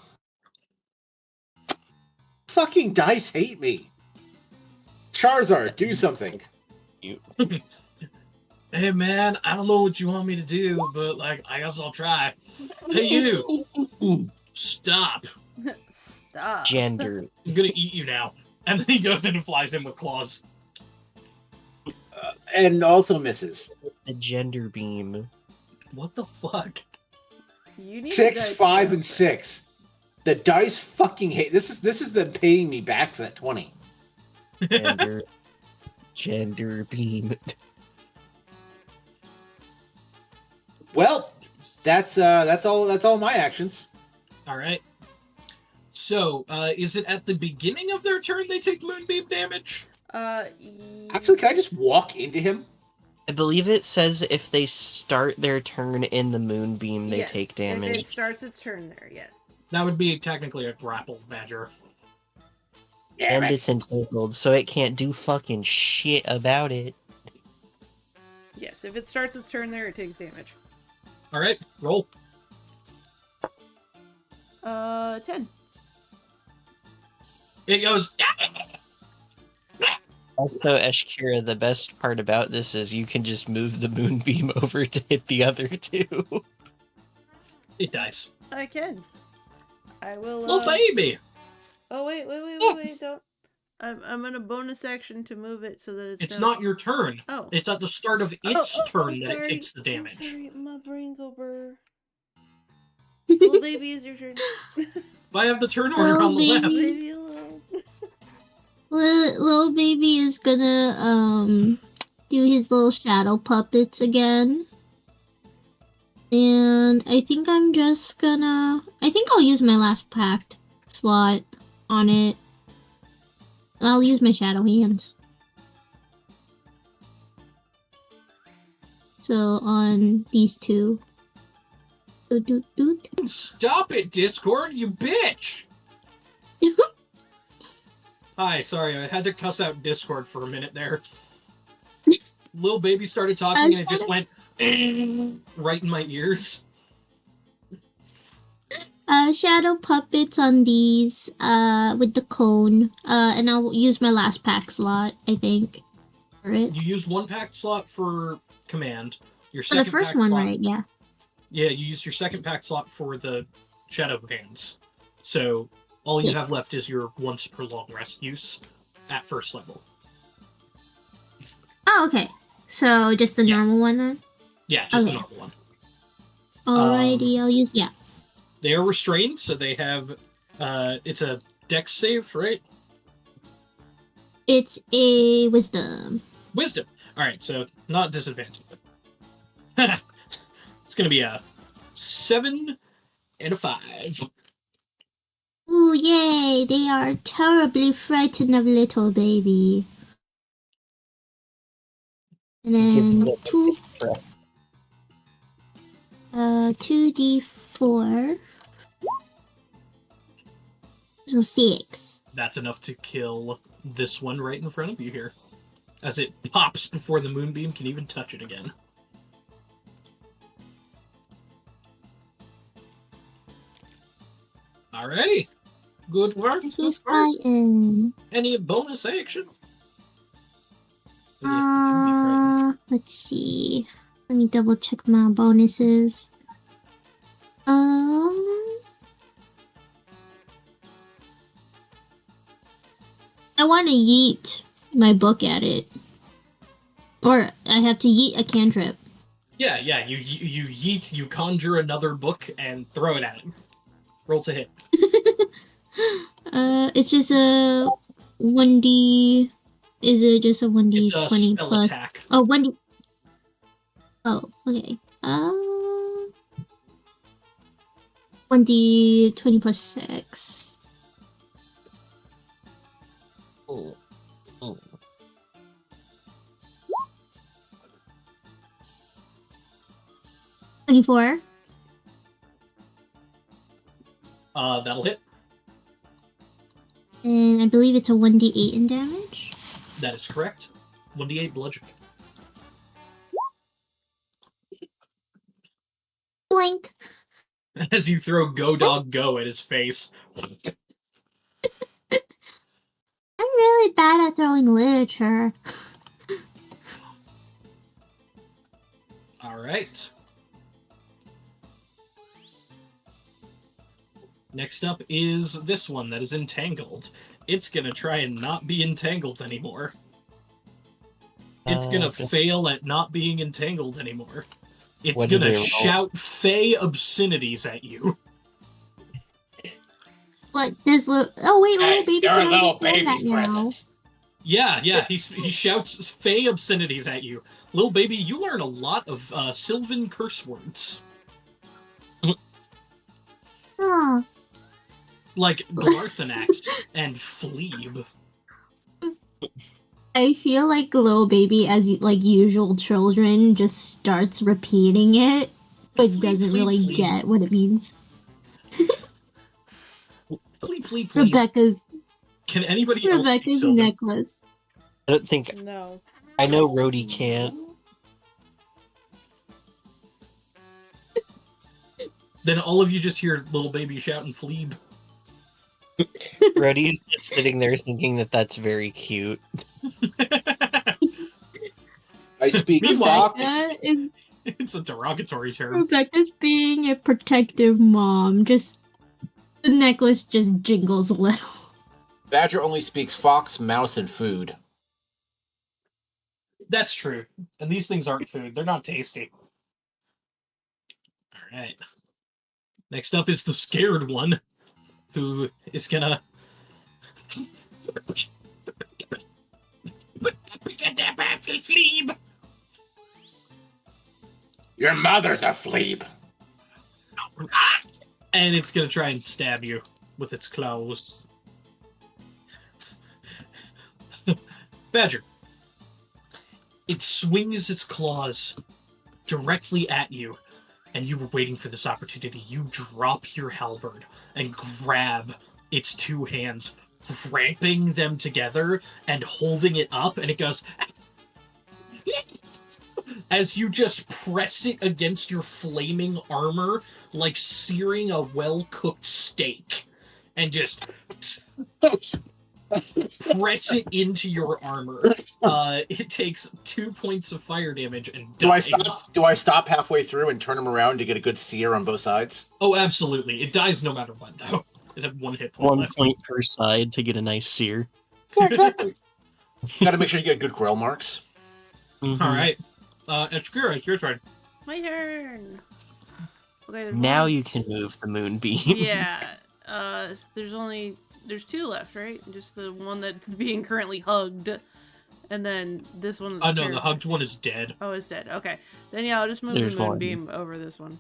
Fucking dice hate me. Charizard, do something. Hey man, I don't know what you want me to do, but like, I guess I'll try. Hey you! Stop! Stop. Gender. I'm gonna eat you now. And then he goes in and flies in with claws. And also misses. The gender beam. What the fuck? You need 6, to 5, dice and 6. The dice fucking hate. This is them paying me back for that 20. Gender beam. Well, that's all my actions. Alright. So, is it at the beginning of their turn they take moonbeam damage? Actually, can I just walk into him? I believe it says if they start their turn in the moonbeam, they yes, take if damage. it starts its turn there, yes. That would be technically a grapple badger. And it's entangled, so it can't do fucking shit about it. Yes, if it starts its turn there, it takes damage. Alright, roll. 10. It goes... Also, Eshkira, the best part about this is you can just move the moonbeam over to hit the other two. It dies. I can. I will. Little baby. Oh wait! Yes. Don't. I'm gonna bonus action to move it so that It's down. not your turn. Oh. It's at the start of its turn that it sorry. takes the damage. Sorry, my brain's over. Little baby, is your turn. I have the turn order Little on the left. baby. Baby alone. Little baby is gonna do his little shadow puppets again. And I think I'm just gonna... I think I'll use my last pact slot on it. I'll use my shadow hands. So on these two. Doot, doot, doot. Stop it, Discord, you bitch! Hi, sorry, I had to cuss out Discord for a minute there. Little baby started talking and it just went right in my ears. Shadow puppets on these, with the cone. And I'll use my last pack slot, I think, for it. You use one pack slot for command. Your For second the first pack one, slot, right? Yeah. Yeah, you use your second pack slot for the shadow hands. So all you have left is your once per long rest use at first level. Oh, okay. So just the normal one then? Yeah, just the normal one. Alrighty, I'll use, yeah. They are restrained, so they have, it's a dex save, right? It's a wisdom. Wisdom. Alright, so not disadvantage. It's gonna be a 7 and a 5. Ooh, yay! They are terribly frightened of little baby. And then 2d4. So 6. That's enough to kill this one right in front of you here. As it pops before the moonbeam can even touch it again. Alrighty. Good work. He's fighting. Any bonus action? Let's see. Let me double check my bonuses. I want to yeet my book at it. Or I have to yeet a cantrip. Yeah, you yeet, you conjure another book and throw it at him. Roll to hit. It's just a 1d... Is it just a 1d20 it's a spell plus... attack. Oh, 1d... Oh, okay. 1d20 plus 6. Oh. 24. That'll hit. And I believe it's a 1d8 in damage. That is correct. 1d8 bludgeoning. Blink. As you throw Go Dog Go at his face. I'm really bad at throwing literature. Alright. Next up is this one that is entangled. It's gonna try and not be entangled anymore. It's gonna fail at not being entangled anymore. It's gonna shout fey obscenities at you. What does little baby can understand that now. Yeah, he shouts fey obscenities at you. Little baby, you learn a lot of Sylvan curse words. Oh. Like Glarthanax and Fleeb. I feel like little baby, as like usual children, just starts repeating it, but doesn't really get what it means. Fleeb. Rebecca's. Can anybody else speak Rebecca's Sylvan? necklace. I don't think... No. I know Rhodey can't. Then all of you just hear little baby shouting Fleeb. Brody's just sitting there thinking that that's very cute. I speak Meanwhile- fox. It's a derogatory term. Rebecca's being a protective mom. Just the necklace just jingles a little. Badger only speaks fox, mouse, and food. That's true. And these things aren't food. They're not tasty. All right. Next up is the scared one, who is gonna... Your mother's a fleeb. And it's gonna try and stab you with its claws. Badger. It swings its claws directly at you, and you were waiting for this opportunity. You drop your halberd and grab its two hands, grabbing them together and holding it up, and it goes... as you just press it against your flaming armor like searing a well-cooked steak. And just... press it into your armor. It takes 2 points of fire damage and dies. Do I stop halfway through and turn them around to get a good sear on both sides? Oh, absolutely. It dies no matter what, though. It had 1 hit point 1 left. point per side to get a nice sear. Yeah, exactly. Got to make sure you get good grill marks. Mhm. All right. Obscura, it's your turn. My turn. Okay. there's Now one- you can move the moonbeam. Yeah. There's 2 left, right? Just the one that's being currently hugged, and then this one. That's No, the terrified. hugged one is dead. Oh, it's dead. Okay. Then yeah, I'll just move There's the one. moonbeam over this one.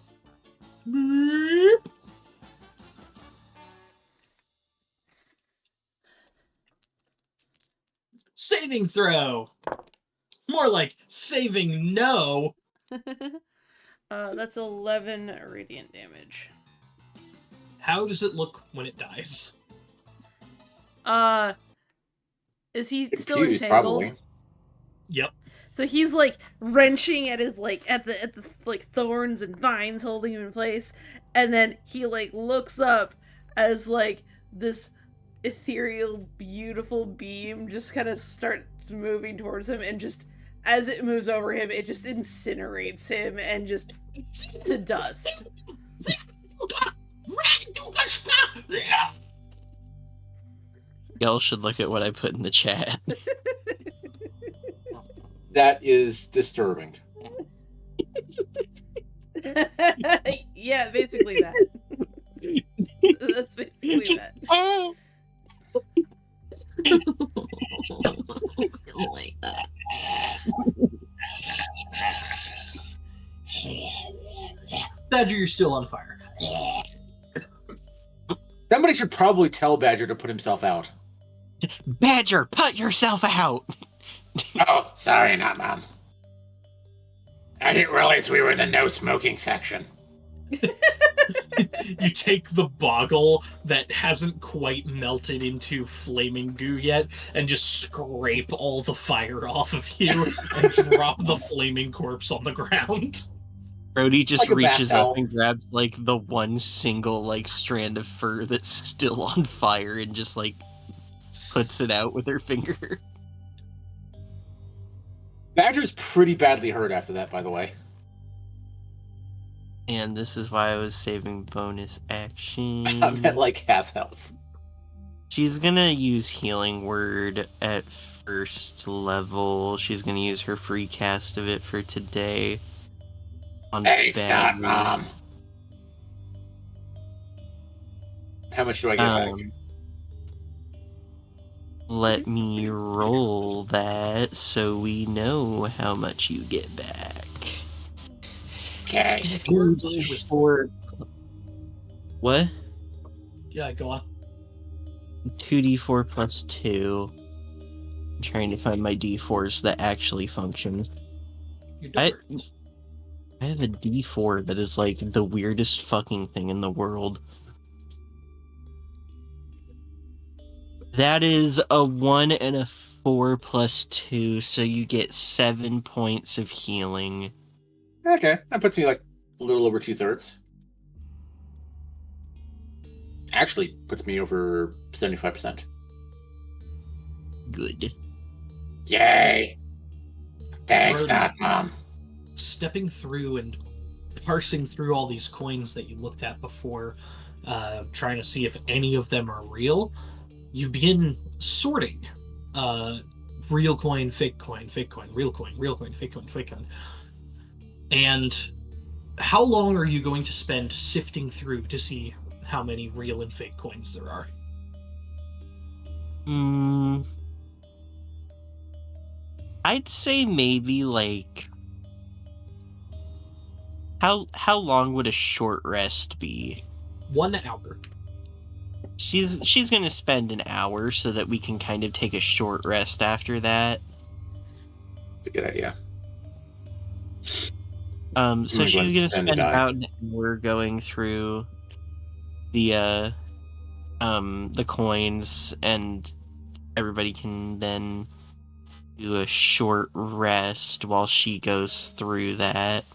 Saving throw. More like saving no. That's 11 radiant damage. How does it look when it dies? Is he still Confused, entangled? probably. Yep. So he's like wrenching at his at the like thorns and vines holding him in place, and then he like looks up as like this ethereal, beautiful beam just kind of starts moving towards him, and just as it moves over him, it just incinerates him and just to dust. Y'all should look at what I put in the chat. That is disturbing. Yeah, basically that. That's basically that. I don't like that. Badger, you're still on fire. Somebody should probably tell Badger to put himself out. Badger, put yourself out! Oh, sorry, not Mom. I didn't realize we were in the no smoking section. You take the boggle that hasn't quite melted into flaming goo yet and just scrape all the fire off of you and drop the flaming corpse on the ground. Brody just Like a bath reaches towel. up and grabs like the one single like strand of fur that's still on fire and just like puts it out with her finger. Badger's pretty badly hurt after that, by the way. And this is why I was saving bonus action. I'm at like half health. She's gonna use Healing Word at first level. She's gonna use her free cast of it for today. On Hey, stop, Badger. Mom. How much do I get back? Let me roll that so we know how much you get back. Okay. 2d4. What? Yeah, go on. 2d4 plus 2. I'm trying to find my d4s that actually function. You I- don't. I have a d4 that is like the weirdest fucking thing in the world. That is a 1 and a 4 plus 2, so you get 7 points of healing. Okay, that puts me like a little over 2/3. actually puts me over 75%. Good. Yay! Thanks, Brody. not Mom. Stepping through and parsing through all these coins that you looked at before, trying to see if any of them are real, you begin sorting. Real coin, fake coin, fake coin, real coin, fake coin, fake coin. And how long are you going to spend sifting through to see how many real and fake coins there are? I'd say maybe like how long would a short rest be? 1 hour. She's gonna spend an hour so that we can kind of take a short rest after that. It's a good idea. So she's gonna spend die. about an hour going through the coins, and everybody can then do a short rest while she goes through that.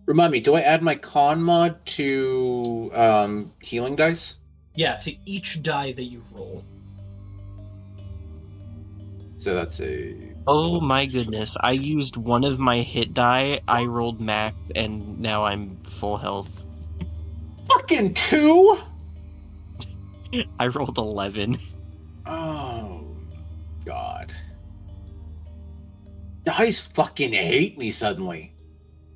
Remind me, do I add my con mod to healing dice? Yeah, to each die that you roll. So that's a... Oh my goodness, I used one of my hit die, I rolled max, and now I'm full health. Fucking 2?! I rolled 11. Oh, God. Dice fucking hate me suddenly.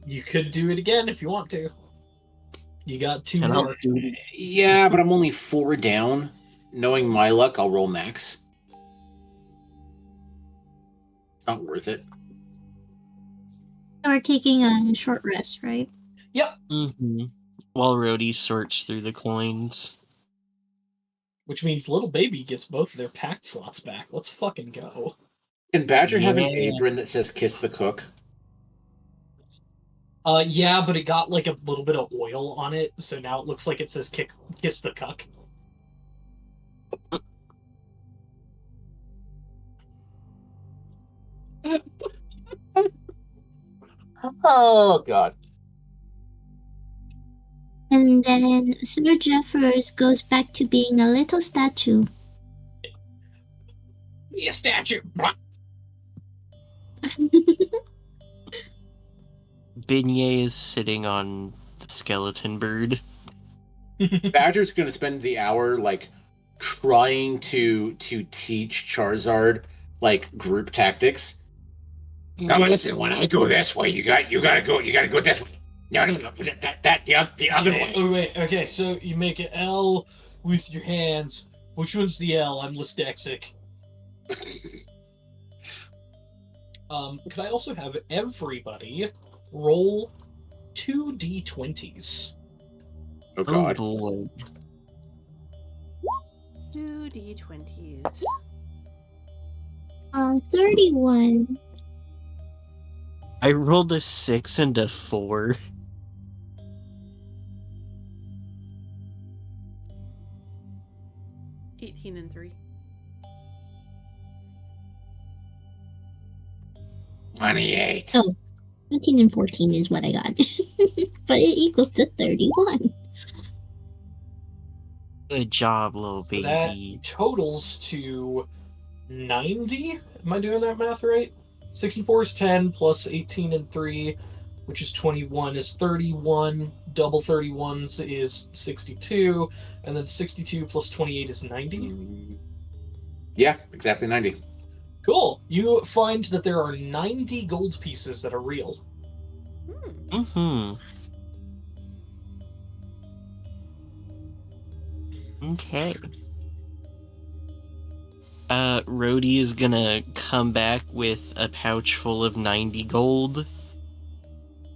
You could do it again if you want to. You got 2 And I'll more. do it. Yeah, but I'm only 4 down. Knowing my luck, I'll roll max. It's not worth it. We're taking a short rest, right? Yep. Mm-hmm. While Rhodey sorts through the coins. Which means little baby gets both of their packed slots back. Let's fucking go. Can Badger have an Yeah. apron that says "Kiss the Cook"? Yeah, but it got like a little bit of oil on it, so now it looks like it says "Kiss the Cuck." Oh, God. And then Sir Jeffers goes back to being a little statue. Be a statue. Beignet is sitting on the skeleton bird. Badger's going to spend the hour, like, trying to teach Charizard, like, group tactics. Now listen, when I go this way, you gotta go this way. No, the other way. Wait, okay, so you make an L with your hands. Which one's the L? I'm dyslexic. Could I also have everybody roll 2d20s? Oh, God. Oh boy. 2d20s. 31. I rolled a 6 and a 4. $18 and 3. 28. Oh, 13 and 14 is what I got. But it equals to 31. Good job, little So that baby. totals to 90. Am I doing that math right? 64 is 10 plus 18 and 3, which is 21, is 31. Double 31s is 62. And then 62 plus 28 is 90. Yeah, exactly 90. Cool. You find that there are 90 gold pieces that are real. Mm-hmm. Okay. Rhodey is gonna come back with a pouch full of 90 gold.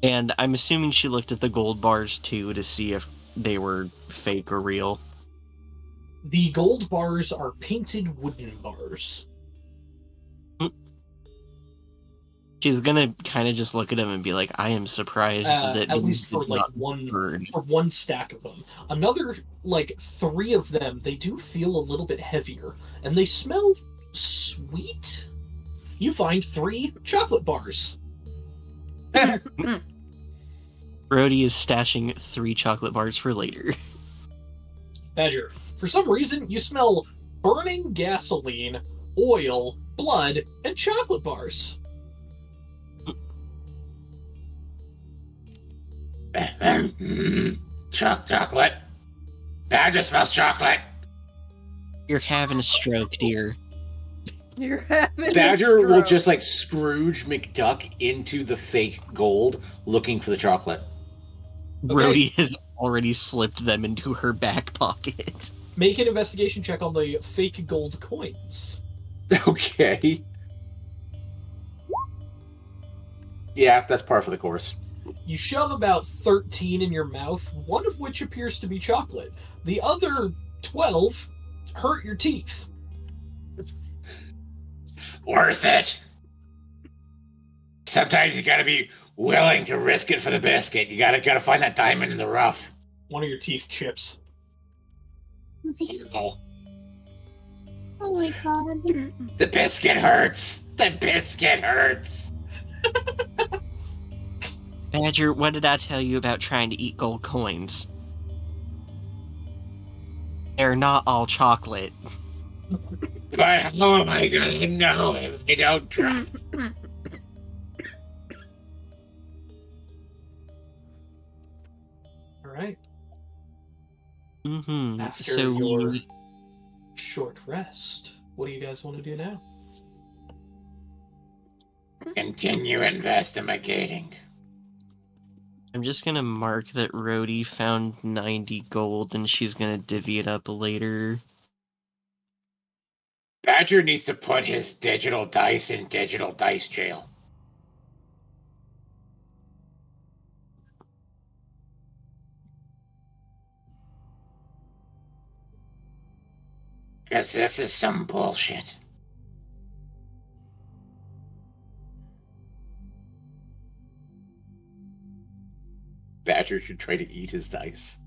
And I'm assuming she looked at the gold bars too to see if they were fake or real. The gold bars are painted wooden bars. She's gonna kind of just look at him and be like, I am surprised that At these least for did like not one burn." for one stack of them. Another like 3 of them, they do feel a little bit heavier, and they smell sweet. You find 3 chocolate bars. Rhodey is stashing 3 chocolate bars for later. Badger, For some reason, you smell burning gasoline, oil, blood, and chocolate bars. Chocolate. Badger smells chocolate. You're having a stroke, dear. You're having Badger a will stroke. just like Scrooge McDuck into the fake gold looking for the chocolate. Okay. Rhodey has already slipped them into her back pocket. Make an investigation check on the fake gold coins. Okay. Yeah, that's par for the course. You shove about 13 in your mouth, one of which appears to be chocolate. The other 12 hurt your teeth. Worth it. Sometimes you gotta be willing to risk it for the biscuit. You gotta find that diamond in the rough. One of your teeth chips. Oh, Oh my god. the biscuit hurts. The biscuit hurts. Badger, what did I tell you about trying to eat gold coins? They're not all chocolate. But how am I gonna know if I don't try? All right. Mm-hmm. After So your short rest, what do you guys want to do now? Continue investigating. I'm just gonna mark that Rhodey found 90 gold and she's gonna divvy it up later. Badger needs to put his digital dice in digital dice jail. Because this is some bullshit. Badger should try to eat his dice.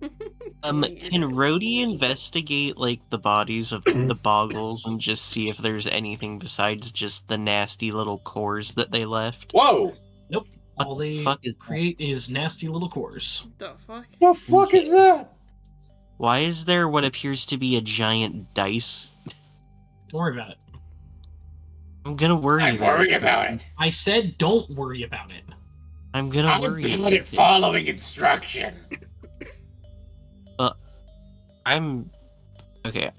Can Rhodey investigate, like, the bodies of the boggles and just see if there's anything besides just the nasty little cores that they left? Whoa! Nope. What All the they fuck is create is nasty little cores. The fuck? The fuck is that? Why is there what appears to be a giant dice? Don't worry about it. I'm gonna worry I'm about worried it. about it. I said don't worry about it. I'm gonna I'm worry bad about at it. following instruction.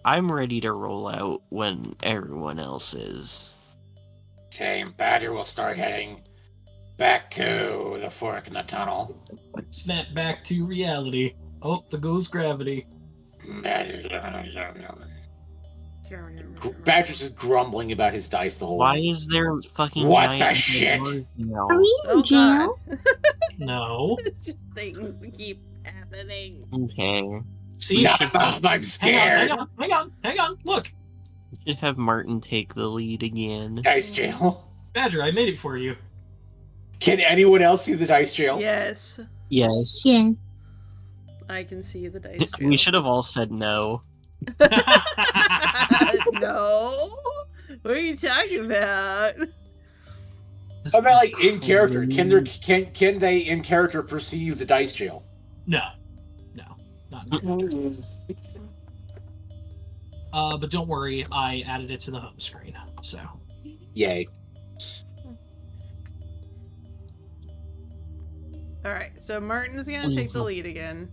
I'm ready to roll out when everyone else is. Same. Badger will start heading back to the fork in the tunnel. Snap back to reality. Oh, there goes gravity. Badger's just grumbling about his dice the whole Why way. is there fucking What giant the shit? doors now? Are we in Oh, jail? God. No. It's just things keep happening. Okay. See? Not Mom, I'm scared. Hang on. Look, We should have Martin take the lead again. Dice jail. Badger, I made it for you. Can anyone else see the dice jail? Yes, Yes. Yeah. I can see the dice trail. We should have all said no. No? What are you talking about? I mean, like in character, can they in character perceive the dice jail? No, not in character. But don't worry, I added it to the home screen. So Yay! Alright, so Martin's gonna take the lead again.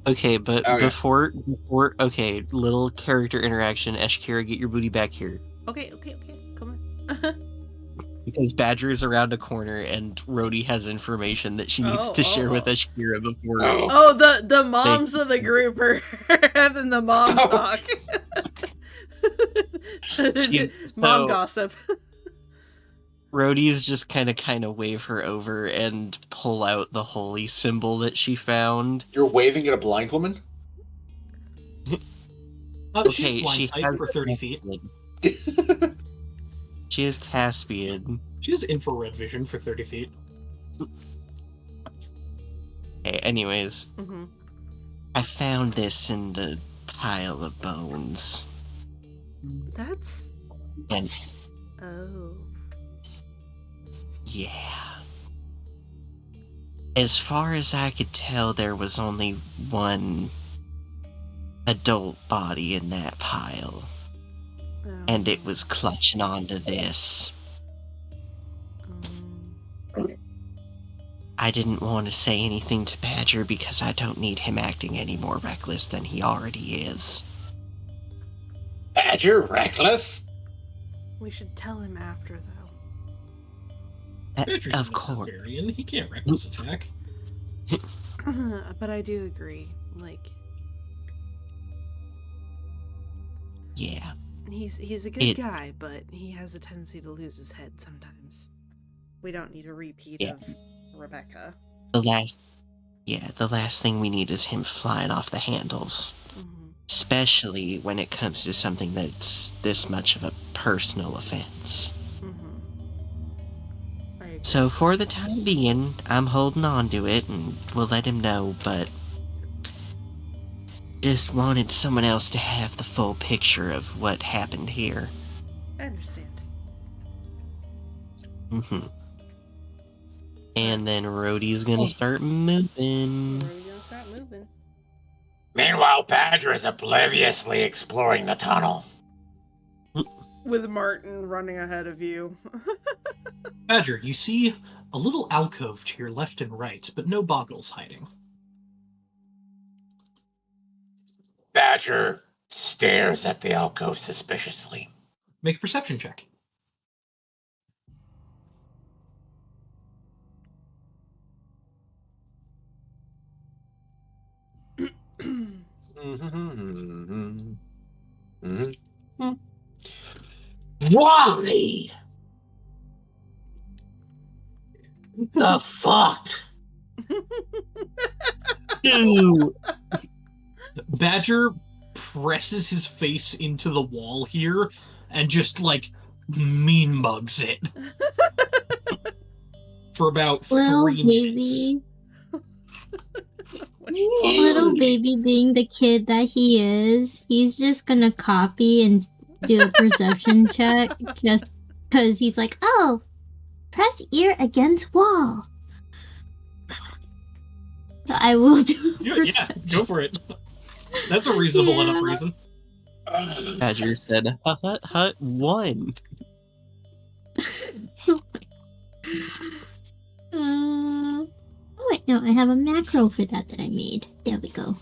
Okay, but Okay. before okay, little character interaction. Eshkira, get your booty back here. Okay, come on. Because Badger is around a corner and Rhodey has information that she needs to share with Eshkira before. Oh. Oh, the moms of the group are having the mom Oh. talk. Mom gossip. Rhodey's just kind of wave her over and pull out the holy symbol that she found. You're waving at a blind woman? she's blindsight for 30 feet. She has Caspian. She has infrared vision for 30 feet. Okay, anyways, Mm-hmm. I found this in the pile of bones. That's... And Oh. yeah. As far as I could tell, there was only one adult body in that pile, and it was clutching onto this. I didn't want to say anything to Badger because I don't need him acting any more reckless than he already is. Badger, reckless? We should tell him after, though. Badger's Of a course. barbarian. He can't reckless attack. But I do agree. Like, Yeah. he's a good guy, but he has a tendency to lose his head sometimes. We don't need a repeat of Rebecca. The last thing we need is him flying off the handles. Especially when it comes to something that's this much of a personal offense. So for the time being, I'm holding on to it and we'll let him know, but just wanted someone else to have the full picture of what happened here. I understand. And then Rhodey's gonna start moving. Where are we gonna start moving? Meanwhile, Badger is obliviously exploring the tunnel. With Martin running ahead of you. Badger, you see a little alcove to your left and right, but no boggles hiding. Badger stares at the alcove suspiciously. Make a perception check. Why? The fuck? Ew. Badger presses his face into the wall here and just, like, mean mugs it. For about 3 minutes. Little baby being the kid that he is, he's just gonna copy and do a perception check just because he's like, oh, press ear against wall. So I will do a perception. Yeah, go for it. That's a reasonable enough reason. Badger said, hut, 1. Oh wait, no, I have a macro for that I made. There we go.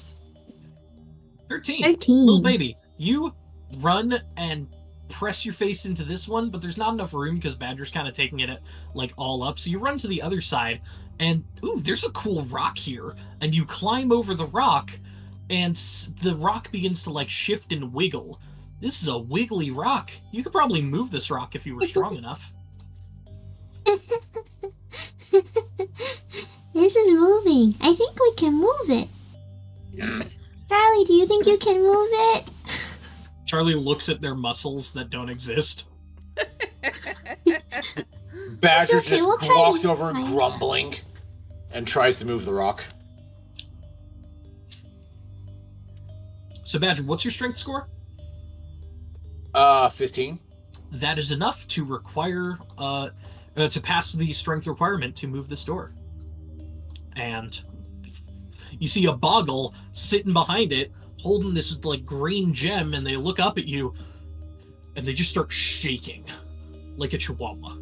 13. 13. Little baby, you run and press your face into this one, but there's not enough room because Badger's kind of taking it like all up. So you run to the other side, and ooh, there's a cool rock here. And you climb over the rock, and the rock begins to like shift and wiggle. This is a wiggly rock. You could probably move this rock if you were strong enough. This is moving. I think we can move it. Charlie, do you think you can move it? Charlie looks at their muscles that don't exist. Badger okay, just we'll try walks to over find grumbling and tries to move the rock. So Badger, what's your strength score? 15. That is enough to require to pass the strength requirement to move this door. And you see a boggle sitting behind it, holding this like green gem, and they look up at you, and they just start shaking like a chihuahua.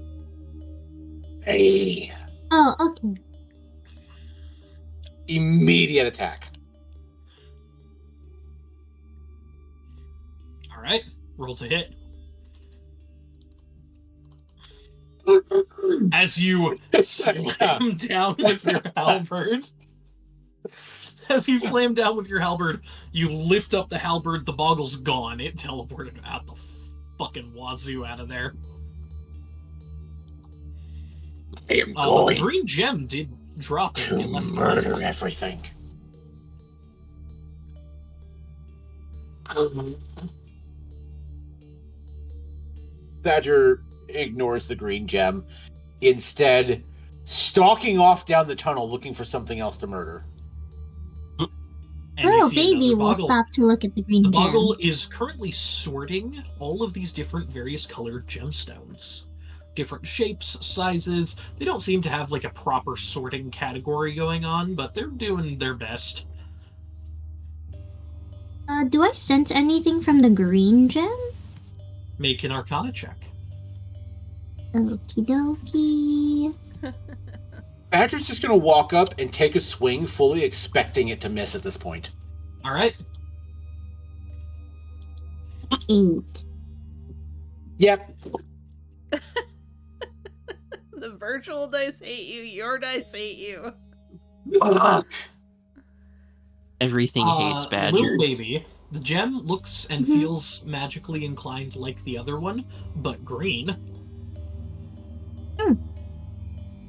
Hey. Oh, okay. Immediate attack. All right, rolls a hit. As you slam down with your halberd. As you slam down with your halberd, you lift up the halberd, the boggle's gone. It teleported out the fucking wazoo out of there. I am The going green gem did drop it. to It left murder everything. Badger ignores the green gem, instead stalking off down the tunnel looking for something else to murder. And you Little see baby another will boggle. stop to look at the green The gem. boggle is currently sorting all of these different various colored gemstones. Different shapes, sizes. They don't seem to have like a proper sorting category going on, but they're doing their best. Do I sense anything from the green gem? Make an Arcana check. Okie dokie. Badger's just gonna walk up and take a swing, fully expecting it to miss at this point. All right. 8. Yep. The virtual dice hate you. Your dice hate you. Everything hates Badger. Little baby, the gem looks and feels magically inclined like the other one, but green. He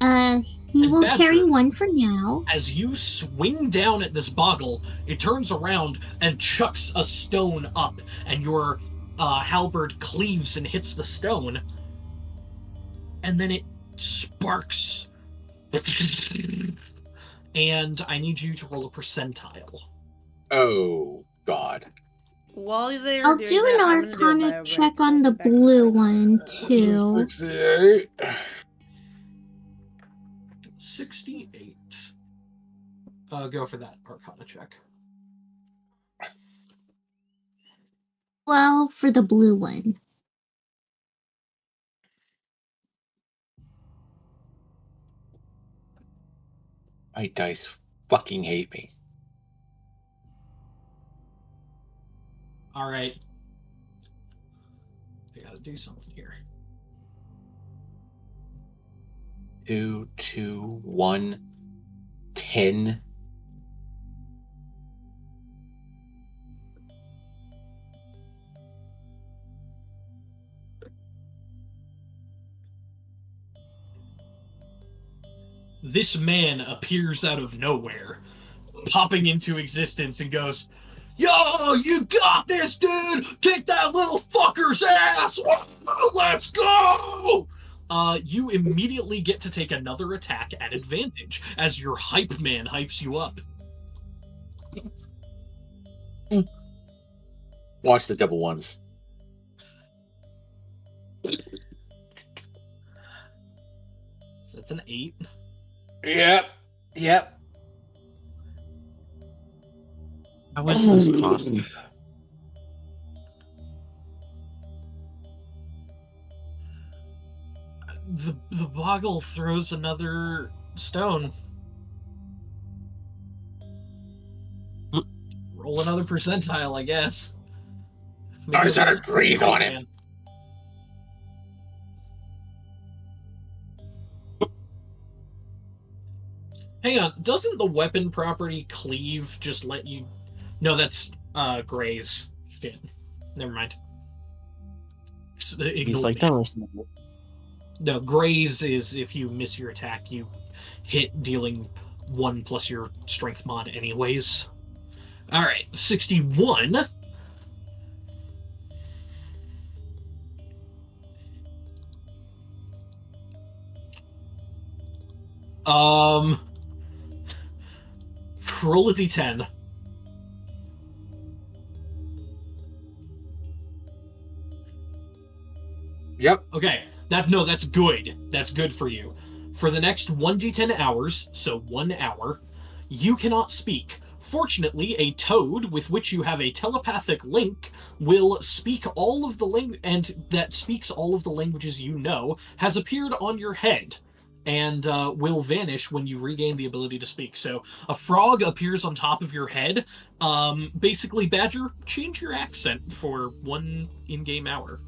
And will Badger, carry one for now. As you swing down at this boggle, it turns around and chucks a stone up, and your halberd cleaves and hits the stone, and then it sparks. And I need you to roll a percentile. Oh, God. While they're I'll doing do that, an I'm gonna do a Arcana bio check break. on the Back to blue back. one, too. 68. 68. Go for that Arcana check. 12 for the blue one. My dice fucking hate me. All right. I gotta do something here. 2, 2, 1, 10. This man appears out of nowhere, popping into existence and goes, "Yo, you got this, dude! Kick that little fucker's ass! Let's go!" You immediately get to take another attack at advantage as your hype man hypes you up. Watch the double ones. So that's an 8. Yep. Yep. How is this possible? The boggle throws another stone. Roll another percentile, I guess. I just gotta it's breathe on it. man. Hang on, doesn't the weapon property cleave just let you... No, that's graze. Shit. Never mind. He's like, don't listen to me. No, graze is if you miss your attack, you hit dealing 1 plus your strength mod anyways. Alright, 61. Roll a d10. Yep. Okay, that's good. That's good for you. For the next 1d10 hours, so 1 hour, you cannot speak. Fortunately, a toad with which you have a telepathic link will speak all of the and that speaks all of the languages you know, has appeared on your head and will vanish when you regain the ability to speak. So a frog appears on top of your head. Basically, Badger, change your accent for 1 in-game hour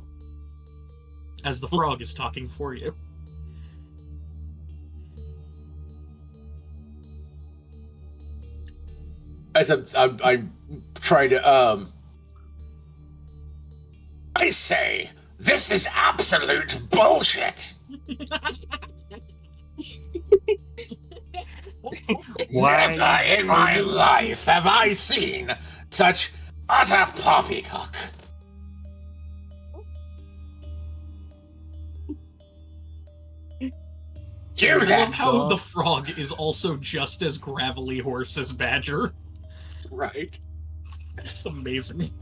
as the frog is talking for you. As I'm trying to I say, this is absolute bullshit. Never in my life have I seen such utter poppycock. Do I love that. how the frog is also just as gravelly hoarse as Badger. Right. It's amazing.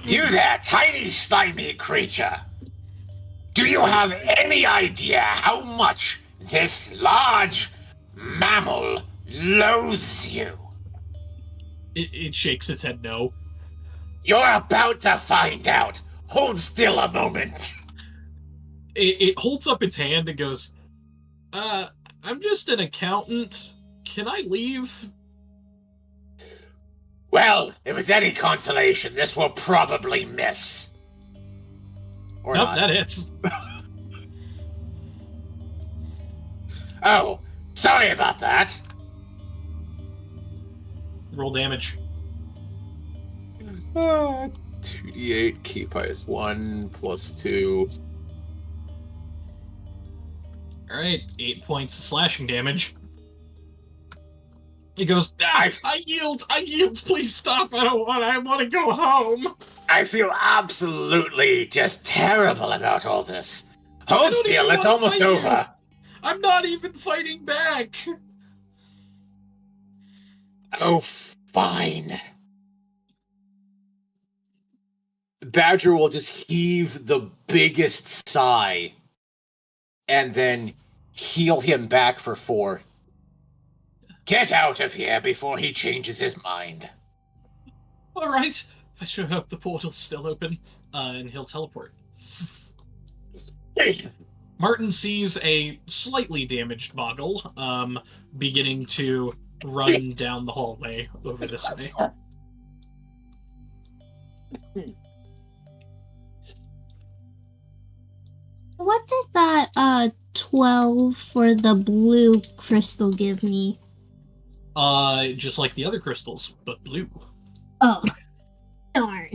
You there, tiny slimy creature. Do you have any idea how much this large mammal loathes you? It shakes its head no. You're about to find out. Hold still a moment. It holds up its hand and goes, I'm just an accountant. Can I leave? Well, if it's any consolation, this will probably miss. Or Nope, not. that hits. Oh, sorry about that. Roll damage. 2d8, key is 1, plus 2. Alright, 8 points of slashing damage. He goes, I yield, please stop, I want to go home. I feel absolutely just terrible about all this. Hold still, it's almost over. I'm not even fighting back. Oh, fine. Badger will just heave the biggest sigh and then heal him back for 4. Get out of here before he changes his mind. All right. I sure hope the portal's still open, and he'll teleport. Martin sees a slightly damaged Boggle, beginning to run down the hallway over this way. What did that 12 for the blue crystal give me? Just like the other crystals, but blue. Oh, darn.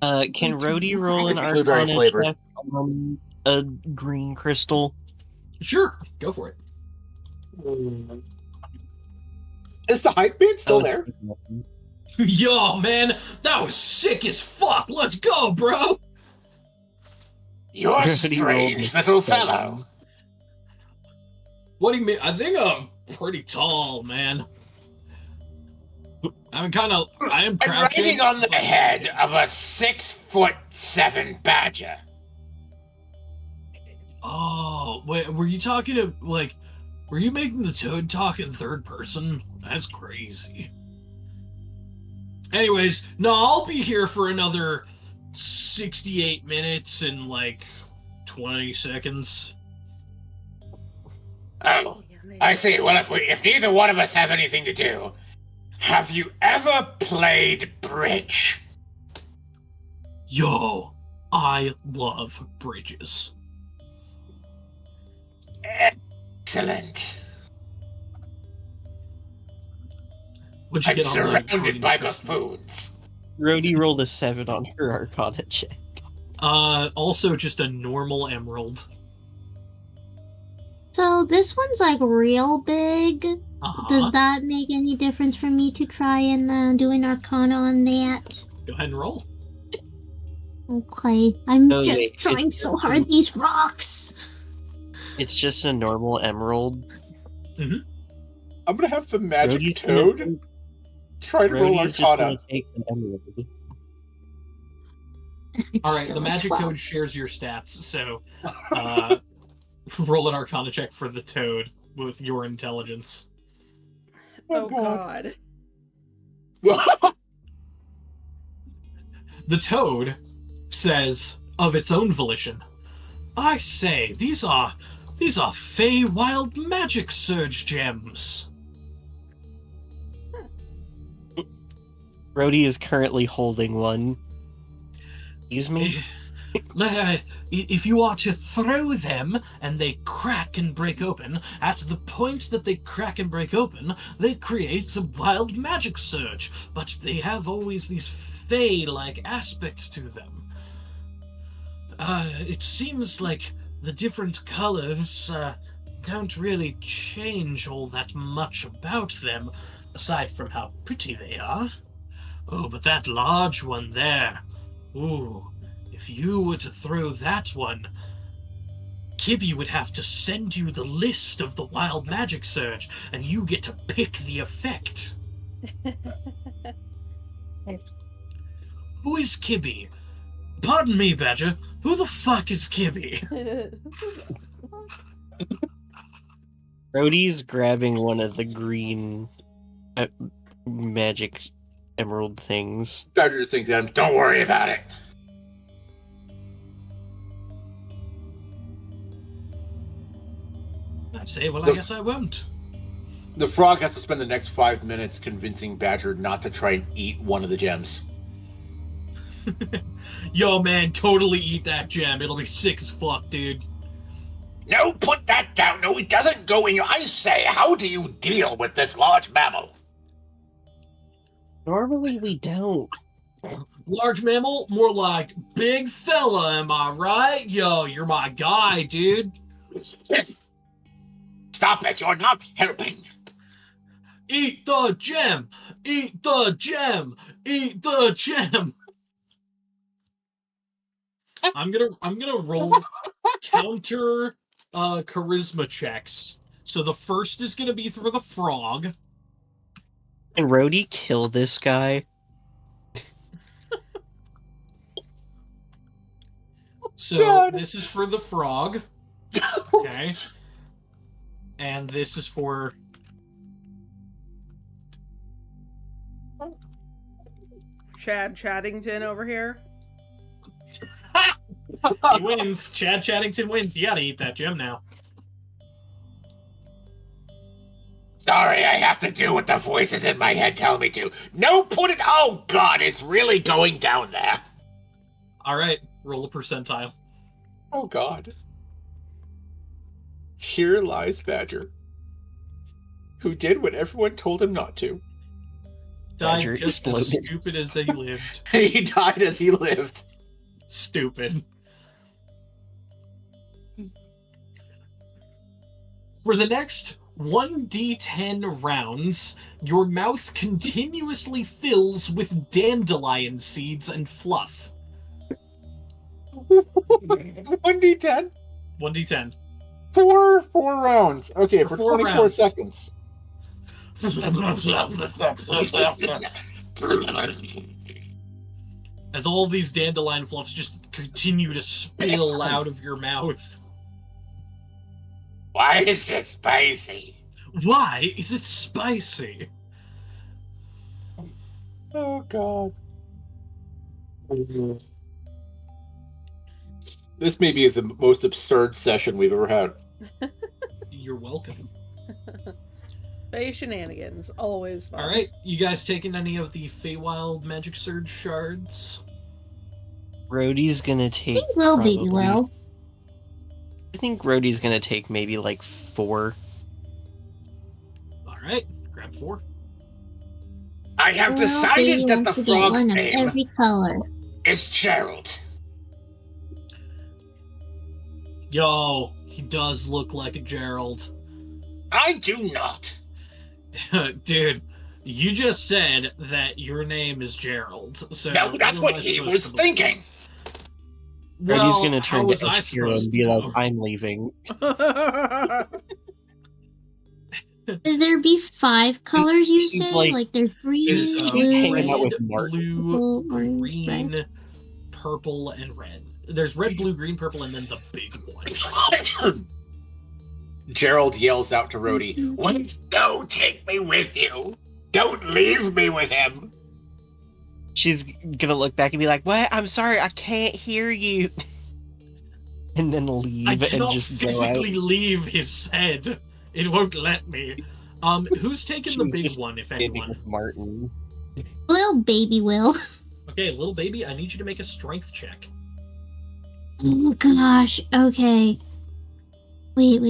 Can Rhodey roll an It's blueberry Arcana flavor. check on a green crystal? Sure, go for it. Is the hype being still Oh, there? Yo, man, that was sick as fuck. Let's go, bro. You're a Rhodey rolled strange a little 7. fellow. What do you mean? I think I'm pretty tall, man. I am I'm crouching. riding on the head of a 6'7" badger. Oh, wait, were you talking to, like, were you making the toad talk in third person? That's crazy. Anyways, no, I'll be here for another 68 minutes and, like, 20 seconds. Oh, I see. Well, if neither one of us have anything to do, have you ever played bridge? Yo, I love bridges. Excellent. What'd you I'm get on the surrounded green by crystal? buffoons. Rhodey rolled a 7 on her Arcana check. Also just a normal emerald. So this one's like real big. Uh-huh. Does that make any difference for me to try and do an Arcana on that? Go ahead and roll. Okay, I'm Oh, just wait, trying it's- so hard. These rocks. It's just a normal emerald. I'm gonna have the magic Rhodey's toad gonna- try to roll Rhodey's just Arcana. gonna take the emerald. It's All right, still the a magic 12. toad shares your stats, so roll an Arcana check for the toad with your intelligence. Oh god. The toad says, of its own volition, I say, these are Fey Wild Magic Surge gems. Rhodey is currently holding one. Excuse me? If you are to throw them and they crack and break open, at the point that they crack and break open, they create a wild magic surge, but they have always these fey-like aspects to them. It seems like the different colors don't really change all that much about them, aside from how pretty they are. Oh, but that large one there, ooh, if you were to throw that one, Kibby would have to send you the list of the wild magic surge, and you get to pick the effect. Who is Kibby? Pardon me, Badger. Who the fuck is Kibby? Rhodey's grabbing one of the green magic emerald things. Badger just thinks at him, don't worry about it. I say, well, I guess I won't. The frog has to spend the next 5 minutes convincing Badger not to try and eat one of the gems. Yo, man, totally eat that gem. It'll be sick as fuck, dude. No, put that down. No, it doesn't go in your... I say, how do you deal with this large mammal? Normally we don't. Large mammal? More like big fella, am I right? Yo, you're my guy, dude. Stop it, you're not helping. Eat the gem! Eat the gem! Eat the gem! I'm gonna roll counter charisma checks. So the first is gonna be for the frog. Can Rhodey kill this guy? So God. this is for the frog. Okay. And this is for Chad Chaddington over here. he wins. Chad Chaddington wins. You gotta eat that gem now. Sorry, I have to do what the voices in my head tell me to. No, put it... Oh, God, it's really going down there. Alright, roll a percentile. Oh, God. Here lies Badger, who did what everyone told him not to. Died Badger just as exploded. stupid as he lived. He died as he lived. Stupid. For the next 1d10 rounds, your mouth continuously fills with dandelion seeds and fluff. 1d10? 1d10. Four rounds. Okay, for For 24 rounds. seconds. As all these dandelion fluffs just continue to spill out of your mouth. Why is this spicy? Why is it spicy? Oh, God. This may be the most absurd session we've ever had. You're welcome. Fae shenanigans, always fun. Alright, you guys taking any of the Feywild Magic Surge shards? Rhodey's gonna take. think will, baby, probably- will. I think Rhodey's gonna take maybe like 4. Alright, grab 4. I have Well, decided baby that the wants to get frog's one of name every color. is Gerald. Yo, he does look like a Gerald. I do not. Dude, you just said that your name is Gerald. So No, that's what he was thinking. Well, Rhodey's gonna how turn was to I Esther supposed and to be like, know? "I'm leaving." Would there be 5 colors you She's said? like- Like there's green, she's blue, hanging out red, with Martin. blue, orange, green, red. purple, and red. There's red, blue, green, purple, and then the big one. Gerald yells out to Rhodey, "Wait, no, take me with you. Don't leave me with him." She's gonna look back and be like, "What? I'm sorry, I can't hear you." And then leave I and cannot just go out. physically leave his head. It won't let me. Who's taking the She's big just one, if standing anyone? with Martin. Little baby will. Okay, little baby, I need you to make a strength check. Oh gosh. Okay. Wait.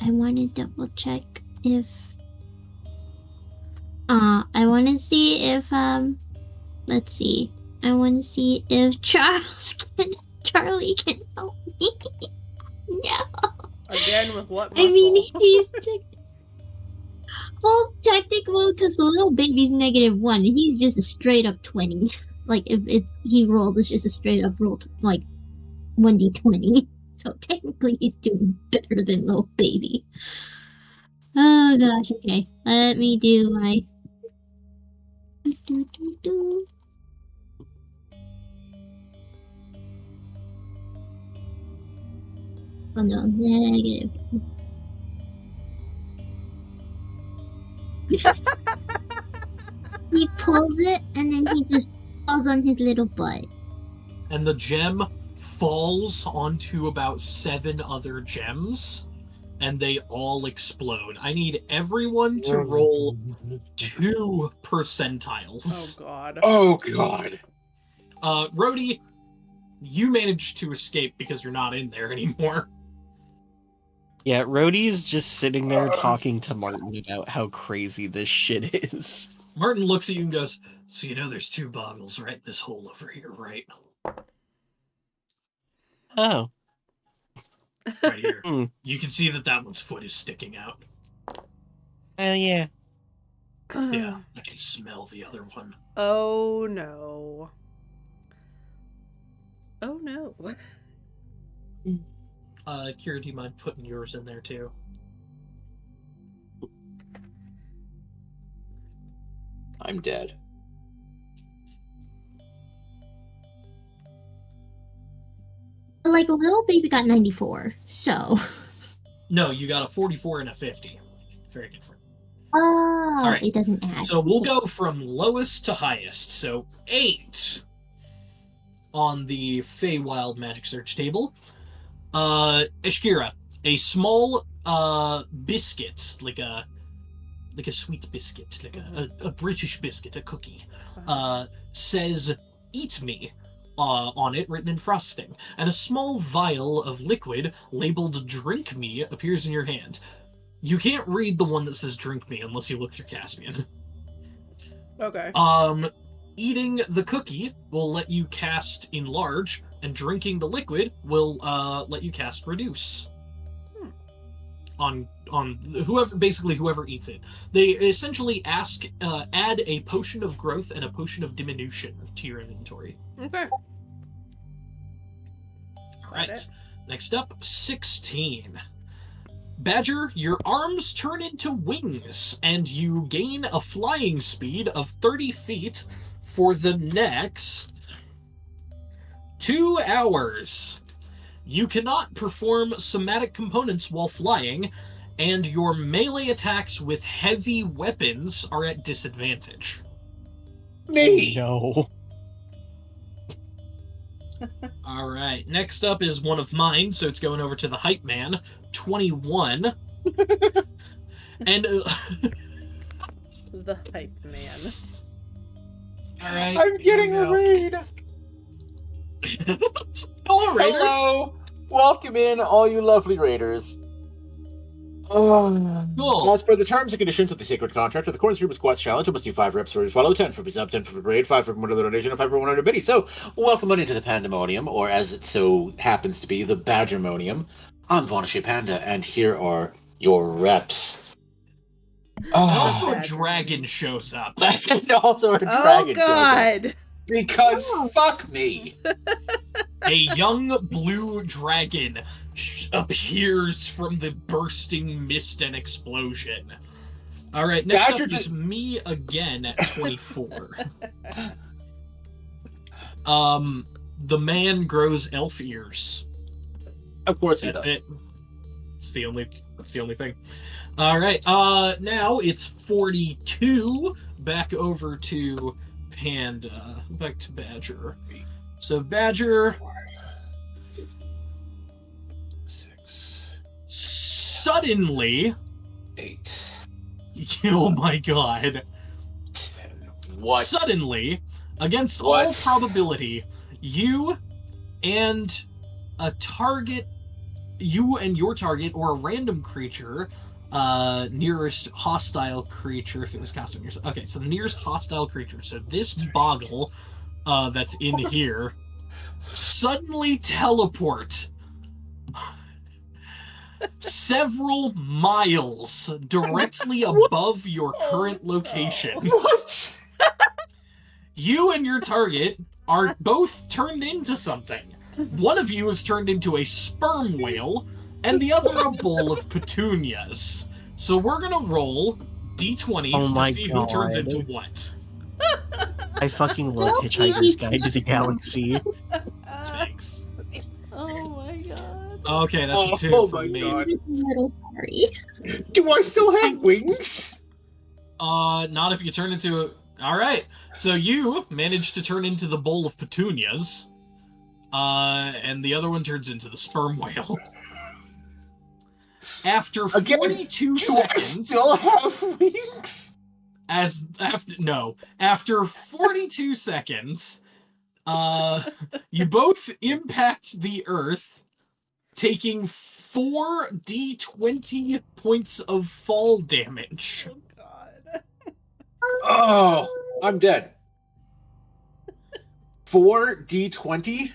I want to double check if. I want to see if Let's see. I want to see if Charlie can help me. No. Again with what I mean, muscle? he's well, technical because the little baby's -1. He's just a straight up 20. Like if he rolled, it's just a straight up roll, like 1d20. So technically, he's doing better than little baby. Oh gosh. Okay, let me do my. Oh no, negative. pulls it, and then he just falls on his little butt. And the gem falls onto about 7 other gems, and they all explode. I need everyone to roll 2 percentiles. Oh god. Oh god. Rhodey, you managed to escape because you're not in there anymore. Yeah, Rhodey's just sitting there talking to Martin about how crazy this shit is. Martin looks at you and goes, so you know there's 2 boggles right in this hole over here, right? Oh. Right here. Hmm. You can see that one's foot is sticking out. Oh, yeah. Yeah, you can smell the other one. Oh no. Oh no. Kira, do you mind putting yours in there too? I'm dead. Like, little baby got 94, so... No, you got a 44 and a 50. Very different. Oh, All right. it doesn't add. So we'll go from lowest to highest. So 8 on the Feywild Magic Search table. Ishkira, a small biscuit, like a sweet biscuit, like a British biscuit, a cookie, says "Eat me" on it, written in frosting, and a small vial of liquid labeled "Drink me" appears in your hand. You can't read the one that says "Drink me" unless you look through Caspian. Okay. Eating the cookie will let you cast Enlarge, and drinking the liquid will let you cast Reduce. On whoever eats it. They essentially add a potion of growth and a potion of diminution to your inventory. Okay. All right. Next up, 16. Badger, your arms turn into wings, and you gain a flying speed of 30 feet for the next 2 hours. You cannot perform somatic components while flying, and your melee attacks with heavy weapons are at disadvantage. Me. No. All right. Next up is one of mine, so it's going over to the hype man, 21. And The hype man. all right. I'm getting a raid. Hello, Raiders. Hello. Welcome in, all you lovely raiders. Cool. As per the terms and conditions of the Sacred Contract, with the Corners Ruby Squats Challenge, I must do 5 reps for each follow, 10 for present, 10 for parade, 5 for one other donation, and 5 for 100 biddy. So, welcome on into the Pandemonium, or as it so happens to be, the Badgermonium. I'm Vonashe Panda, and here are your reps. And also a dragon shows up. And also a Oh dragon shows up. god. Because fuck me. A young blue dragon appears from the bursting mist and explosion. All right, next Badger up is me again at 24. The man grows elf ears. Of course he That's does. it. That's the only thing. All right. Now it's 42. Back over to Panda. Back to Badger. So Badger 6, suddenly. 8, Oh my god. 10. What? Suddenly, against What? all probability, you and your target, or a random creature, nearest hostile creature, if it was cast on yourself. Okay, so the nearest hostile creature. So this boggle that's in here suddenly teleport several miles directly above your current location. What? You and your target are both turned into something. One of you is turned into a sperm whale, and the other a bowl of petunias. So we're gonna roll d20s Oh my to see who turns God. into what. I fucking love Hitchhiker's Guide to the Galaxy. Thanks. Oh my god. Okay, that's a 2 Oh for my me. God. I'm a little sorry. Do I still have wings? Not if you turn into All right. So you managed to turn into the bowl of petunias, and the other one turns into the sperm whale. After 42 seconds, I still have wings. After 42 seconds, you both impact the earth, taking 4d20 points of fall damage. Oh god. Oh, I'm dead. 4d20.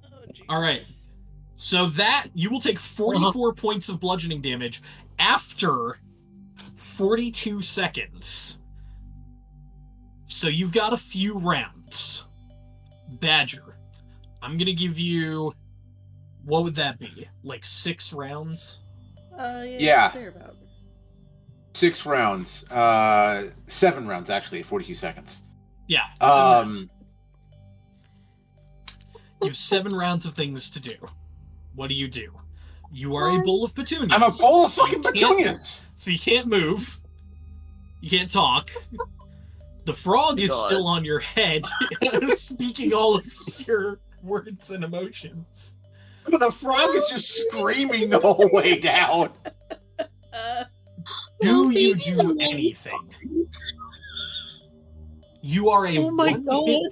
Oh, All right. So that you will take 44 points of bludgeoning damage after 42 seconds. So you've got a few rounds. Badger, I'm going to give you, what would that be? Like 6 rounds? Yeah. Thereabout. 6 rounds. 7 rounds, actually, 42 seconds. Yeah. 7 rounds. You have 7 rounds of things to do. What do? You are a bowl of petunias. I'm a bowl of fucking petunias! So you can't move. You can't talk. The frog is still on your head, speaking all of your words and emotions. But the frog is just screaming the whole way down. Do you do anything? You are a 1 hit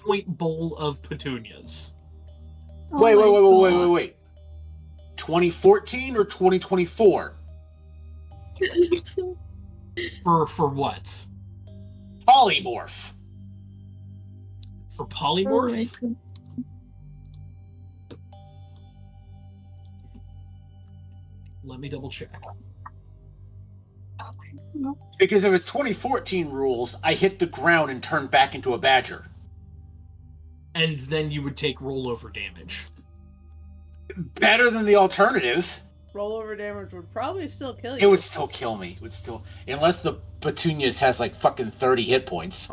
point bowl of petunias. Wait. 2014 or 2024? For what? Polymorph. For polymorph? Let me double check. Because if it's 2014 rules, I hit the ground and turn back into a badger. And then you would take rollover damage. Better than the alternative. Rollover damage would probably still kill you. It would still kill me. It would still, unless the petunias has like fucking 30 hit points.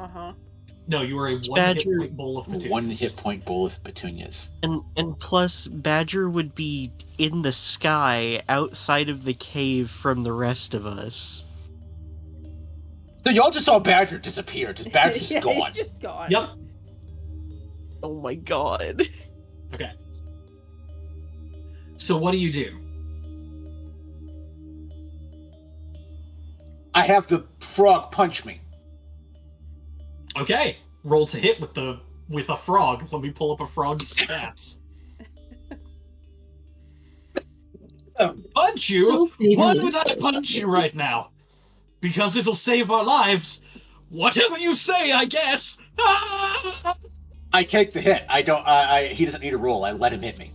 No, you are a 1 hit point bowl of petunias. 1 hit point bowl of petunias. And plus, Badger would be in the sky outside of the cave from the rest of us. So y'all just saw Badger disappear. Just Badger's just gone. He's just gone. Yep. Oh my god. Okay. So what do you do? I have the frog punch me. Okay. Roll to hit with a frog. Let me pull up a frog's stats. Punch you? Why would I punch you right now? Because it'll save our lives. Whatever you say, I guess. I take the hit. I don't. He doesn't need a roll. I let him hit me.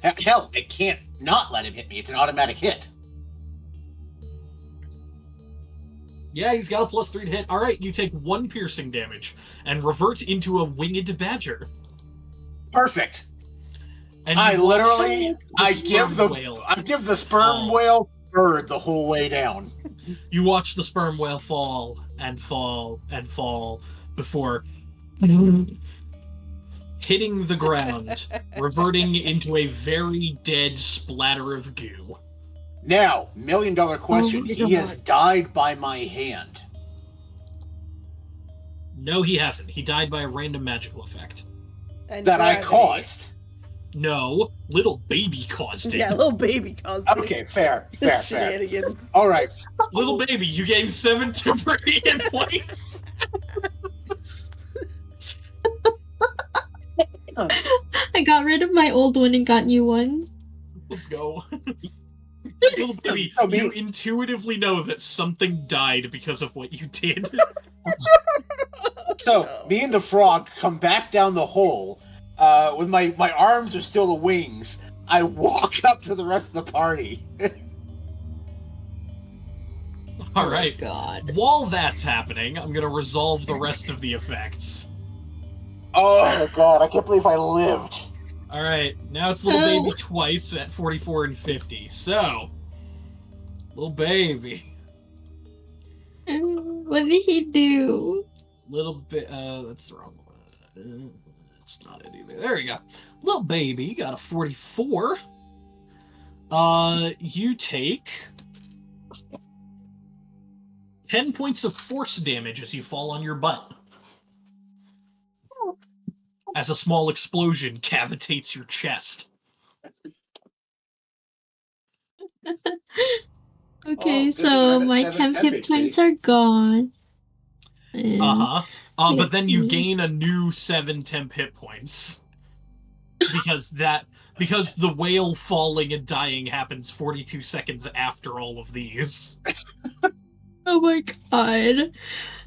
Hell, it can't not let him hit me. It's an automatic hit. Yeah, he's got a +3 to hit. All right, you take 1 piercing damage and revert into a winged badger. Perfect. And I give the sperm whale bird the whole way down. You watch the sperm whale fall and fall and fall before hitting the ground, reverting into a very dead splatter of goo. Now, $1 million question. He has died by my hand. No, he hasn't. He died by a random magical effect. And that gravity. I caused. No, little baby caused it. Yeah, little baby caused it. Okay, fair. Shenanigans. All right. Little baby, you gained 7 temporary hit points. I got rid of my old one and got new ones. Let's go. Little baby, you intuitively know that something died because of what you did. So, me and the frog come back down the hole. With my arms are still the wings. I walk up to the rest of the party. All right. Oh, God. While that's happening, I'm gonna resolve the rest of the effects. Oh god, I can't believe I lived. All right, now it's little baby twice at 44 and 50. So, little baby. What did he do? Little bit. That's the wrong one. It's not it either. There you go. Little baby got a 44. You take 10 points of force damage as you fall on your butt. As a small explosion cavitates your chest. Okay, good thing I'm so at my 7 temp temp hit HP. points are gone. And But then you let's see. gain a new 7 temp hit points. Because the whale falling and dying happens 42 seconds after all of these. Oh my god.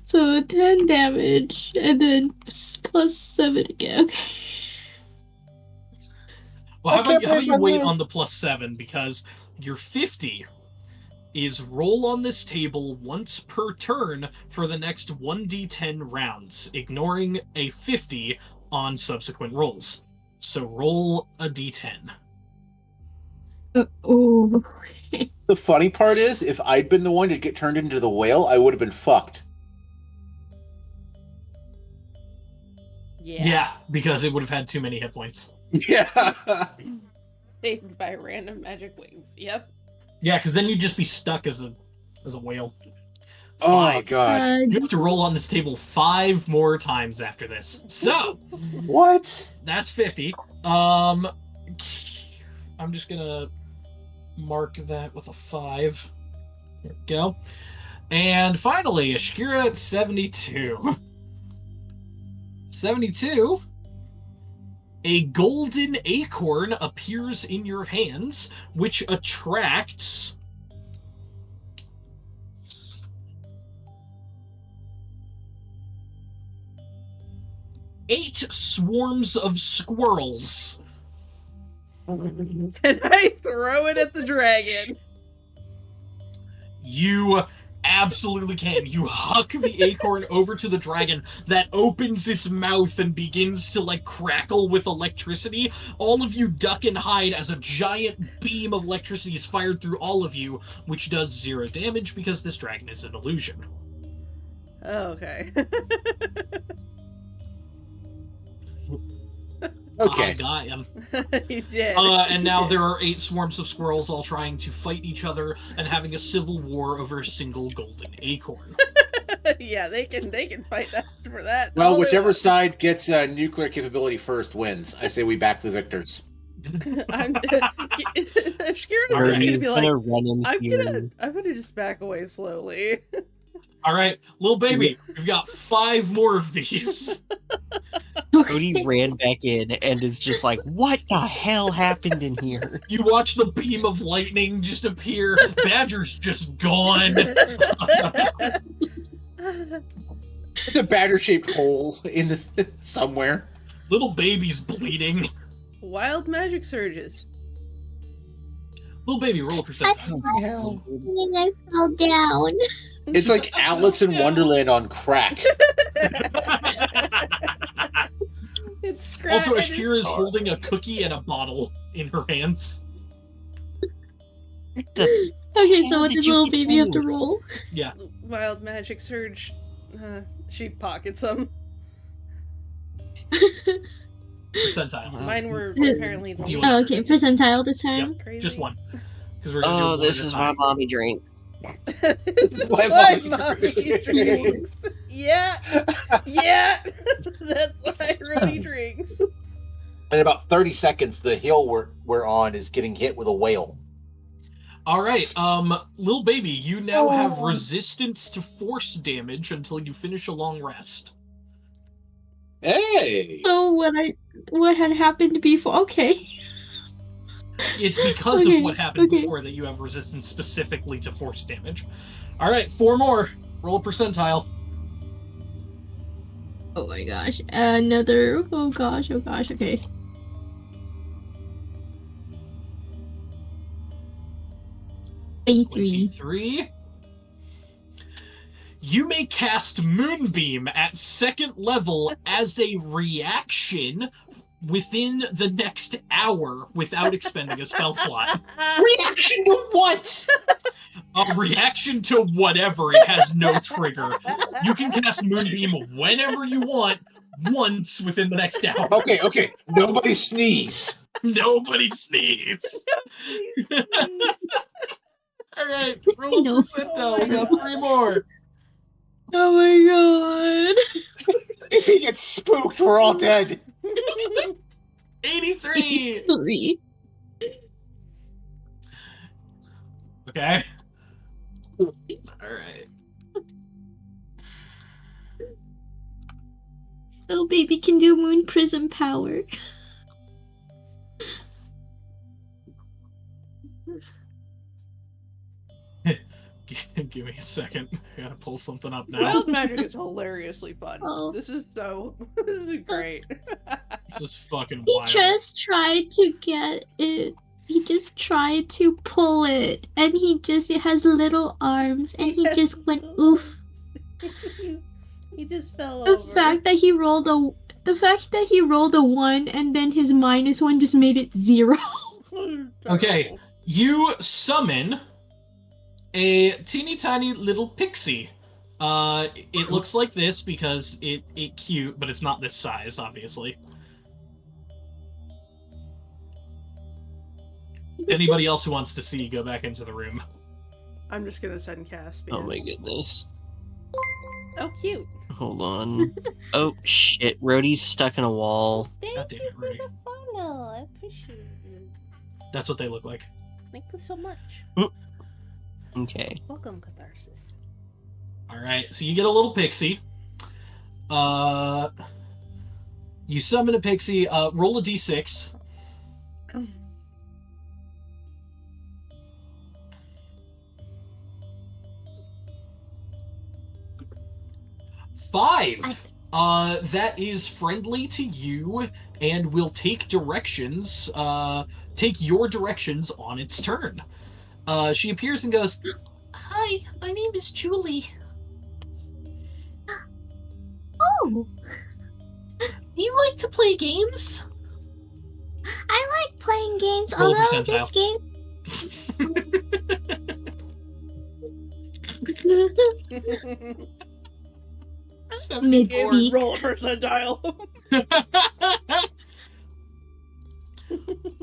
So 10 damage, and then plus 7 again. Okay. Well, how about you wait believe on the plus 7, because your 50 is roll on this table once per turn for the next 1d10 rounds, ignoring a 50 on subsequent rolls. So roll a d10. Oh. The funny part is, if I'd been the one to get turned into the whale, I would have been fucked. Yeah, because it would have had too many hit points. Yeah. Saved by random magic wings. Yep. Yeah, because then you'd just be stuck as a whale. Oh 5. god. You have to roll on this table 5 more times after this. So What? that's 50. I'm just gonna mark that with a 5. There we go. And finally, Ashkira at 72. 72. A golden acorn appears in your hands, which attracts 8 swarms of squirrels. And I throw it at the dragon. You absolutely can. You huck the acorn over to the dragon that opens its mouth and begins to crackle with electricity. All of you duck and hide as a giant beam of electricity is fired through all of you, which does 0 damage because this dragon is an illusion. Oh, okay. Okay. I got him. He did. And now there are 8 swarms of squirrels all trying to fight each other and having a civil war over a single golden acorn. Yeah, they can fight that for that. Well, all they whichever want. side gets nuclear capability first wins. I say we back the victors. Shkira's Alright. gonna He's be gonna like, run in here. I'm gonna just back away slowly. All right, little baby, we've got 5 more of these. Cody ran back in and is just like, what the hell happened in here? You watch the beam of lightning just appear. Badger's just gone. It's a batter-shaped hole in the somewhere. Little baby's bleeding. Wild magic surges. Little baby, roll a perception. Hell. I fell down. It's like Alice in Wonderland on crack. It's scratch. Also, Ashkira is holding a cookie and a bottle in her hands. What the Okay, hell so what did did you little get baby have to into? roll? Yeah. Wild magic surge. She pockets them. Percentile. Mine were Uh, apparently the You Oh, want- okay, percentile this time. crazy. Just one. 'Cause we're gonna do Oh, one this at a is why time. mommy drinks. Why Why mommy mommy drinks. Yeah. Yeah. That's why Ruby drinks. In about 30 seconds, the hill we're on is getting hit with a whale. All right, little baby, you now have resistance to force damage until you finish a long rest. Hey! So what had happened before? Okay. It's because Okay, of what happened okay. before that you have resistance specifically to force damage. All right, 4 more. Roll a percentile. Oh my gosh. Another. Oh gosh. Okay. Three. 23. You may cast Moonbeam at 2nd level as a reaction within the next hour without expending a spell slot. Reaction to what? A reaction to whatever, it has no trigger. You can cast Moonbeam whenever you want, once within the next hour. Okay. Nobody sneeze. Nobody sneeze. All right, roll a No. percentile. We got 3 more. Oh my god. If he gets spooked, we're all dead. 83! 3. Okay. Alright. Little baby can do moon prism power. Give me a second. I gotta pull something up now. Wild magic is hilariously fun. Oh. This is great. This is fucking He wild. just tried to get it. He just tried to pull it, and it has little arms, and he just went oof. He just fell The over. fact that he rolled a 1 and then his -1 just made it 0. Okay, you summon a teeny tiny little pixie. It looks like this because it cute, but it's not this size, obviously. Anybody else who wants to see, go back into the room. I'm just gonna send Caspian. Oh my goodness. Oh, cute. Hold on. Oh shit, Rhodey's stuck in a wall. Thank God damn you it, for Rudy. the follow. I appreciate it. That's what they look like. Thank you so much. Okay. Welcome, Catharsis. Alright, so you get a little pixie. You summon a pixie, roll a d6. 5. That is friendly to you and will take directions, take your directions on its turn. She appears and goes, "Hi, my name is Julie. Oh, Do you like to play games?" I like playing games, Roll a although this game. Mid-speak. Roll a percentile.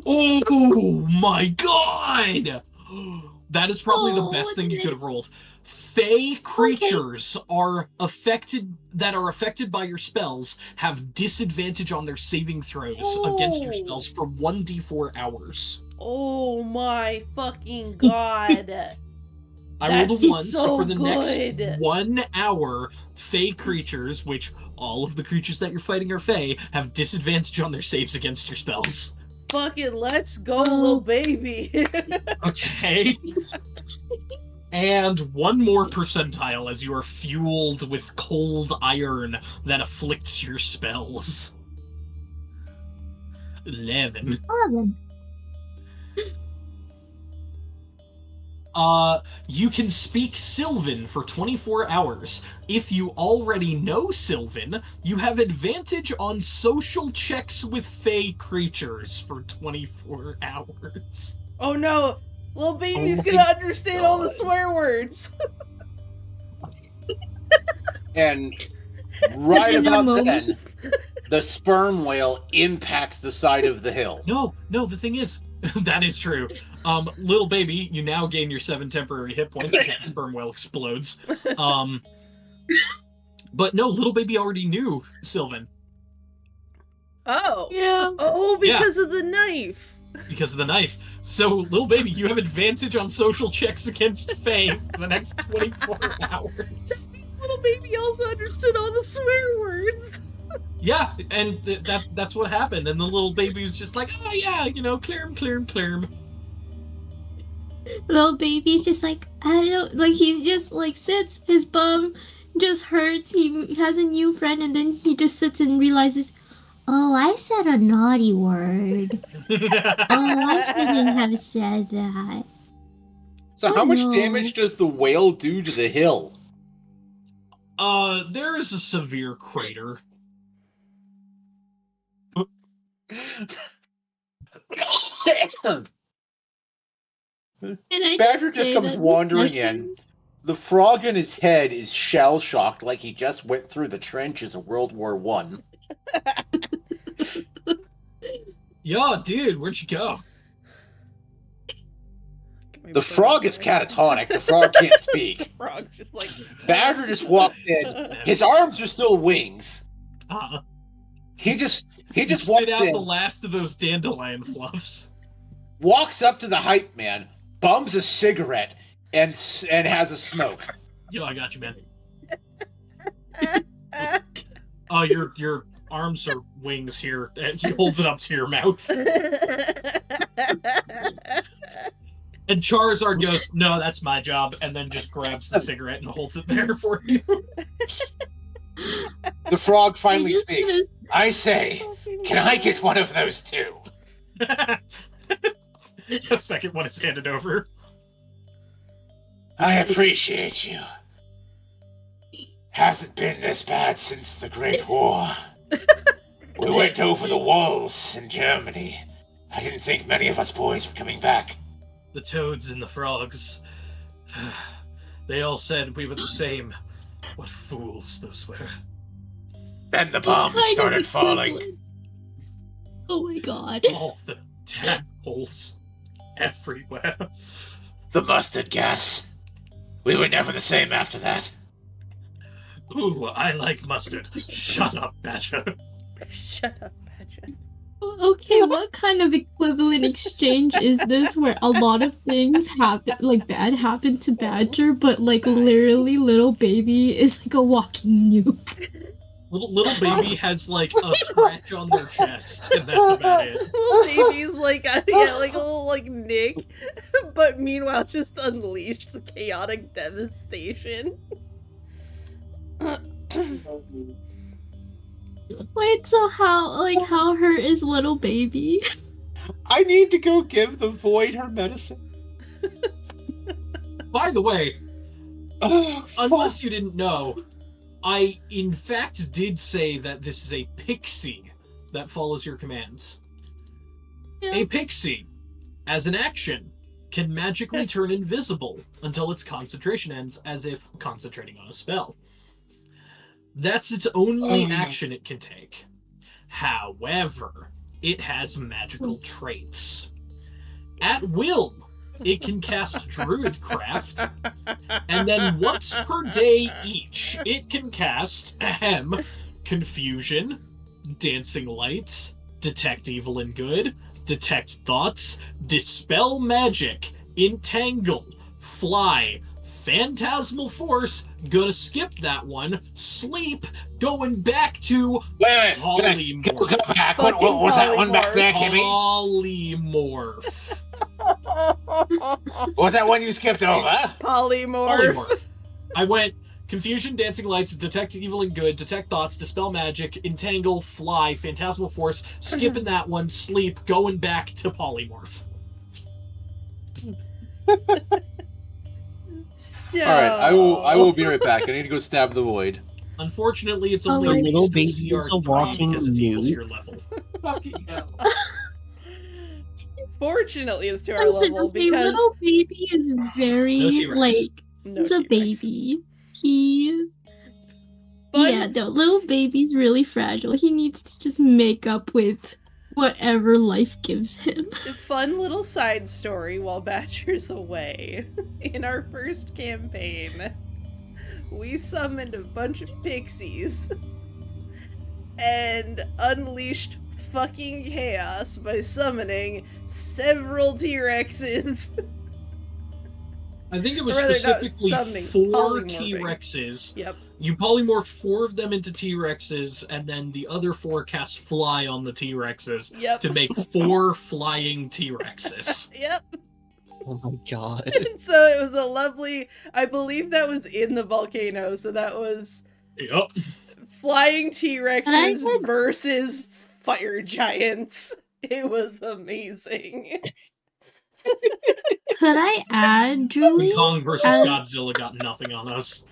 Oh my god! That is probably the best thing you could have rolled. Fey creatures are affected by your spells have disadvantage on their saving throws against your spells for 1d4 hours. Oh my fucking god. I rolled a That's 1, so for the good. next 1 hour, Fey creatures, which all of the creatures that you're fighting are Fey, have disadvantage on their saves against your spells. Fucking let's go, little baby. Okay. And 1 more percentile as you are fueled with cold iron that afflicts your spells. 11. 11. You can speak Sylvan for 24 hours. If you already know Sylvan, you have advantage on social checks with Fey creatures for 24 hours. Oh no, little baby's Oh gonna my understand all the swear words. And right In a about moment. then, the sperm whale impacts the side of the hill. No, the thing is, that is true. Little baby, you now gain your 7 temporary hit points because the sperm whale explodes. But no, little baby already knew Sylvan Oh. Yeah. Oh, because of the knife. because of the knife. So, little baby, you have advantage on social checks against Faye for the next 24 hours. Little baby also understood all the swear words. Yeah, and that's what happened. And the little baby was just like, oh yeah, clear him. Little baby's just like, I don't, like, he's just like sits, his bum just hurts, he has a new friend, and then he just sits and realizes, oh, I said a naughty word. I shouldn't have said that. So Oh, how much no. damage does the whale do to the hill? There is a severe crater. And I Badger just say comes that wandering session- in. The frog in his head is shell-shocked like he just went through the trenches of World War One. Yo, dude, where'd you go? The frog is catatonic. The frog can't speak. Frog's just like Badger just walked in. His arms are still wings. He just walked spit out in, the last of those dandelion fluffs. walks up to the hype man, bums a cigarette, and has a smoke. Yo, I got you, man. Oh, your arms are wings here. He holds it up to your mouth. And Charizard goes, "No, that's my job," and then just grabs the cigarette and holds it there for you. The frog finally just speaks. gonna- I say, can I get one of those too? The second one is handed over. I appreciate you. Hasn't been this bad since the Great War. We went over the walls in Germany. I didn't think many of us boys were coming back. The toads and the frogs. They all said we were the same. What fools those were. Then the bombs Kind of started falling. equivalent. Oh my god. All the tadpoles everywhere. The mustard gas. We were never the same after that. Ooh, I like mustard. Shut up, Badger. Shut up, Badger. Okay, what kind of equivalent exchange is this where a lot of things happen, like bad happen to Badger, but like literally little baby is like a walking nuke? Little baby has like a scratch on their chest, and that's about it. Little baby's like like a little like Nick, but meanwhile just unleashed chaotic devastation. Wait, so how hurt is little baby? I need to go give the void her medicine. By the way, Oh, unless you didn't know, I in fact did say that this is a pixie that follows your commands. Yeah. A pixie, as an action, can magically turn invisible until its concentration ends, as if concentrating on a spell. That's its only action it can take. However, it has magical traits. At will, it can cast Druidcraft, and then once per day each, it can cast Confusion, Dancing Lights, Detect Evil and Good, Detect Thoughts, Dispel Magic, Entangle, Fly, Phantasmal Force, gonna skip that one, Sleep, going back to Wait, Polymorph. Go back. What was that one back there, Kimmy? Polymorph. What was that one you skipped over? Polymorph. I went Confusion, Dancing Lights, Detect Evil and Good, Detect Thoughts, Dispel Magic, Entangle, Fly, Phantasmal Force, skipping that one, Sleep, going back to Polymorph. So... All right, I will be right back. I need to go stab the void. Unfortunately, it's Oh, only wait. Little released baby as is a CR3 walking because it's equal to nuke. your level. Fucking hell. Fortunately, it's to our Listen, level okay, because little baby is very No T-Rex. like no he's a T-Rex. baby. He Fun- yeah, no, little baby's really fragile. He needs to just make up with whatever life gives him. Fun little side story while Badger's away. In our first campaign, we summoned a bunch of pixies and unleashed fucking chaos by summoning several T-Rexes. I think it was Or rather, not specifically summoning, 4 polymorphing. T-Rexes. Yep. You polymorphed 4 of them into T-Rexes, and then the other 4 cast Fly on the T-Rexes Yep. to make 4 flying T-Rexes. Yep. Oh my god. And so it was a lovely, I believe that was in the volcano, so that was Yup. flying And I T-Rexes would- versus fire giants. It was amazing. Could I add Julie? Kong versus as- Godzilla got nothing on us.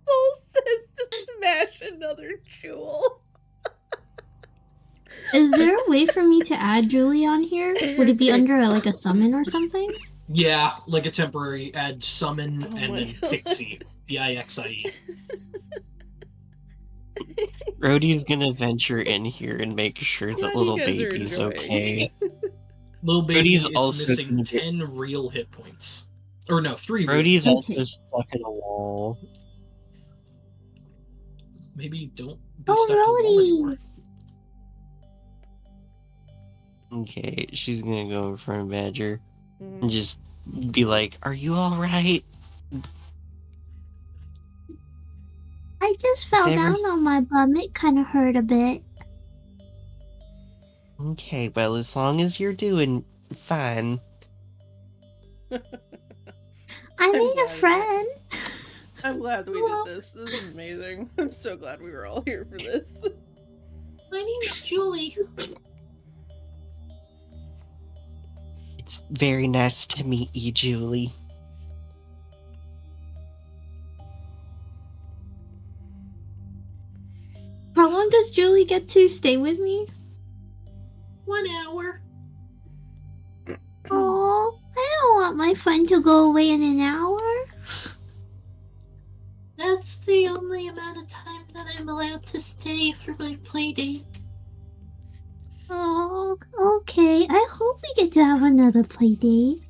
Soul says to smash another jewel. Is there a way for me to add Julie on here? Would it be under like a summon or something? Yeah, like a temporary add summon Oh and my then God. Pixie. Pixie. Brody's gonna venture in here and make sure Glad that you little guys are baby's enjoying. okay. Little baby Brody's is also missing gonna get- 10 real hit points. Or no, 3 real. Brody's also stuck in a wall. Maybe don't be Oh, stuck in the wall anymore. Rody! Okay, she's gonna go in front of Badger and Mm. just be like, "Are you all right?" I just fell Is every- down on my bum. It kind of hurt a bit. Okay, well, as long as you're doing fine. I I'm made a glad. friend. I'm glad we Hello. did this. This is amazing. I'm so glad we were all here for this. My name's Julie. It's very nice to meet you, Julie. How long does Julie get to stay with me? 1 hour. Oh, I don't want my friend to go away in an hour. That's the only amount of time that I'm allowed to stay for my play date. Oh, okay. I hope we get to have another play date.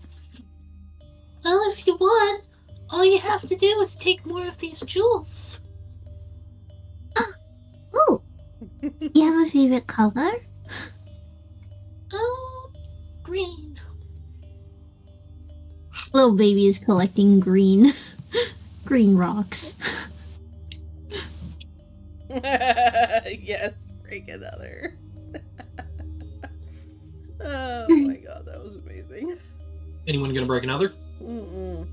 Well, if you want, all you have to do is take more of these jewels. Oh, you have a favorite color? Oh, green. Little baby is collecting green rocks. Yes, break another. Oh my god, that was amazing. Anyone gonna break another? Mm-mm.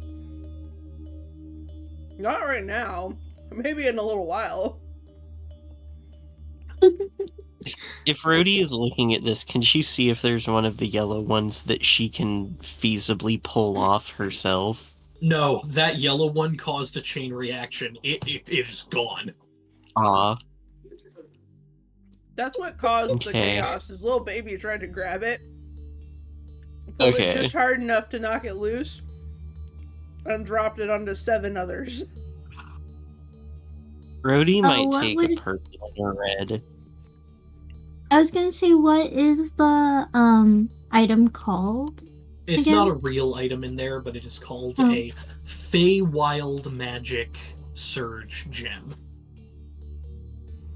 Not right now. Maybe in a little while. If Rhodey is looking at this, can she see if there's one of the yellow ones that she can feasibly pull off herself? No, that yellow one caused a chain reaction. It is gone. Ah, That's what caused the Okay. chaos. His little baby tried to grab it. Pulled Okay. it just hard enough to knock it loose. And dropped it onto 7 others. Rhodey might what take would a it- purple and a red. I was gonna say, what is the item called? It's Again? not a real item in there, but it is called Oh. a Feywild Magic Surge Gem.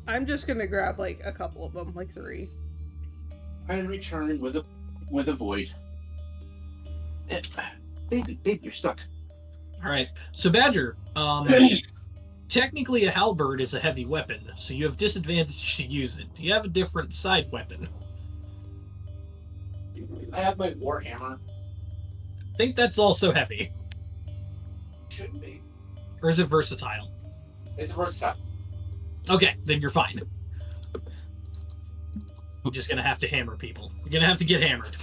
I'm just gonna grab like a couple of them, like 3. I return with a void. Baby, you're stuck. Alright, so Badger, technically a halberd is a heavy weapon, so you have disadvantage to use it. Do you have a different side weapon? I have my warhammer. I think that's also heavy. Shouldn't be. Or is it versatile? It's versatile. Okay, then you're fine. You're just gonna have to hammer people. You're gonna have to get hammered.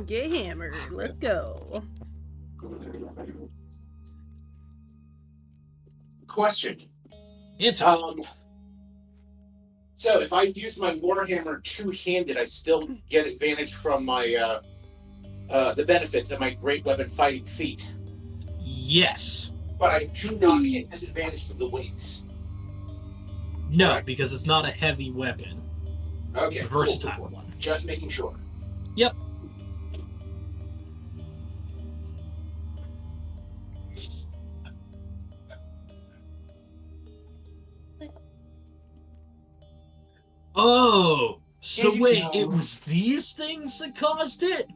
Get hammered. Let's go. Question. Answer. So if I use my warhammer two-handed, I still get advantage from my the benefits of my great weapon fighting feat, Yes. but I do not get disadvantage from the wings. No, Correct. because it's not a heavy weapon. Okay, It's a cool, versatile cool, cool. one. Just making sure. Yep. Oh, so Here you wait, go. it was these things that caused it?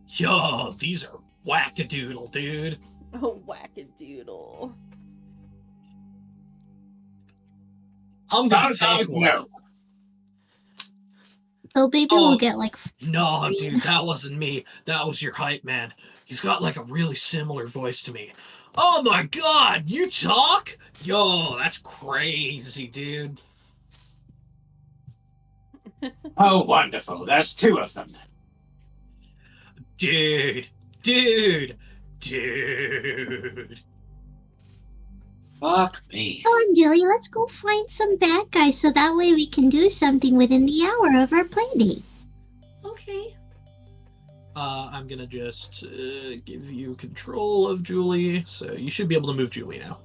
Yo, these are wackadoodle, dude. Oh, wackadoodle. I'm gonna take one. No. So baby Oh. will get like. No, dude, that wasn't me. That was your hype man. He's got like a really similar voice to me. Oh my god, you talk? Yo, that's crazy, dude. Oh, wonderful. There's 2 of them. Dude. Fuck me. Come on, Julie, let's go find some bad guys so that way we can do something within the hour of our play date. Okay. I'm gonna just give you control of Julie, so you should be able to move Julie now.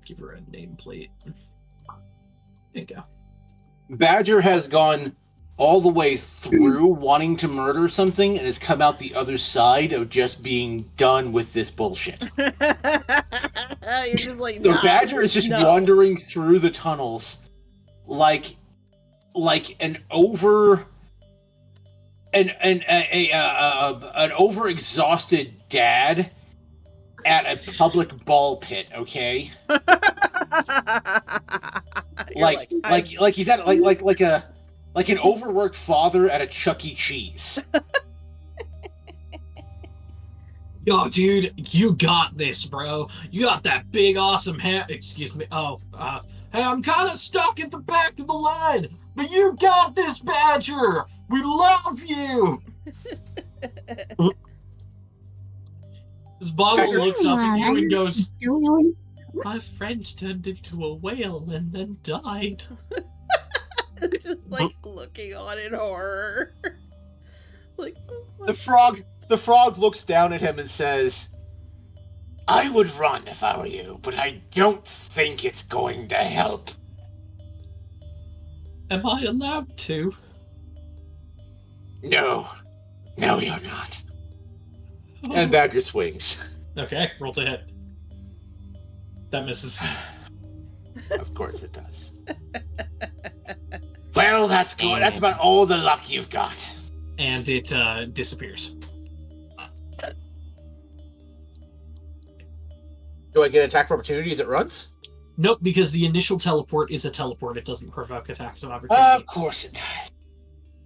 Give her a nameplate. There you go. Badger has gone all the way through wanting to murder something and has come out the other side of just being done with this bullshit. You're just like, So nah, Badger is just no. wandering through the tunnels like an over-exhausted dad at a public ball pit, okay? Like he's at like an overworked father at a Chuck E. Cheese. Yo, dude, you got this, bro. You got that big, awesome hair. Excuse me. Hey, I'm kind of stuck at the back of the line, but you got this, Badger. We love you. This Boggle looks up at you and goes, my friend turned into a whale and then died. Just like looking on in horror. Like, oh my The frog looks down at him and says, I would run if I were you, but I don't think it's going to help. Am I allowed to? No, you're not. And Badger swings. Okay, roll to hit. That misses. Of course it does. Well, that's good. That's about all the luck you've got. And it disappears. Do I get attack of opportunity as it runs? Nope, because the initial teleport is a teleport. It doesn't provoke attacks of opportunity. Of course it does.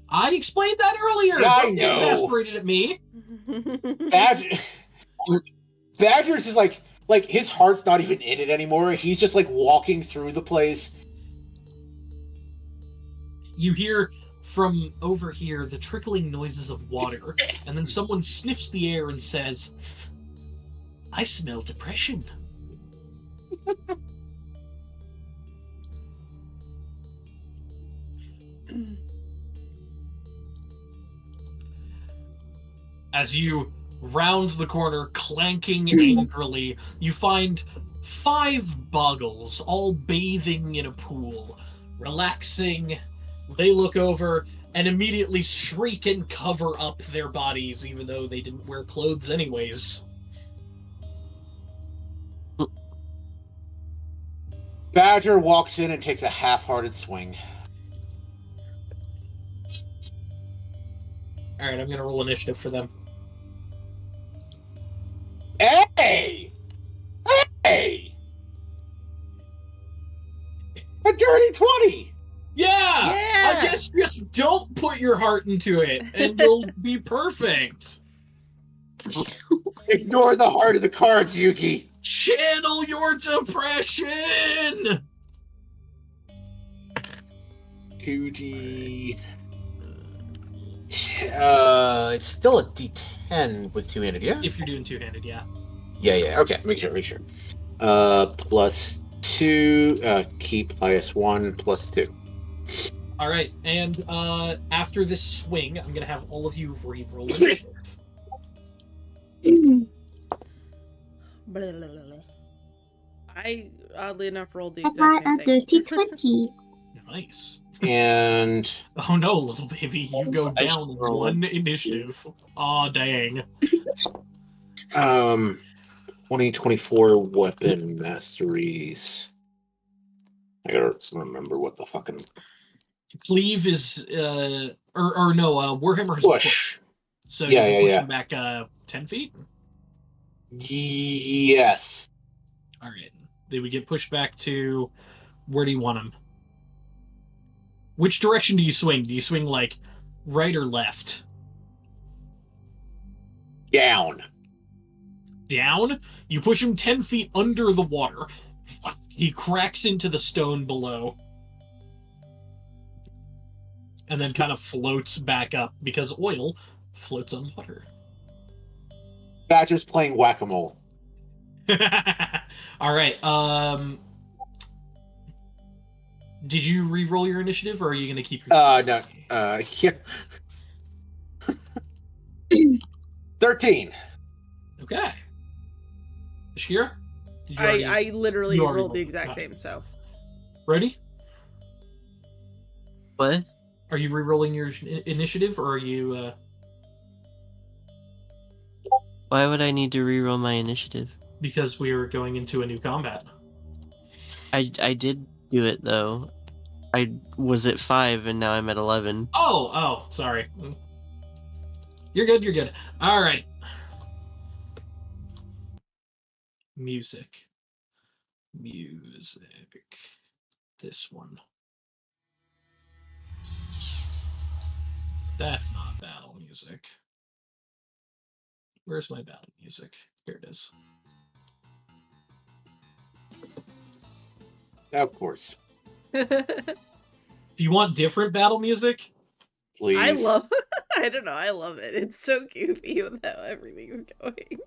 I explained that earlier. I Don't get know. exasperated at me. Badger's is like his heart's not even in it anymore. He's just like walking through the place. You hear from over here the trickling noises of water, and then someone sniffs the air and says, I smell depression. As you round the corner, clanking angrily, you find 5 Boggles all bathing in a pool, relaxing. They look over and immediately shriek and cover up their bodies, even though they didn't wear clothes anyways. Badger walks in and takes a half-hearted swing. Alright, I'm gonna roll initiative for them. Hey! A dirty 20! Yeah! I guess just don't put your heart into it, and you'll be perfect. Ignore the heart of the cards, Yuki. Channel your depression! 2D. It's still a D10 with two-handed, yeah? If you're doing two-handed, yeah. Yeah, okay. Make sure. Plus 2, keep -1, plus 2. Alright, and after this swing, I'm gonna have all of you re-roll initiative. I, oddly enough, rolled the I exact got same a thing. dirty 20. Nice. And Oh no, little baby, you go I down should roll 1 initiative. Aw, dang. 2024 weapon masteries. I gotta remember what the fucking Cleave is, Warhammer is push. So Yeah, you push yeah. him back 10 feet? Yes. Alright. They would get pushed back to, where do you want him? Which direction do you swing? Do you swing, like, right or left? Down. Down? You push him 10 feet under the water. He cracks into the stone below. And then kind of floats back up, because oil floats on water. Badger's playing whack-a-mole. Alright, did you re-roll your initiative, or are you going to keep your... No. Yeah. 13. Okay. Shakira? Did you I literally you already rolled the rolled. exact same, so. Ready? What? Are you re-rolling your initiative, or are you? Why would I need to reroll my initiative? Because we are going into a new combat. I did do it though. I was at 5 and now I'm at 11. Oh, sorry. You're good. You're good. All right. Music. This one. That's not battle music. Where's my battle music? Here it is. Of course. Do you want different battle music? Please. I love I don't know, I love it. It's so goofy with how everything is going.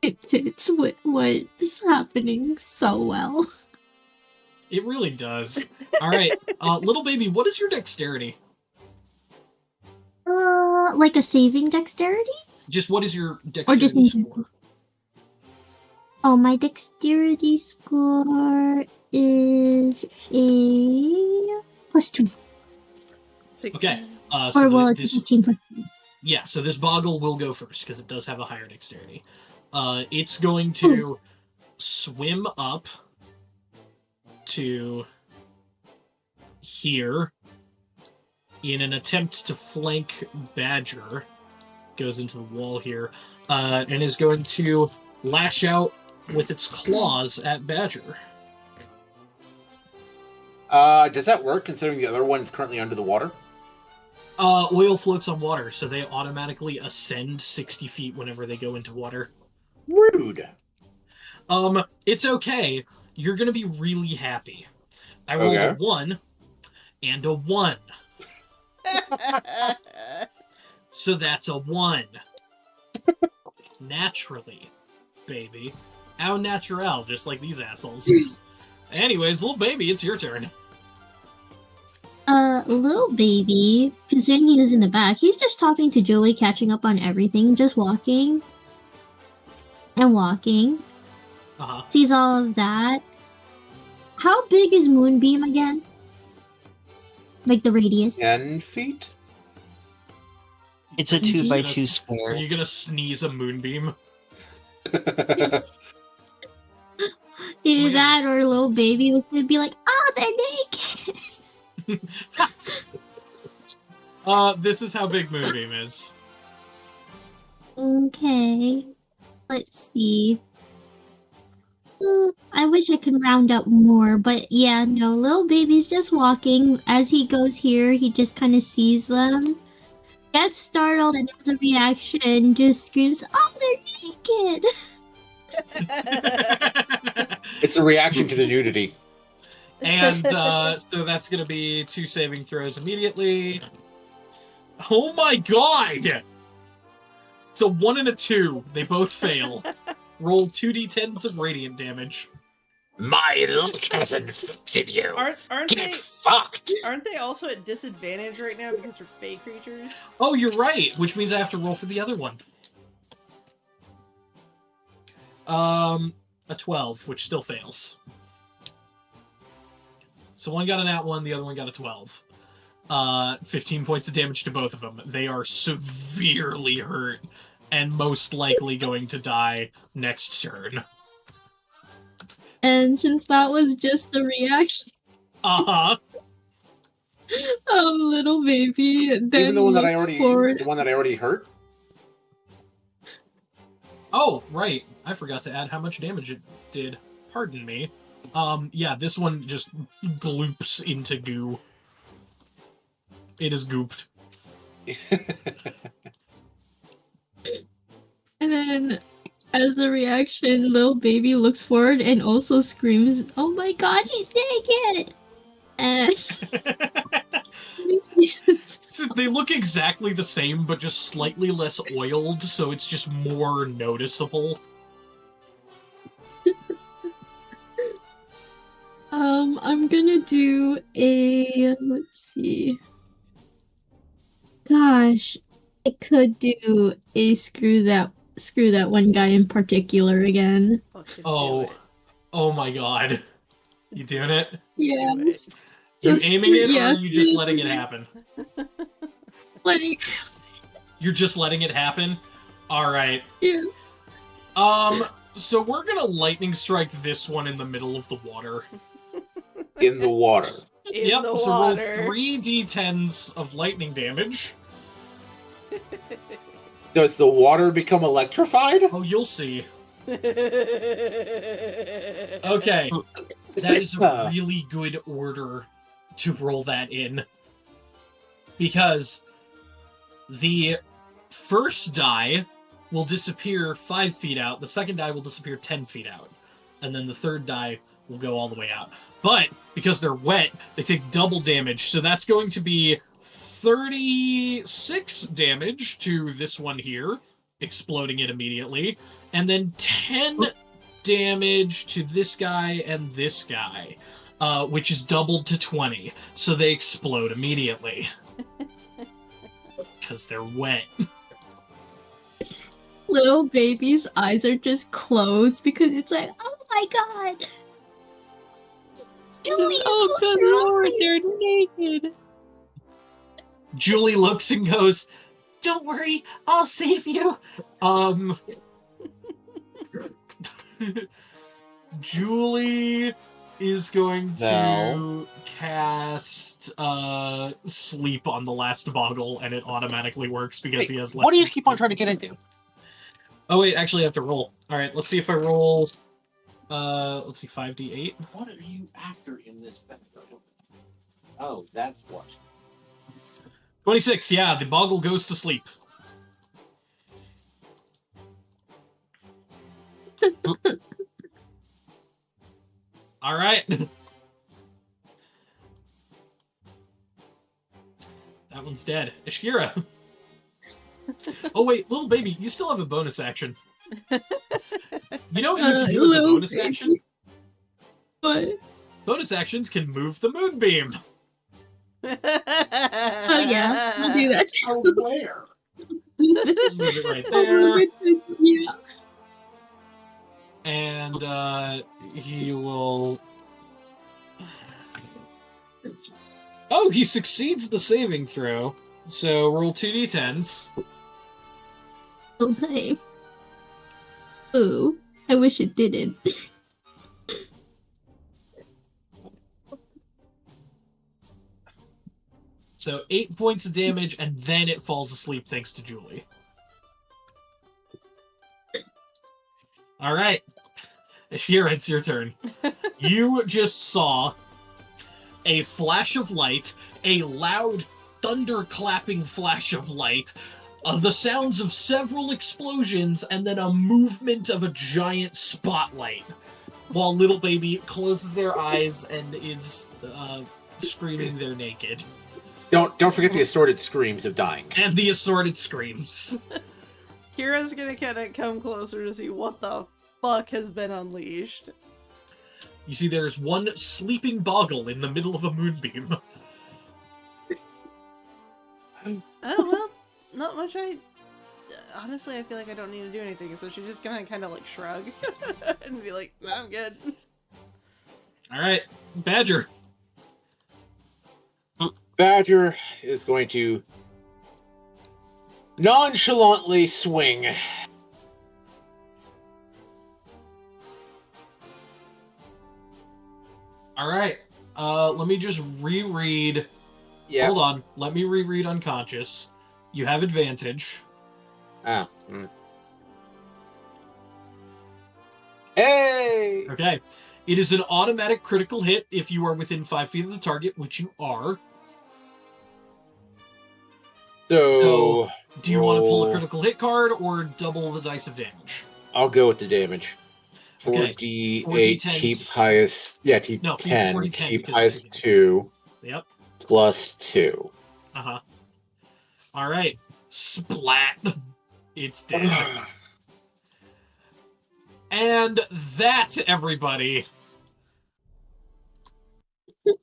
It fits with what is happening so well. It really does. All right, little baby, what is your dexterity? Like a saving dexterity? Just what is your Or dexterity just score? Oh, my dexterity score is a +2. Okay. Or So well, it's this 15 +2. yeah. So this boggle will go first because it does have a higher dexterity. It's going to swim up to here in an attempt to flank Badger. Goes into the wall here, and is going to lash out with its claws at Badger. Does that work considering the other one's currently under the water? Oil floats on water, so they automatically ascend 60 feet whenever they go into water. Rude. It's okay. You're gonna be really happy. I rolled a 1 and a 1. So that's a 1. Naturally, baby. Au natural, just like these assholes. Anyways, little baby, it's your turn. Little baby, considering he was in the back, he's just talking to Julie, catching up on everything, just walking. And walking. Uh-huh. Sees all of that. How big is Moonbeam again? Like the radius? 10 feet? It's a 2x2 square. Are you gonna sneeze a moonbeam? Either that or little baby was gonna be like, oh, they're naked! This is how big moonbeam is. Okay. Let's see. I wish I could round up more, but yeah, no, little baby's just walking. As he goes here, he just kind of sees them, gets startled, and as a reaction, just screams, oh, they're naked! It's a reaction to the nudity. And so that's going to be 2 saving throws immediately. Oh my god! It's a 1 and a 2. They both fail. Roll 2d10s of radiant damage. My luck has infected you. Aren't Get they fucked. aren't they also at disadvantage right now because they're fey creatures? Oh, you're right, which means I have to roll for the other one. A 12, which still fails. So one got an at 1, the other one got a 12. 15 points of damage to both of them. They are severely hurt and most likely going to die next turn. And since that was just a reaction Uh-huh. little baby, then Even the one that forward. the one that I already hurt? Oh, right. I forgot to add how much damage it did. Pardon me. Yeah, this one just gloops into goo. It is gooped. And then, as a reaction, little baby looks forward and also screams, oh my god, he's naked! And So they look exactly the same, but just slightly less oiled, so it's just more noticeable. I'm gonna do a, let's see. Gosh, I could do a screw that one guy in particular again. Fucking do Oh. it. Oh my god. You doing it? Yeah. Do it. You Just- aiming it, or yeah, are you just yeah. letting it happen? Letting. You're just letting it happen? Alright. Yeah. So we're gonna lightning strike this one in the middle of the water. In the water. In Yep, the so roll water. 3 d10s of lightning damage. Does the water become electrified? Oh, you'll see. Okay. That is a really good order to roll that in. Because the first die will disappear 5 feet out, the second die will disappear 10 feet out, and then the third die will go all the way out. But because they're wet, they take double damage, so that's going to be 36 damage to this one here, exploding it immediately, and then 10 damage to this guy and this guy, which is doubled to 20, so they explode immediately. Because they're wet. Little baby's eyes are just closed because it's like, oh my god. Julie, Oh, good lord, they're naked. Julie looks and goes, "Don't worry, I'll save you." Julie is going to cast sleep on the last boggle, and it automatically works because he has less. What do you keep on trying to get into? Oh wait, actually I have to roll. Alright, let's see if I roll let's see, 5d8. What are you after in this battle? Oh, that's what. 26, yeah, the boggle goes to sleep. Alright. That one's dead. Ishkira. Oh wait, little baby, you still have a bonus action. You know what you can do as a little bonus baby. action? What? Bonus actions can move the moonbeam. Oh yeah, I'll do that too. Oh, where? Move it right I'll move there. it to- yeah. And he will. Oh, he succeeds the saving throw. So roll 2d10s. Okay. Ooh, I wish it didn't. So 8 points of damage, and then it falls asleep thanks to Julie. Alright. Ashira, it's your turn. You just saw a flash of light, a loud thunder-clapping flash of light, the sounds of several explosions, and then a movement of a giant spotlight, while little baby closes their eyes and is screaming they're naked. Don't forget the assorted screams of dying. And the assorted screams. Kira's gonna kind of come closer to see what the fuck has been unleashed. You see there's one sleeping boggle in the middle of a moonbeam. Oh, well, not much. Honestly, I feel like I don't need to do anything, so she's just gonna kind of like shrug and be like, no, I'm good. Alright, Badger. Badger is going to nonchalantly swing. Alright, let me just reread. Yeah. Hold on, let me reread unconscious. You have advantage. Oh. Hey! Okay. It is an automatic critical hit if you are within 5 feet of the target, which you are. So Do you want to pull a roll- critical hit card or double the dice of damage? I'll go with the damage. Okay, 4d8, 4d10. keep highest. Yeah, keep No, 10. 4d10 Keep because highest it's 2 Yep. plus 2. Uh-huh. Alright. Splat. It's dead. And that, everybody,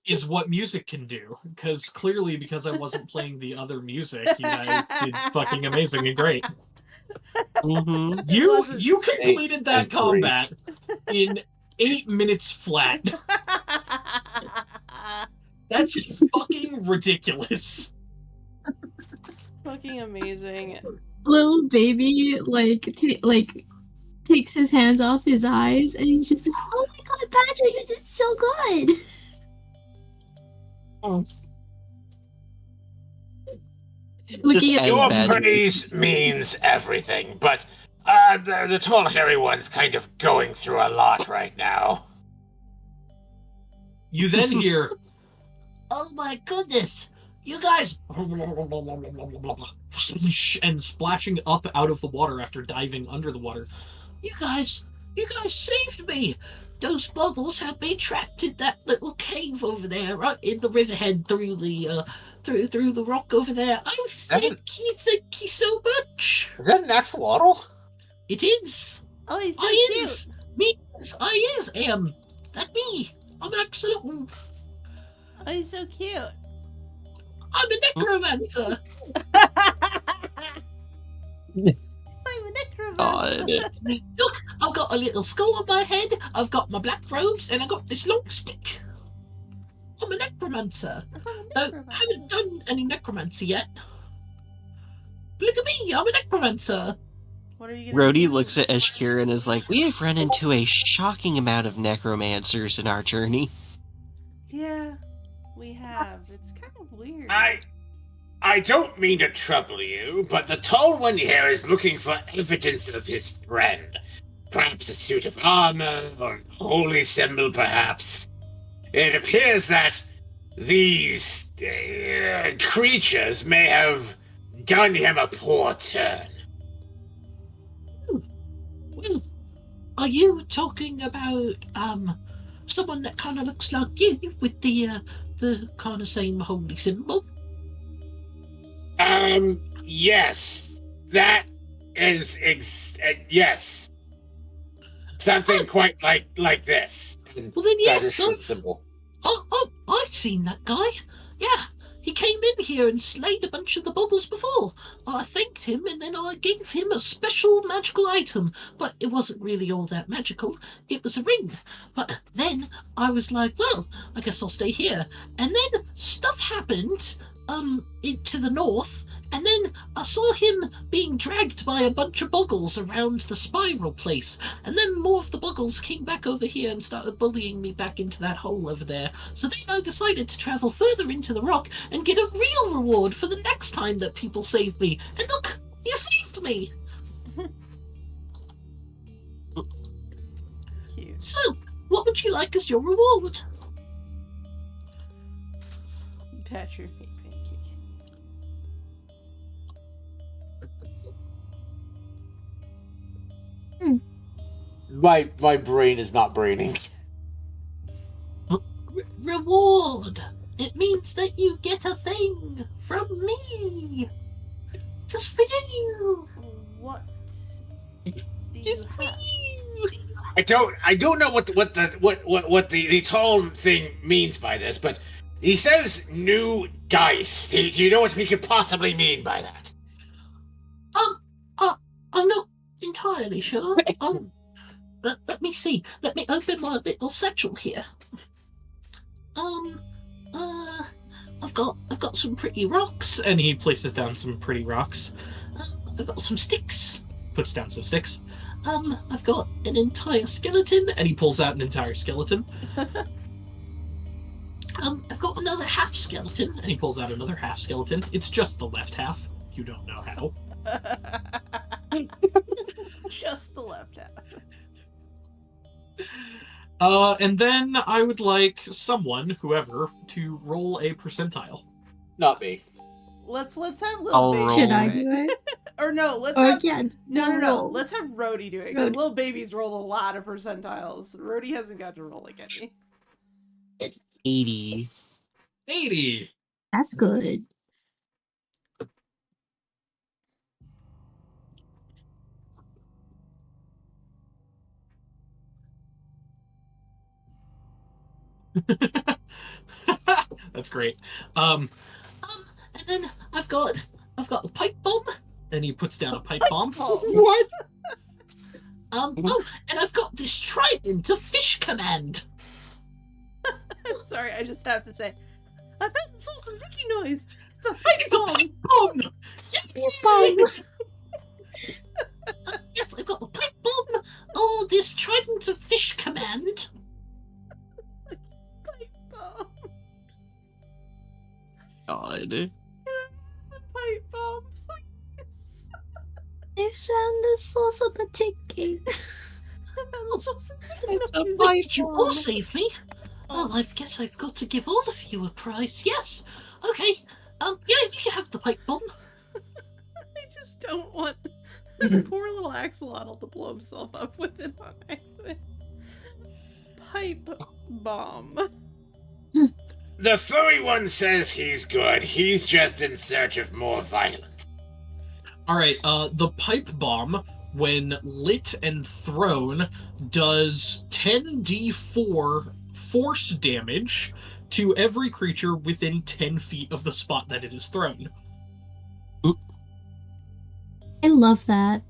is what music can do. Because clearly, because I wasn't playing the other music, you guys did fucking amazing and great. Mm-hmm. You completed that and great. combat in 8 minutes flat. That's fucking ridiculous. Fucking amazing. Little baby takes his hands off his eyes and he's just like, "Oh my god, Badger, you did so good." Looking at as Your bad. praise means everything, but the tall hairy one's kind of going through a lot right now. You then hear, Oh my goodness! You guys, splish, and splashing up out of the water after diving under the water. you guys saved me! Those bubbles have me trapped in that little cave over there, right in the riverhead through the through the rock over there. Oh, thank you so much! Is that an axolotl? It is! Oh, he's so I cute. is! Me is! I is! That me! I'm an excellent... Oh, he's so cute. I'm a necromancer! I'm a necromancer. God. Look, I've got a little skull on my head, I've got my black robes, and I've got this long stick. I'm a necromancer. Though I haven't done any necromancy yet. But look at me, I'm a necromancer. What are you gonna Rhodey do? looks at Eshkir and is like, "We have run into a shocking amount of necromancers in our journey." Yeah, we have. It's kind of weird. I don't mean to trouble you, but the tall one here is looking for evidence of his friend. Perhaps a suit of armor, or a holy symbol, perhaps. It appears that these creatures may have done him a poor turn. Well, are you talking about someone that kind of looks like you with the kind of same holy symbol? Yes. That is yes. Something quite like this. Well then, yes, Dagger symbol. I've seen that guy. Yeah, he came in here and slayed a bunch of the bubbles before. I thanked him and then I gave him a special magical item, but it wasn't really all that magical. It was a ring. But then I was like, well, I guess I'll stay here. And then stuff happened to the north, and then I saw him being dragged by a bunch of boggles around the spiral place, and then more of the boggles came back over here and started bullying me back into that hole over there. So then I decided to travel further into the rock and get a real reward for the next time that people save me. And look, you saved me! Cute. So, what would you like as your reward? Pat your meat pancake. My brain is not braining. Reward! It means that you get a thing from me! Just for you! What do you have? I don't know what the tall thing means by this, but he says new dice. Do you know what he could possibly mean by that? I'm not entirely sure. Let me see. Let me open my little satchel here. I've got some pretty rocks. and he places down some pretty rocks, I've got some sticks. puts down some sticks, I've got an entire skeleton. and he pulls out an entire skeleton, I've got another half skeleton. and he pulls out another half skeleton. It's just the left half. You don't know how. Just the left half. And then I would like someone, whoever, to roll a percentile. Not me. Let's have I'll little baby. roll. Should I do do it. it? Or no, let's Or have yeah, no. roll. Let's have Rhodey do it. 'Cause Rhodey. little baby's rolled a lot of percentiles. Rhodey hasn't got to roll like any. 80. 80. That's good. That's great. And then I've got a pipe bomb. And he puts down a pipe bomb. Oh, What? Oh, and I've got this trident of fish command. sorry, I just have to say, I thought I saw some sticky noise. It's a pipe bomb. Bomb! Bomb. Yes, I've got the pipe bomb. Oh, this trident of fish command. Pipe bomb. God. The pipe bomb, please. Their sound is so ticking. I thought I saw some sticky It's a noise. pipe Did you bomb. all save me? Oh, I guess I've got to give all of you a prize. Yes. Okay. Yeah, you can have the pipe bomb. I just don't want this poor little axolotl to blow himself up with it on accident. Pipe bomb. The furry one says he's good. He's just in search of more violence. All right. The pipe bomb, when lit and thrown, does 10d4 force damage to every creature within 10 feet of the spot that it is thrown. I love that.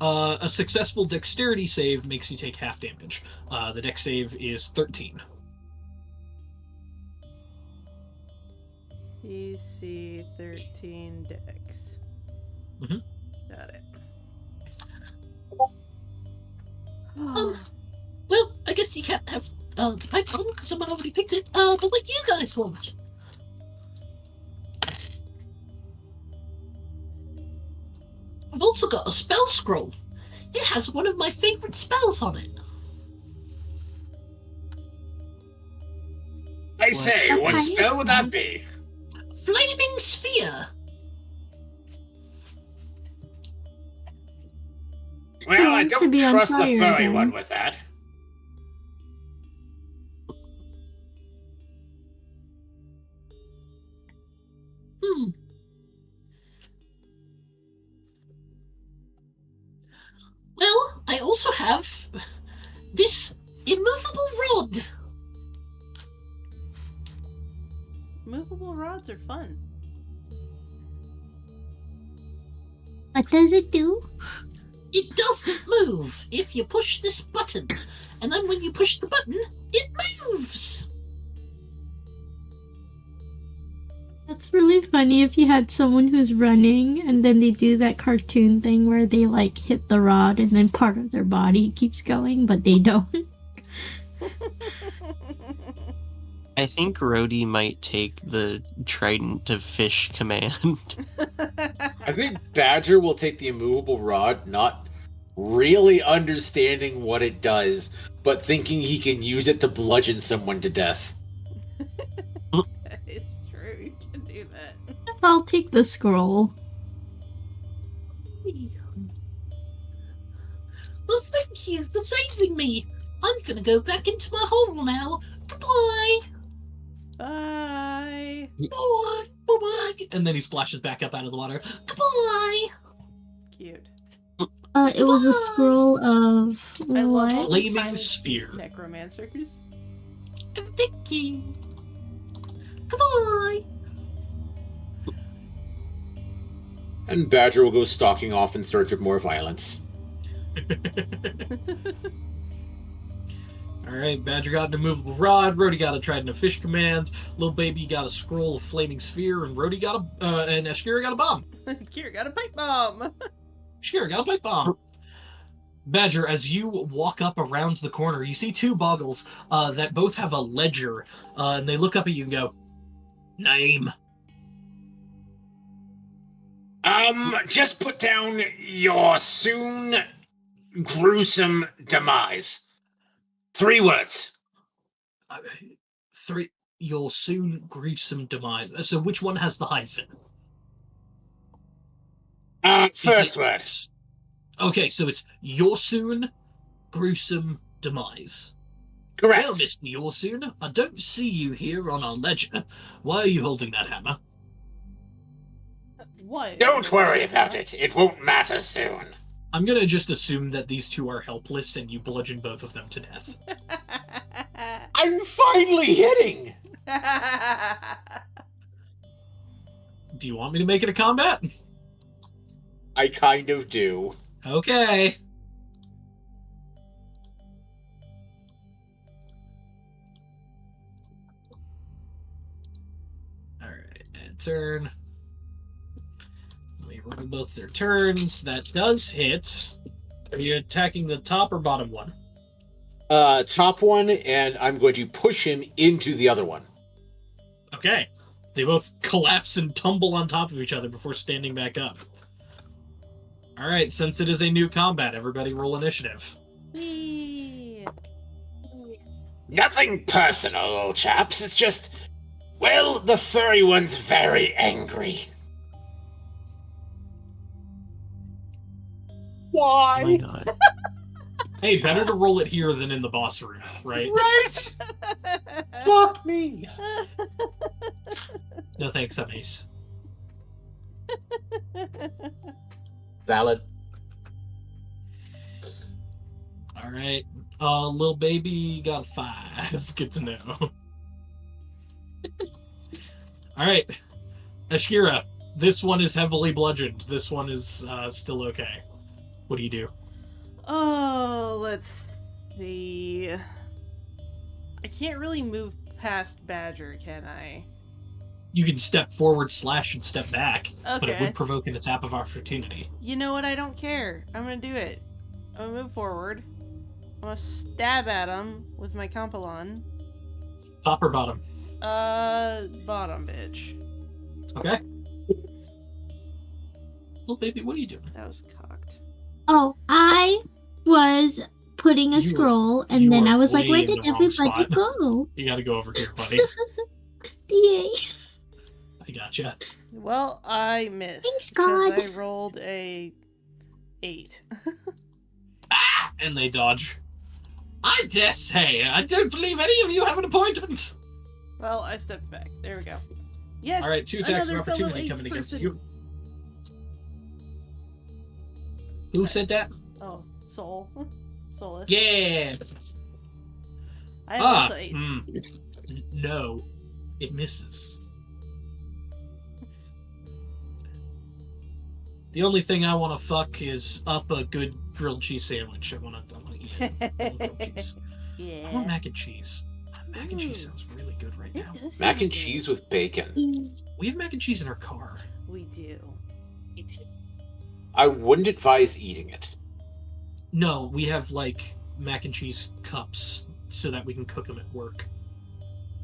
A successful dexterity save makes you take half damage. The dex save is 13. DC 13 dex. Mhm. Got it. Well, I guess you can't have the pipe bomb because someone already picked it. But what do you guys want? I've also got a spell scroll. It has one of my favorite spells on it. I say, What what kind spell of would that be? Flaming Sphere. Well, I wants to don't be on trust the fire furry again? one with that. Well, I also have this immovable rod. Movable rods are fun. What does it do? It doesn't move if you push this button. And then when you push the button, it moves. That's really funny if you had someone who's running and then they do that cartoon thing where they like hit the rod and then part of their body keeps going, but they don't. I think Rhodey might take the trident of fish command. I think Badger will take the immovable rod, not really understanding what it does, but thinking he can use it to bludgeon someone to death. It's true, you can do that. I'll take the scroll. Well, thank you for saving me. I'm gonna go back into my hole now. Goodbye. Bye. Bye. Bye. And then he splashes back up out of the water. Goodbye. Cute. It was a scroll of I love all what? the Flaming tiny sphere. necromancers. Thank you. Goodbye. And Badger will go stalking off in search of more violence. Alright, Badger got an immovable rod, Rhodey got a trident of fish command, little baby got a scroll of flaming sphere, and Rhodey got and Ashkira got a bomb. Kira got a pipe bomb. Ashkira got a pipe bomb. Badger, as you walk up around the corner, you see two boggles that both have a ledger, and they look up at you and go, "Name." Just put down your soon gruesome demise. 3 words. Three. Your soon gruesome demise. So which one has the hyphen? First word. Okay, so it's your soon gruesome demise. Correct. Well, Mr. Yorsoon, I don't see you here on our ledger. Why are you holding that hammer? What? Don't worry about it. It won't matter soon. I'm gonna just assume that these two are helpless and you bludgeon both of them to death. I'm finally hitting. Do you want me to make it a combat? I kind of do. Okay. that turn. Let me roll both their turns. That does hit. Are you attacking the top or bottom one? Top one, and I'm going to push him into the other one. Okay. They both collapse and tumble on top of each other before standing back up. All right, since it is a new combat, everybody roll initiative. Whee! Nothing personal, old chaps. It's just, well, the furry one's very angry. Oh my Why? god. Hey, better to roll it here than in the boss room, right? Right? Fuck me. No thanks, I'm ace. Valid. All right. Little baby got a 5. Good to know. All right. Ashkira, this one is heavily bludgeoned. This one is still okay. What do you do? Oh, let's see. I can't really move past Badger, can I? You can step forward / and step back, but it Okay. would provoke an attack of opportunity. You know what? I don't care. I'm gonna do it. I'm gonna move forward. I'm gonna stab at him with my Compilon. Top or bottom? Bottom, bitch. Okay. Little baby, what are you doing? That was cocked. Oh, I was putting a You- scroll, and you then are I was like, way where in did the wrong everybody spot. go? You gotta go over here, buddy. Yay. I gotcha. Well, I missed. Thanks, because God. I rolled a 8. And they dodge. I dare say, I don't believe any of you have an appointment. Well, I stepped back. There we go. Yes. All right, 2 attacks of another fellow opportunity ace coming against person. you. Who said that? Oh, soul. Soulless. Yeah. I have also ace. No, it misses. The only thing I want to fuck is up a good grilled cheese sandwich. I want to eat it. I want grilled cheese. Yeah. I want mac and cheese. Mac and cheese Ooh. sounds really good right now. It does Mac sound and good. cheese with bacon. We have mac and cheese in our car. We do. I wouldn't advise eating it. No, we have like mac and cheese cups so that we can cook them at work.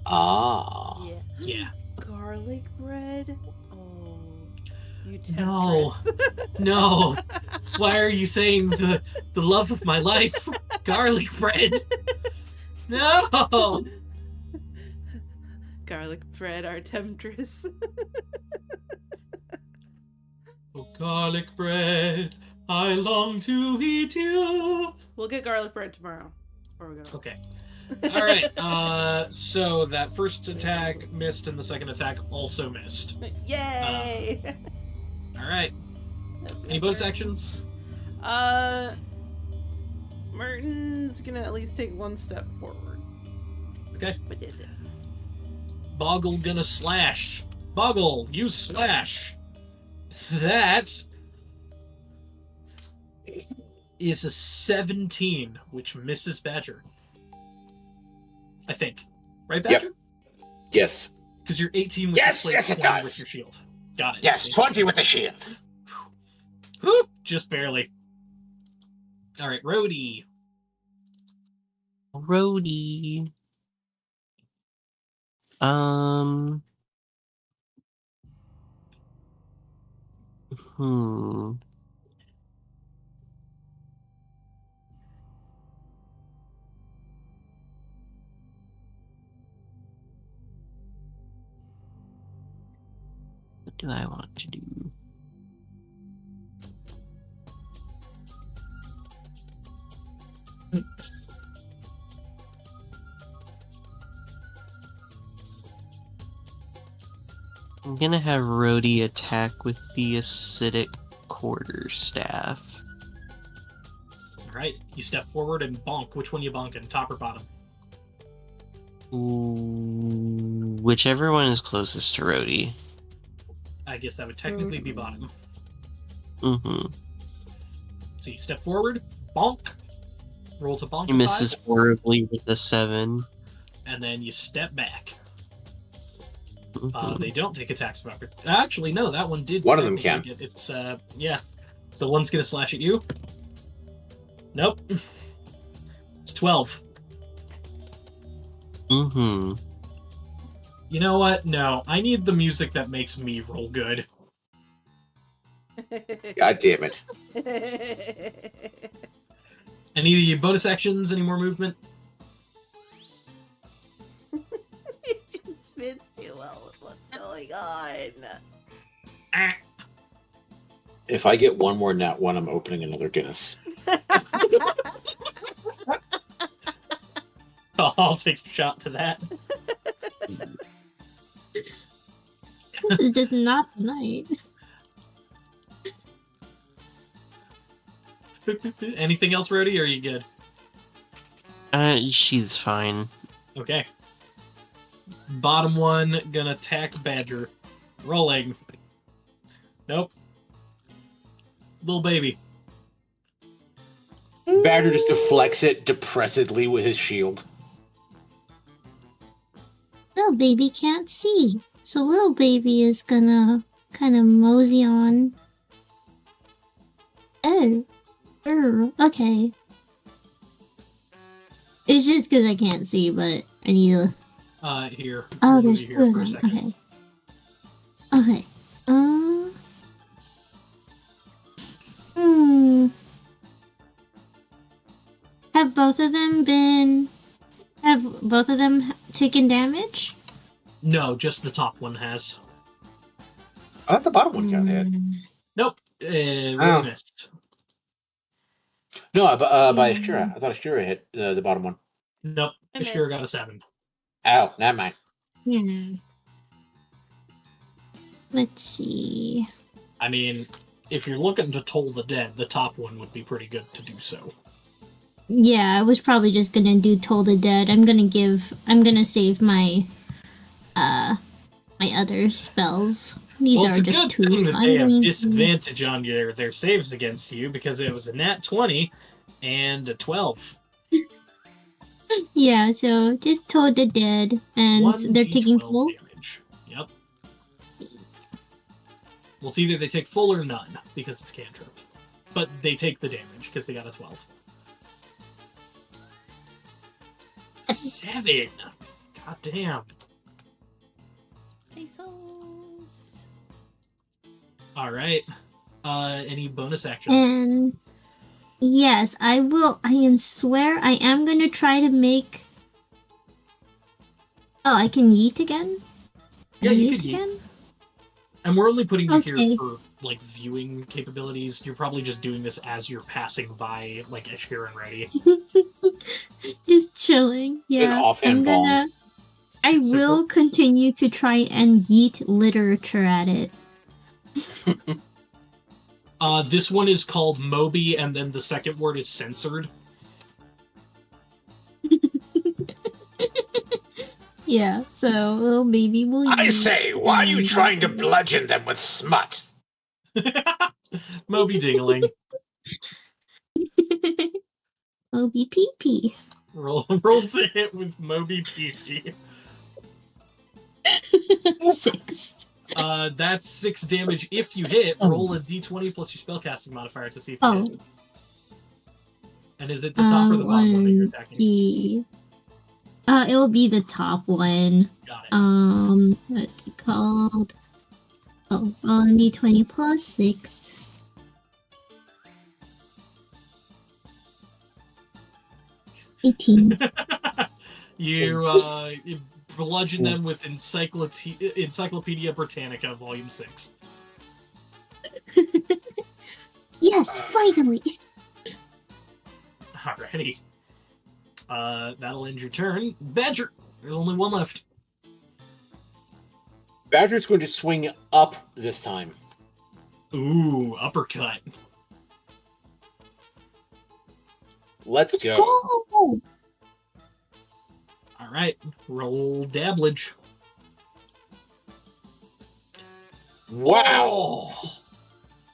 Ah. Yeah. Yeah. Garlic bread? Oh. You No. temptress. No. Why are you saying the love of my life? Garlic bread. No. Garlic bread, our temptress. Oh, garlic bread, I long to eat you. We'll get garlic bread tomorrow. Before we go. Okay. All right. So that first attack missed, and the second attack also missed. Yay! All right. That's Any my bonus turn. actions? Merton's gonna at least take one step forward. Okay. But that's it. Boggle gonna slash. Boggle, use slash. That is a 17, which misses Badger. I think. Right, Yep. Badger? Yes. Because you're 18 with Yes, your plate, yes, it 20 does. with your shield. Got it. Yes, 20 with the shield. Whew, just barely. All right, Rhodey. Roadie. Hmm. What do I want to do? I'm gonna have Rhodey attack with the acidic quarterstaff. All right, you step forward and bonk. Which one you bonking, top or bottom? Ooh, whichever one is closest to Rhodey. I guess that would technically be bottom. Mm-hmm. So you step forward, bonk, roll to bonk. He misses horribly with a 7. And then you step back. They don't take attacks of opportunity. Actually, no, that one did. One of them technically get- It's yeah. So one's gonna slash at you. Nope. It's 12. Mm-hmm. You know what? No, I need the music that makes me roll good. God damn it. Any bonus actions? Any more movement? It just fits too well with what's going on. Ah. If I get one more nat one, I'm opening another Guinness. I'll take a shot to that. This is just not the night. Anything else, Rhodey, or are you good? She's fine. Okay. Bottom one, gonna attack Badger. Rolling. Nope. Little baby. Badger just deflects it depressedly with his shield. Little baby can't see, so little baby is gonna kind of mosey on. Oh, okay. It's just because I can't see, but I need to. Here. Oh, We'll there's be two of for a them. second. Okay. Hmm. Have both of them taken damage? No, just the top one has. I thought the bottom one got hit. Nope. Really Oh. missed. No, by Ashura. I thought Ashura hit the bottom one. Nope. I Ashira missed. got a 7. Oh, never mind. Yeah. Let's see. I mean, if you're looking to toll the dead, the top one would be pretty good to do so. Yeah, I was probably just gonna do Toll the Dead. I'm gonna save my my other spells. These Well, are it's a just good two. thing So that I'm they have going to- disadvantage on their saves against you because it was a nat 20 and a 12. Yeah, so just Toll the Dead, and they're taking 1d12 full. damage. Yep. Well, it's either they take full or none because it's cantrip. But they take the damage because they got a 12. 7! God damn. Pesos. Alright. Any bonus actions? And yes, I am gonna try to make. Oh, I can yeet again? Yeah, you could yeet. again? And we're only putting you Okay. here for, like, viewing capabilities. You're probably just doing this as you're passing by, like, Ashir and Ready. Just chilling. Yeah. offhand I'm gonna. I So- will continue to try and yeet literature at it. This one is called Moby, and then the second word is censored. Yeah, so little baby will I yeet, say, why are you and- trying to bludgeon them with smut? Moby Dingling. Moby pee pee. Roll to hit with Moby PP. 6. That's 6 damage if you hit. Roll a d20 plus your spellcasting modifier to see if you Oh. hit. And is it the top or the bottom one that you're attacking? It'll be the top one. Got it. What's it called? Oh, roll a d20 plus 6. You bludgeon them with Encyclopedia Britannica, Volume 6. Yes, finally! Alrighty. That'll end your turn. Badger! There's only one left. Badger's going to swing up this time. Ooh, uppercut. Let's Let's go. go! Alright, roll dabblage. Wow. Oh.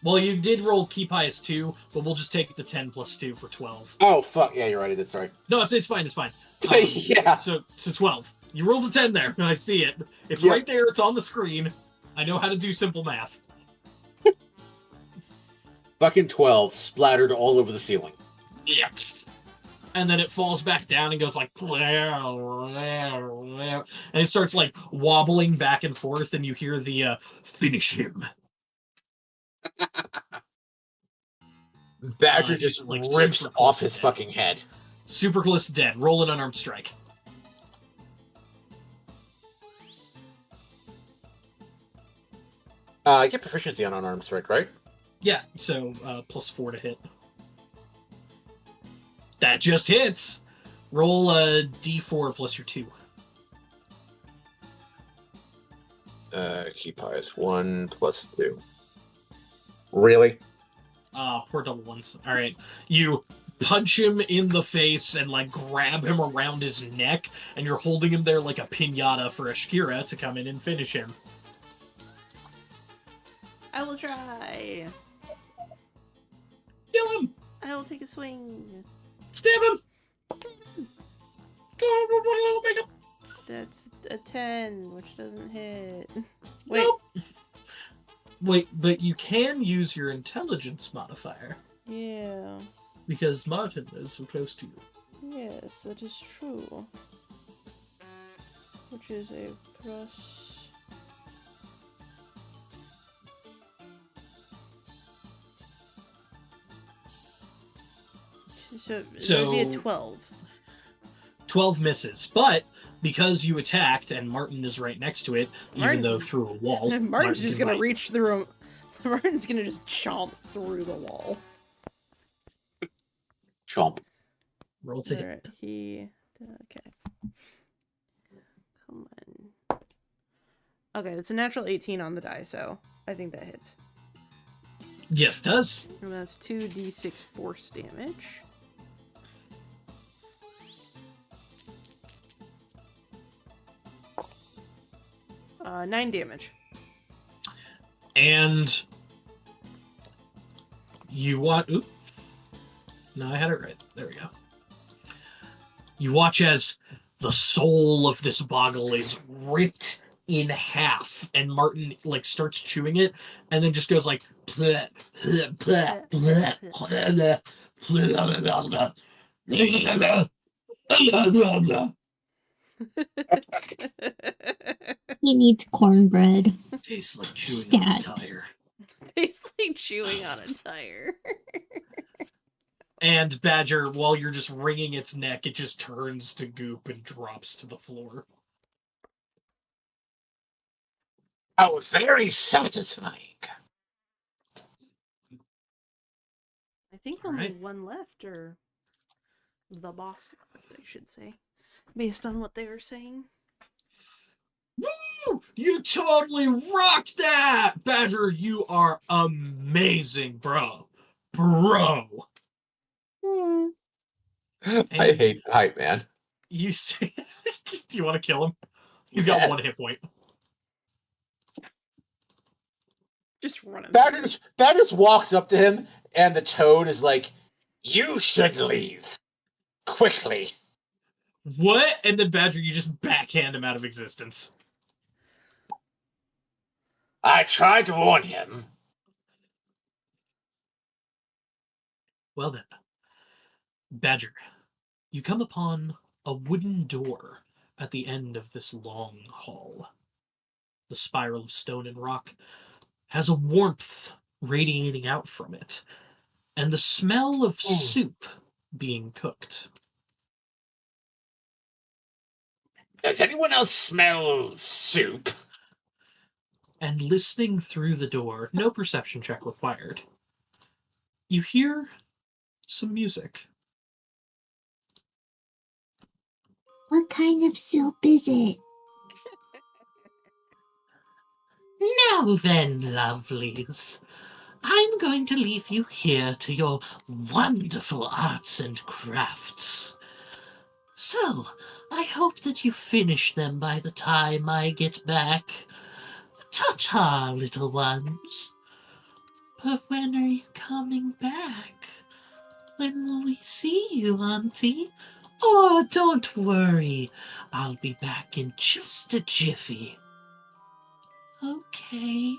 Well, you did roll Keep Highest 2, but we'll just take the 10 plus 2 for 12. Oh, fuck. Yeah, you're right. That's right. No, it's fine, it's fine. Yeah. So 12. You rolled a 10 there. I see it. It's Yep. right there. It's on the screen. I know how to do simple math. Fucking 12 splattered all over the ceiling. Yes. And then it falls back down and goes like, and it starts like wobbling back and forth, and you hear the finish him. Badger just like, rips super off close his to death. fucking head. Super close to dead. Roll an unarmed strike. I get proficiency on unarmed strike, right? Yeah, so +4 to hit. That just hits. Roll a d4 plus your 2. Keep high as 1 plus 2. Really? Poor double ones. All right, you punch him in the face and like grab him around his neck, and you're holding him there like a piñata for Ashkira to come in and finish him. I will try. Kill him! I will take a swing. Stab him! Go on, put a little makeup. That's a 10, which doesn't hit. Wait. Nope. Wait, but you can use your intelligence modifier Yeah. because Martin is so close to you. Yes, that is true. Which is a plus. So it would be a 12. 12 misses, but because you attacked and Martin is right next to it, even Martin- though through a wall, Martin's just can gonna bite. reach through him. Martin's gonna just chomp through the wall. Chomp. Roll to hit. Alright, okay. Come on. Okay, it's a natural 18 on the die, so I think that hits. Yes, does. And that's 2d6 force damage. Uh, 9 damage. And you watch. Oop. No, I had it right. There we go. You watch as the soul of this boggle is ripped in half, and Martin like starts chewing it, and then just goes like. Bleh, bleh, bleh, bleh, bleh, bleh, bleh, bleh, bleh. He needs cornbread. Tastes like chewing on a Stat. tire. Tastes like chewing on a tire. And Badger, while you're just wringing its neck, it just turns to goop and drops to the floor. Oh, very satisfying. I think All only right. one left, or the boss left, I should say, based on what they were saying. Woo! You totally rocked that! Badger, you are amazing, bro. Bro! Hmm. I hate the hype, man. You say... Do you want to kill him? He's got Yeah. 1 hit point. Just run him. Badger just walks up to him, and the toad is like, "You should leave. Quickly." What? And then Badger, you just backhand him out of existence. I tried to warn him. Well then. Badger, you come upon a wooden door at the end of this long hall. The spiral of stone and rock has a warmth radiating out from it, and the smell of soup being cooked. Does anyone else smell soup? And listening through the door, no perception check required, you hear some music. What kind of soup is it? Now then, lovelies, I'm going to leave you here to your wonderful arts and crafts. So, I hope that you finish them by the time I get back. Ta-ta, little ones. But when are you coming back? When will we see you, Auntie? Oh, don't worry. I'll be back in just a jiffy. Okay.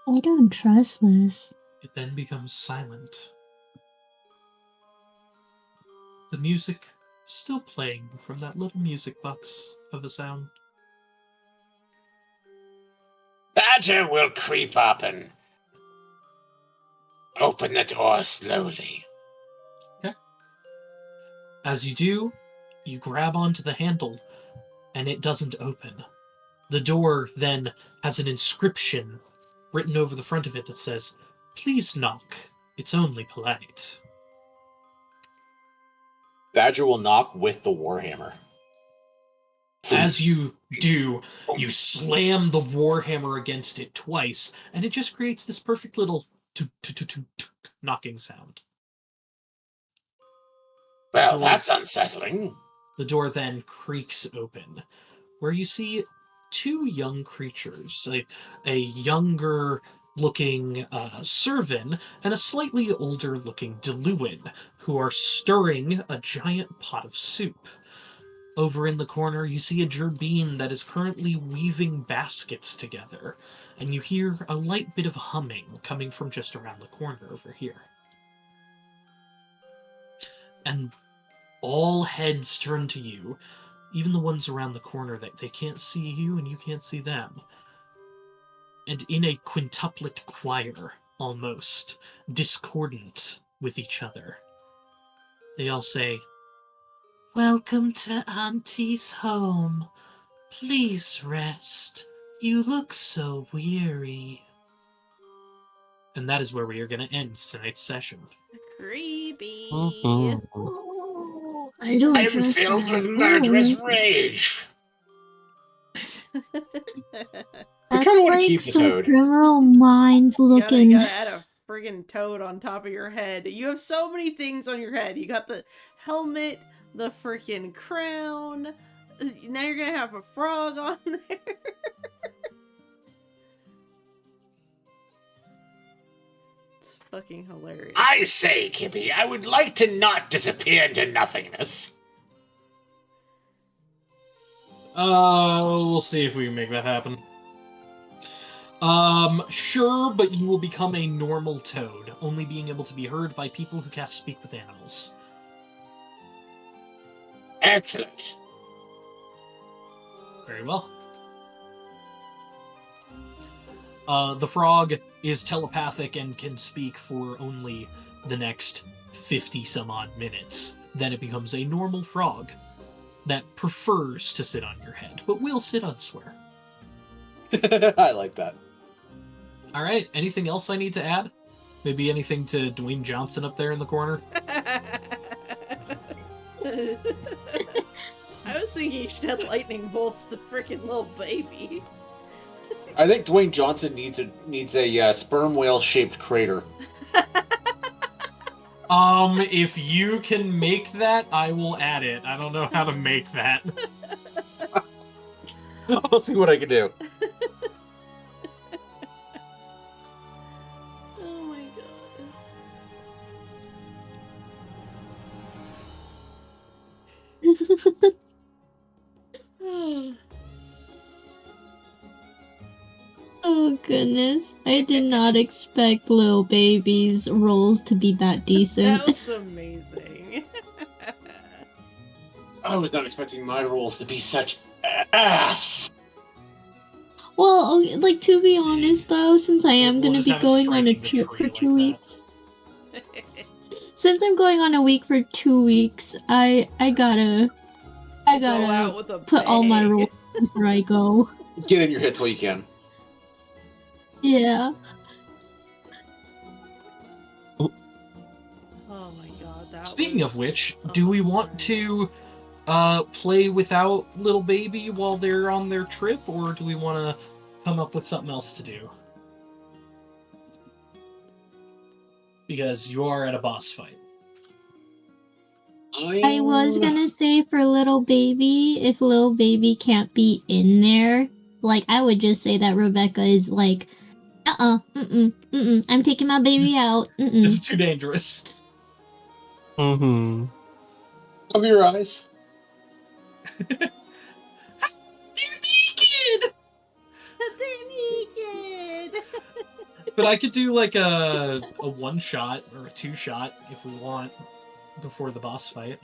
I don't trust this. It then becomes silent. The music still playing from that little music box of a sound. Badger will creep up and open the door slowly. As you do, you grab onto the handle, and it doesn't open. The door then has an inscription written over the front of it that says, "Please knock. It's only polite." Badger will knock with the warhammer. As you do, you slam the warhammer against it twice, and it just creates this perfect little knocking sound. Well, that's unsettling. The door then creaks open, where you see two young creatures, a younger looking Servin and a slightly older looking Deluin, who are stirring a giant pot of soup. Over in the corner, you see a Gerbine that is currently weaving baskets together, and you hear a light bit of humming coming from just around the corner over here. And all heads turn to you, even the ones around the corner that they can't see you and you can't see them. And in a quintuplet choir, almost, discordant with each other, they all say, Welcome to Auntie's home. Please rest. You look so weary. and that is where we are going to end tonight's session. Creepy. Oh, I don't I'm trust filled that. with murderous rage. That's kinda wanna like keep the some toad. criminal minds You looking. gotta add a friggin' toad on top of your head. You have so many things on your head. You got the helmet, the freaking crown. Now you're gonna have a frog on there. It's fucking hilarious. I say, Kippy, I would like to not disappear into nothingness. We'll see if we can make that happen. Sure, but you will become a normal toad, only being able to be heard by people who cast Speak with Animals. Excellent. Very well. The frog is telepathic and can speak for only the next 50-some-odd minutes. Then it becomes a normal frog that prefers to sit on your head, but will sit elsewhere. I like that. All right, anything else I need to add? Maybe anything to Dwayne Johnson up there in the corner? I was thinking you should have lightning bolts to freaking little baby. I think Dwayne Johnson needs a sperm whale shaped crater. If you can make that, I will add it. I don't know how to make that. I'll see what I can do. Oh my god. Oh goodness, I did not expect Lil Baby's roles to be that decent. That was amazing. I was not expecting my roles to be such ass. Well, like, to be honest though, since I am We'll gonna just be have it going on a striking the trip tree for like 2 that. weeks. Since I'm going on a week for 2 weeks, I Go out gotta with a put all my bang. roles before I go. Get in your hits while you can. Yeah. Oh my god, that Speaking was of which, do we want to play without Little Baby while they're on their trip, or do we want to come up with something else to do? Because you are at a boss fight. I was gonna say for little baby, if little baby can't be in there, like I would just say that Rebecca is like, I'm taking my baby out. This is too dangerous. Mm-hmm. Cover your eyes. They're naked! They're naked. But I could do like a one shot or a two shot if we want before the boss fight.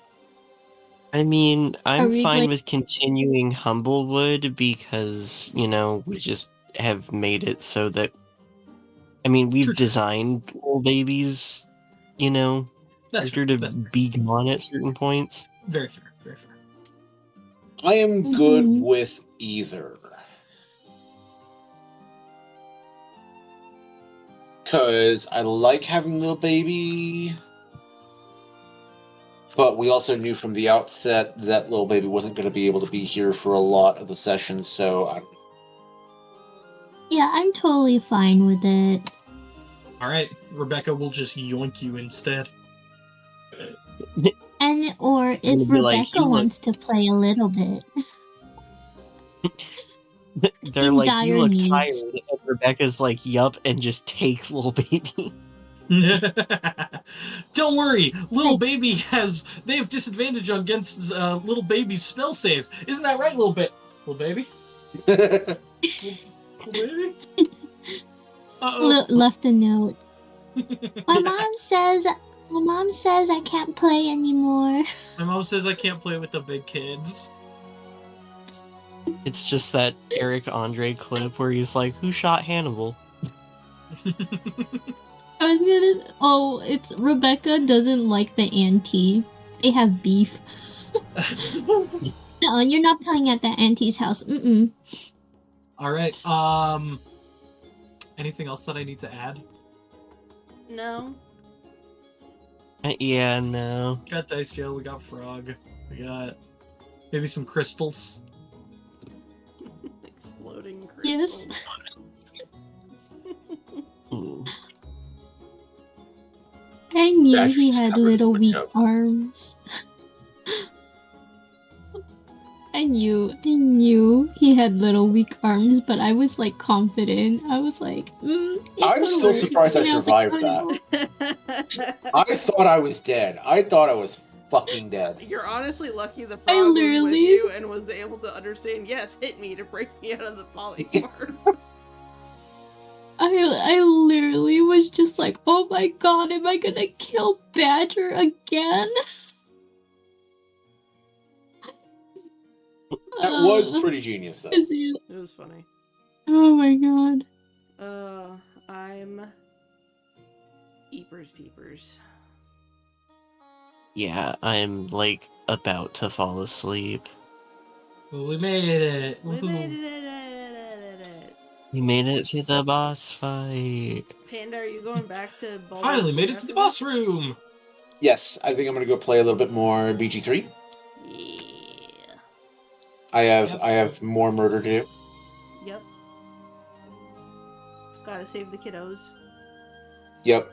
I mean, Are I'm we fine going- with continuing Humblewood because, we just have made it so that. I mean, we've True. designed little babies, That's character fair. to be gone at certain points. Very fair. Very fair. I am good Mhm. with either. Because I like having a little baby. But we also knew from the outset that little baby wasn't going to be able to be here for a lot of the sessions, so Yeah, I'm totally fine with it. All right, Rebecca will just yoink you instead. And or gonna if be like, Rebecca "You look-" wants to play a little bit. They're In like, you dire look needs. tired. And Rebecca's like, yup, and just takes little baby. Don't worry, little Like- baby they have disadvantage against little baby's spell saves. Isn't that right, little baby? Little baby? Uh-oh. Left a note. My mom says I can't play anymore. My mom says I can't play with the big kids. It's just that Eric Andre clip where he's like, who shot Hannibal? I was gonna. Oh, it's Rebecca doesn't like the auntie. They have beef. No, you're not playing at the auntie's house. All right. Anything else that I need to add? No. Yeah, no. We got dice jail. We got frog. We got maybe some crystals. Exploding Yes. crystals. Hmm. I knew That's he just had covered little in weak makeup. arms. I knew he had little weak arms, but I was like confident. I was like, it I'm could still work. surprised I And was like, survived "Oh, that. no." I thought I was dead. I thought I was fucking dead. You're honestly lucky the I frog was with literally- you and was able to understand, yes, hit me to break me out of the polymorph. I literally was just like, oh my god, am I gonna kill Badger again? That was pretty genius, though. Is it? It was funny. Oh my god. I'm Eepers Peepers. Yeah, I'm like about to fall asleep. Well, we made it. We Woohoo. made it. We made it to the boss fight. Panda, are you going back to Baldur's Finally made Gate it to the after boss room. Yes, I think I'm going to go play a little bit more BG3. this? I have more murder to do. Yep. Gotta save the kiddos. Yep.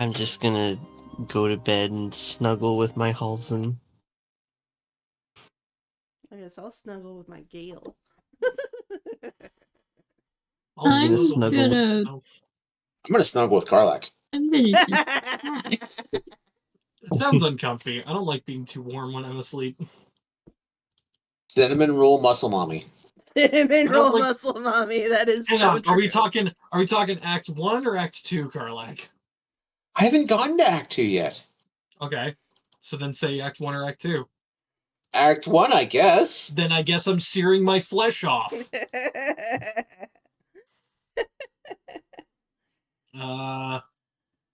I'm just gonna go to bed and snuggle with my Halsen. I guess I'll snuggle with my Gale. I'm snuggle with gonna I'm going to snuggle with Karlak. just attack. It sounds uncomfy. I don't like being too warm when I'm asleep. Cinnamon roll muscle mommy. Cinnamon I don't roll like- muscle mommy. That is Hang so on, true. are we talking Act 1 or Act 2, Karlak? I haven't gotten to Act 2 yet. Okay. So then say Act 1 or Act 2. Act 1, I guess. Then I guess I'm searing my flesh off.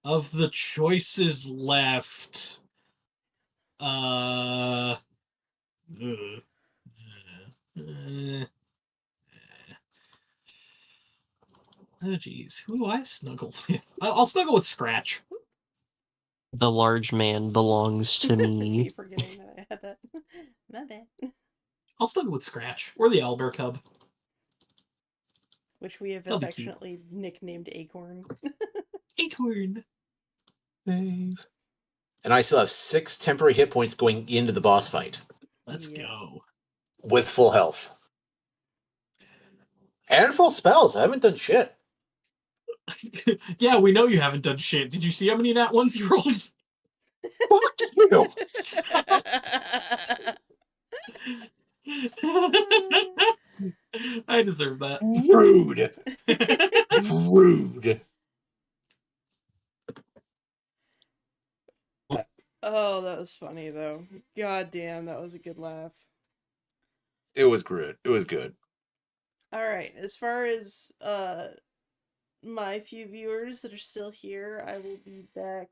Of the choices left, oh geez, who do I snuggle with? I'll snuggle with Scratch. The large man belongs to I me. keep forgetting that I had that. My bad. I'll snuggle with Scratch or the owlbear cub. Which we have That'll be cute. affectionately nicknamed Acorn. Acorn. Babe. And I still have 6 temporary hit points going into the boss fight Let's Yeah. go. with full health. And full spells. I haven't done shit. Yeah, we know you haven't done shit. Did you see how many nat ones you rolled? Fuck you. I deserve that. Rude. Rude. Oh, that was funny though. God damn, that was a good laugh. It was good. It was good. All right, as far as my few viewers that are still here, I will be back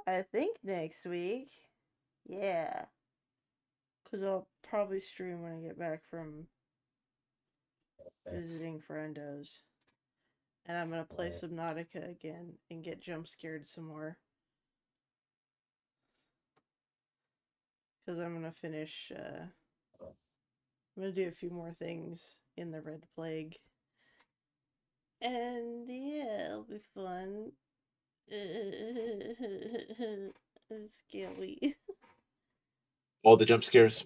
I think next week. Yeah. Cuz I'll probably stream when I get back from visiting friendos. And I'm going to play Subnautica again and get jump scared some more. Cuz I'm going to finish I'm going to do a few more things in the Red Plague. And yeah, it'll be fun. It's scary. All the jump scares.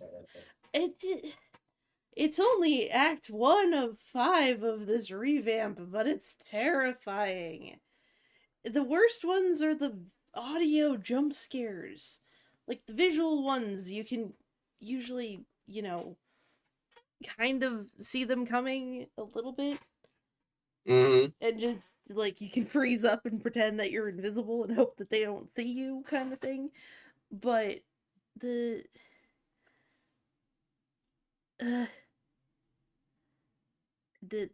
It's only Act 1 of 5 of this revamp, but it's terrifying. The worst ones are the audio jump scares. Like, the visual ones, you can usually, kind of see them coming a little bit. Mm-hmm. And just, like, you can freeze up and pretend that you're invisible and hope that they don't see you, kind of thing. But the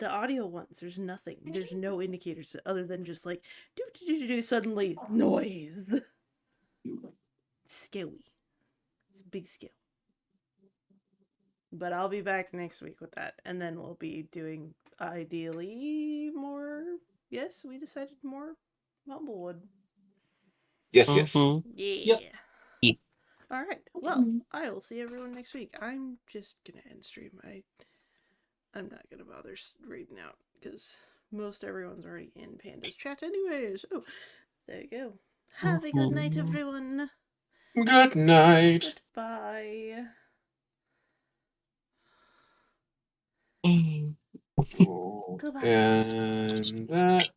audio ones, there's nothing. There's no indicators other than just like do suddenly noise. Scary. It's a big skill. But I'll be back next week with that, and then we'll be doing ideally more. Yes, we decided more Humblewood. Yes, yes. Mhm. Yeah. Yeah. All right. Well, I will see everyone next week. I'm just gonna end stream. I'm not gonna bother reading out because most everyone's already in Panda's chat anyways. Oh, there you go. Have a good night, everyone. Good night. Goodbye. Goodbye. And that.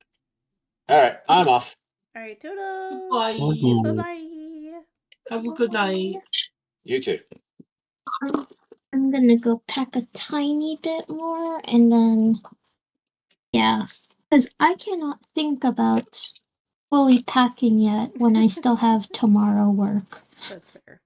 All right, I'm off. All right, toodles. Bye. Bye bye. Have a good night. You too. I'm gonna go pack a tiny bit more and then, yeah. Because I cannot think about fully packing yet when I still have tomorrow work. That's fair.